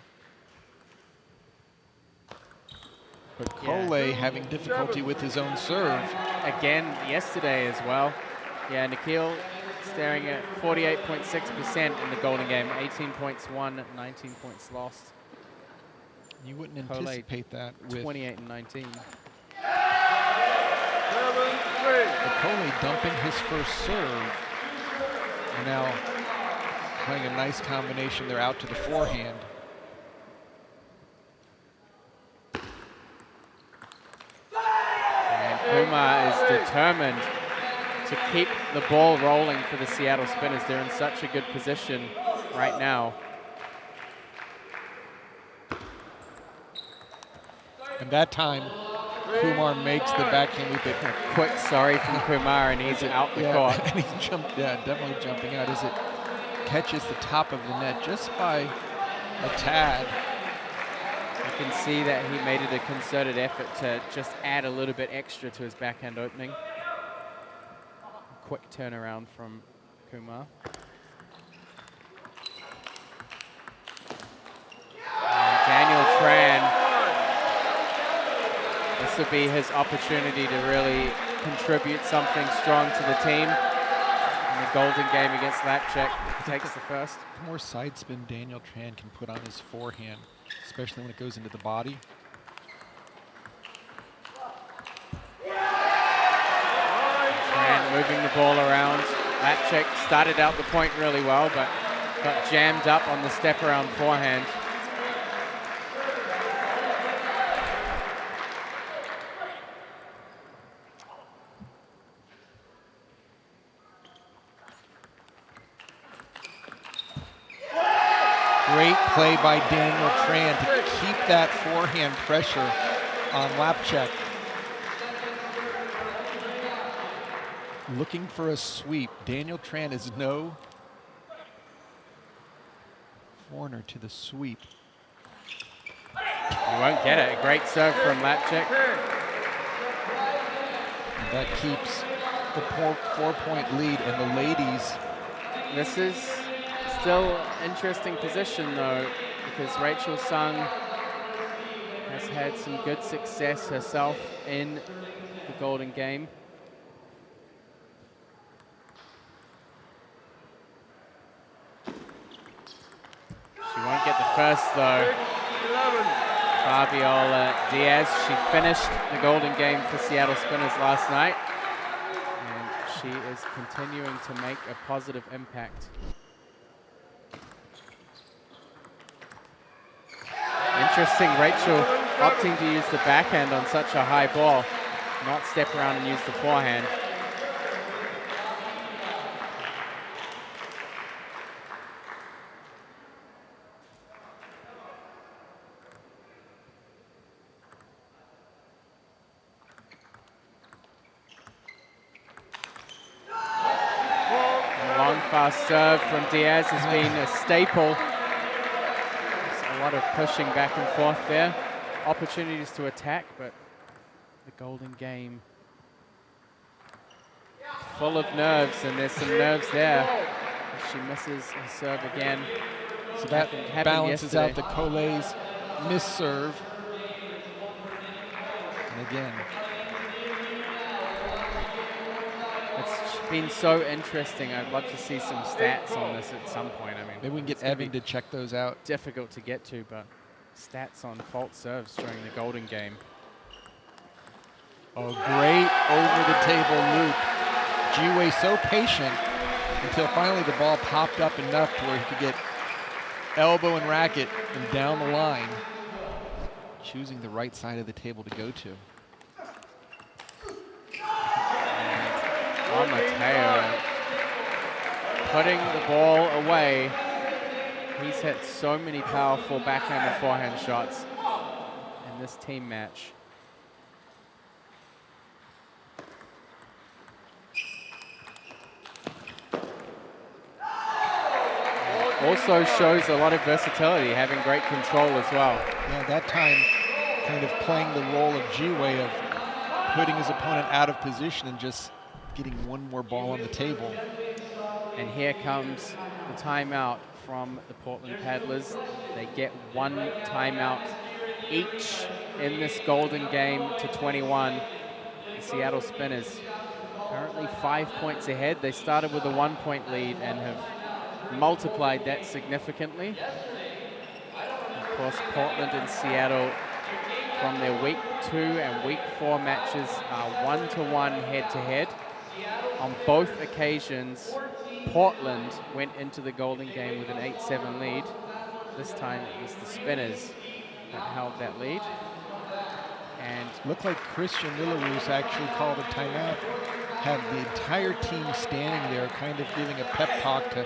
But Kou Lei having difficulty with his own serve. Again, yesterday as well. Yeah, Nikhil staring at 48.6% in the Golden Game, 18 points won, 19 points lost. You wouldn't anticipate that with 28 and 19. But Kou Lei dumping his first serve. And now playing a nice combination. They're out to the forehand. And Kumar is determined to keep the ball rolling for the Seattle Spinners. They're in such a good position right now. And that time, Kumar makes the backhand loop. A quick sorry from Kumar, and he's out the court. And he's definitely jumping out as it catches the top of the net just by a tad. You can see that he made it a concerted effort to just add a little bit extra to his backhand opening. Quick turnaround from Kumar. And Daniel Tran. This will be his opportunity to really contribute something strong to the team. In the Golden Game against Lapchek, he takes the first. The more side spin Daniel Tran can put on his forehand, especially when it goes into the body. Tran moving the ball around. Lapchek started out the point really well, but got jammed up on the step around forehand. Great play by Daniel Tran to keep that forehand pressure on Lapchek. Looking for a sweep. Daniel Tran is no foreigner to the sweep. You won't get it. A great serve from Lapchek. And that keeps the 4-point lead, and the ladies. This is still interesting position though, because Rachel Sung has had some good success herself in the Golden Game. She won't get the first though. Fabiola Diaz, she finished the Golden Game for Seattle Spinners last night, and she is continuing to make a positive impact. Interesting, Rachel opting to use the backhand on such a high ball. not step around and use the forehand. A long fast serve from Diaz has been a staple. There's a lot of pushing back and forth there. Opportunities to attack, but the golden game full of nerves, and there's some nerves there. She misses her serve again. So that happened balances yesterday. out the Kou Lei's miss serve. And again, it's been so interesting. I'd love to see some stats on this at some point. I mean, maybe we can get it's gonna Evan be to check those out. difficult to get to, but stats on fault serves during the golden game. Oh, great over-the-table loop. Ji-Wei so patient until finally the ball popped up enough to where he could get elbow and racket and down the line, choosing the right side of the table to go to. Mateo putting the ball away. He's hit so many powerful backhand and forehand shots in this team match. Also shows a lot of versatility, having great control as well. Yeah, that time kind of playing the role of Ji-Wei of putting his opponent out of position and just getting one more ball on the table. And here comes the timeout from the Portland Paddlers. They get one timeout each in this golden game to 21. The Seattle Spinners currently 5 points ahead. They started with a 1-point lead and have multiplied that significantly. Of course, Portland and Seattle from their week 2 and week 4 matches are 1-1 head-to-head. On both occasions, Portland went into the golden game with an 8-7 lead. This time it was the Spinners that held that lead. And looked like Christian Lilarus actually called a timeout, had the entire team standing there kind of giving a pep talk to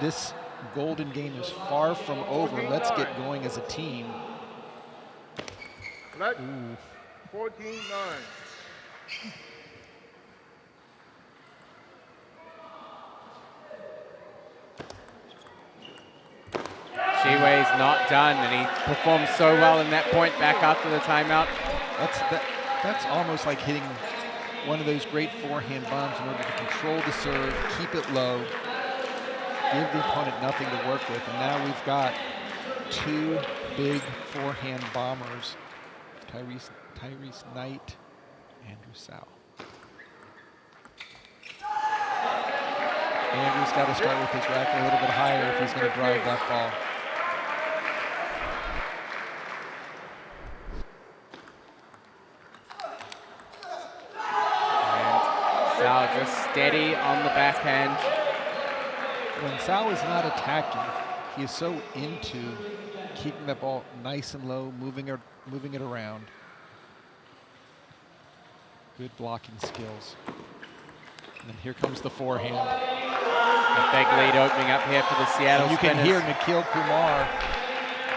this golden game is far from over. Let's get going as a team. Black, 14-9. Ji-Wei's not done, and he performed so well in that point back after the timeout. That's almost like hitting one of those great forehand bombs in order to control the serve, keep it low, give the opponent nothing to work with. And now we've got two big forehand bombers, Tyrese Knight, Andrew Cao. Andrew's got to start with his racket a little bit higher if he's going to drive that ball. Cao just steady on the backhand. When Cao is not attacking, he is so into keeping the ball nice and low, moving it around. Good blocking skills. And then here comes the forehand. A big lead opening up here for the Seattle and you Spinners. can hear Nikhil Kumar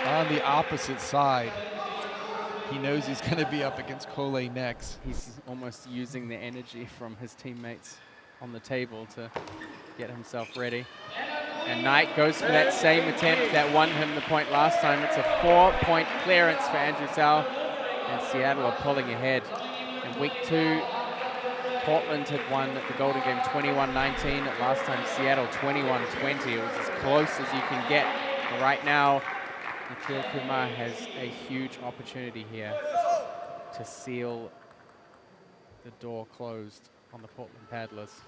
on the opposite side. He knows he's going to be up against Kou Lei next. He's almost using the energy from his teammates on the table to get himself ready. And Knight goes for that same attempt that won him the point last time. It's a 4-point clearance for Andrew Cao, and Seattle are pulling ahead. In week 2, Portland had won the golden game 21-19. Last time, Seattle 21-20. It was as close as you can get. But right now, Nikhil Kumar has a huge opportunity here to seal the door closed on the Portland Paddlers.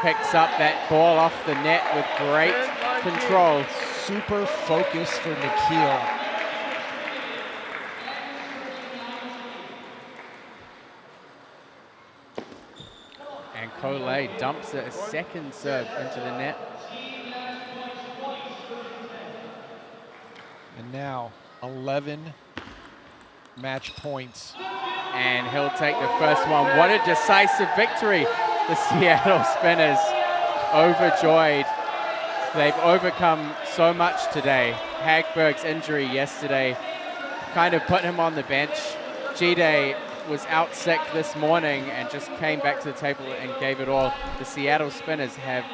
Picks up that ball off the net with great control. Super focus for Nikhil. And Kou Lei dumps a second serve into the net. And now 11 match points. And he'll take the first one. What a decisive victory. The Seattle Spinners overjoyed. They've overcome so much today. Hagberg's injury yesterday kind of put him on the bench. G-Day was out sick this morning and just came back to the table and gave it all. The Seattle Spinners have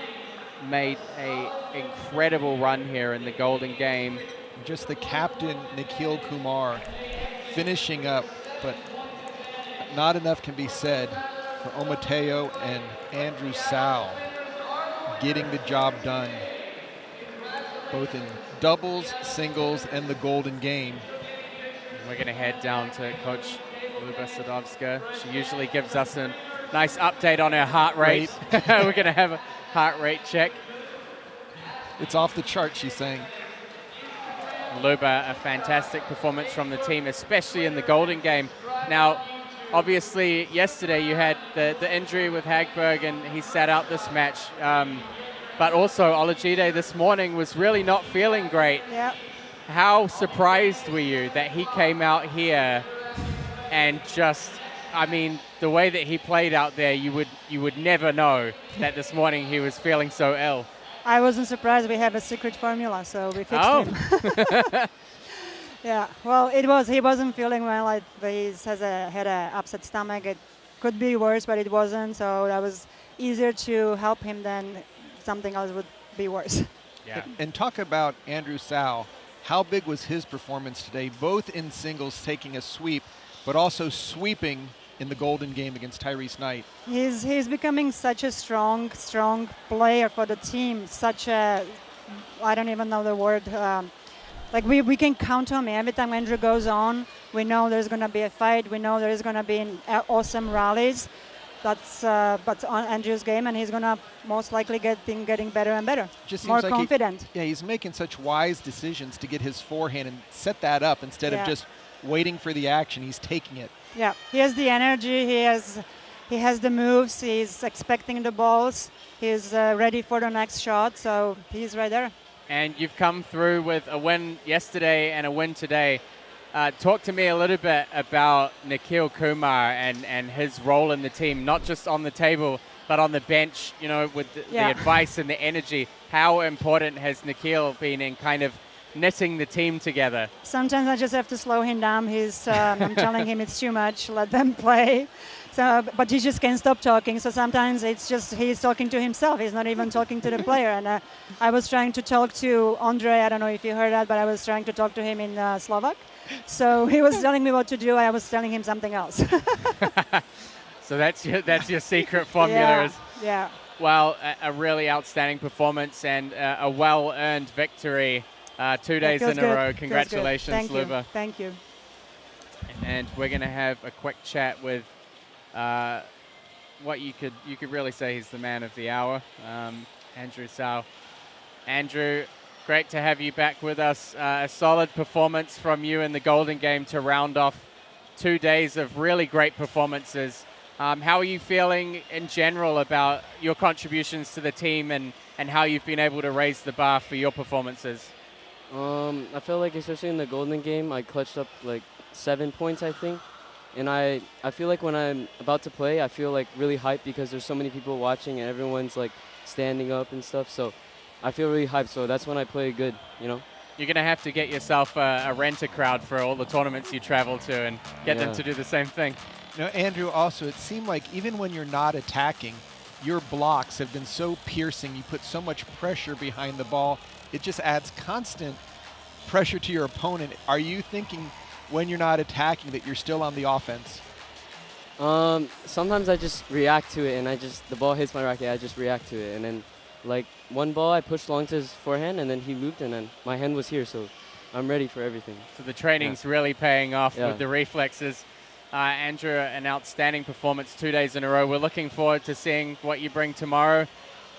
made an incredible run here in the Golden Game. Just the captain, Nikhil Kumar, finishing up, but not enough can be said for Omateo and Andrew Cao getting the job done, both in doubles, singles, and the Golden Game. We're going to head down to Coach Luba Sadovska. She usually gives us a nice update on her heart rate. We're going to have a heart rate check. It's off the chart, she's saying. Luba, a fantastic performance from the team, especially in the Golden Game. Now, obviously, yesterday you had the injury with Hagberg, and he sat out this match. But also, Olajide this morning was really not feeling great. Yeah. How surprised were you that he came out here and just, I mean, the way that he played out there, you would never know that this morning he was feeling so ill. I wasn't surprised. We have a secret formula, so we fixed him. Yeah, well, he wasn't feeling well. Like he had an upset stomach. It could be worse, but it wasn't. So that was easier to help him than something else would be worse. Yeah. And talk about Andrew Cao. How big was his performance today, both in singles taking a sweep, but also sweeping in the Golden Game against Tyrese Knight? He's becoming such a strong player for the team. Such a, I don't even know the word. Like we can count on him. Every time Andrew goes on, we know there's going to be a fight. We know there's going to be awesome rallies. That's on Andrew's game, and he's going to most likely getting better and better. Just more seems like confident. He's making such wise decisions to get his forehand and set that up instead of just waiting for the action. He's taking it. Yeah, he has the energy. He has the moves. He's expecting the balls. He's ready for the next shot. So he's right there. And you've come through with a win yesterday and a win today. Talk to me a little bit about Nikhil Kumar and his role in the team, not just on the table, but on the bench, you know, with the advice and the energy. How important has Nikhil been in kind of knitting the team together? Sometimes I just have to slow him down. I'm telling him it's too much, let them play. So, but he just can't stop talking. So sometimes it's just he's talking to himself. He's not even talking to the player. And I was trying to talk to Andre. I don't know if you heard that, but I was trying to talk to him in Slovak. So he was telling me what to do. I was telling him something else. So that's your secret formula. Yeah. Well, a really outstanding performance and a well-earned victory. 2 days in a row. Congratulations, Luba. Thank you. And we're going to have a quick chat with what you could really say he's the man of the hour, Andrew Cao. Andrew, great to have you back with us. A solid performance from you in the Golden Game to round off 2 days of really great performances. How are you feeling in general about your contributions to the team and how you've been able to raise the bar for your performances? I feel like especially in the Golden Game, I clutched up like 7 points, I think. And I feel like when I'm about to play, I feel like really hyped because there's so many people watching and everyone's like standing up and stuff. So I feel really hyped. So that's when I play good, you know. You're going to have to get yourself a rent-a-crowd for all the tournaments you travel to and get them to do the same thing. You know, Andrew, also, it seemed like even when you're not attacking, your blocks have been so piercing. You put so much pressure behind the ball. It just adds constant pressure to your opponent. Are you thinking when you're not attacking that you're still on the offense? Sometimes I just react to it, and the ball hits my racket, I just react to it. And then, like, one ball I pushed long to his forehand, and then he looped, and then my hand was here, so I'm ready for everything. So the training's really paying off with the reflexes. Andrew, an outstanding performance 2 days in a row. We're looking forward to seeing what you bring tomorrow,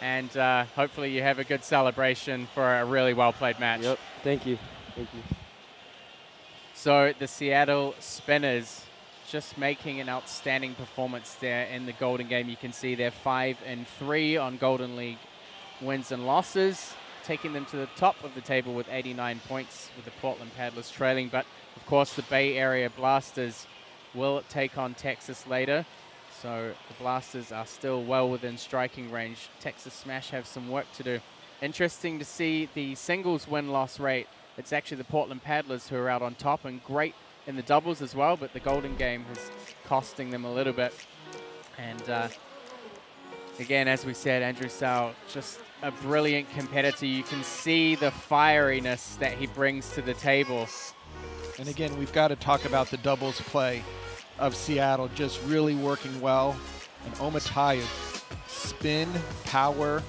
and hopefully you have a good celebration for a really well-played match. Yep, thank you. Thank you. So the Seattle Spinners just making an outstanding performance there in the Golden Game. You can see they're 5-3 on Golden League wins and losses. taking them to the top of the table with 89 points, with the Portland Paddlers trailing. But, of course, the Bay Area Blasters will take on Texas later. So the Blasters are still well within striking range. Texas Smash have some work to do. Interesting to see the singles win-loss rate. It's actually the Portland Paddlers who are out on top, and great in the doubles as well, but the Golden Game is costing them a little bit. And again, as we said, Andrew Cao, just a brilliant competitor. You can see the fieriness that he brings to the table. And again, we've got to talk about the doubles play of Seattle, just really working well. And Omataya, spin, power,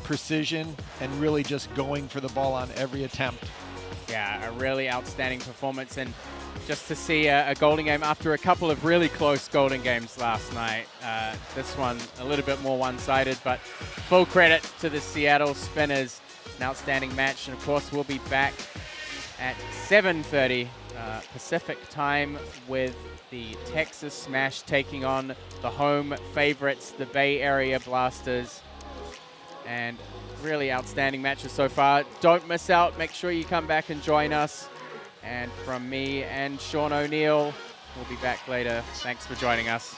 precision, and really just going for the ball on every attempt. Yeah, a really outstanding performance, and just to see a Golden Game after a couple of really close Golden Games last night. This one a little bit more one-sided, but full credit to the Seattle Spinners. An outstanding match, and of course we'll be back at 7:30 Pacific time with the Texas Smash taking on the home favorites, the Bay Area Blasters. And really outstanding matches so far. Don't miss out. Make sure you come back and join us. And from me and Sean O'Neill, we'll be back later. Thanks for joining us.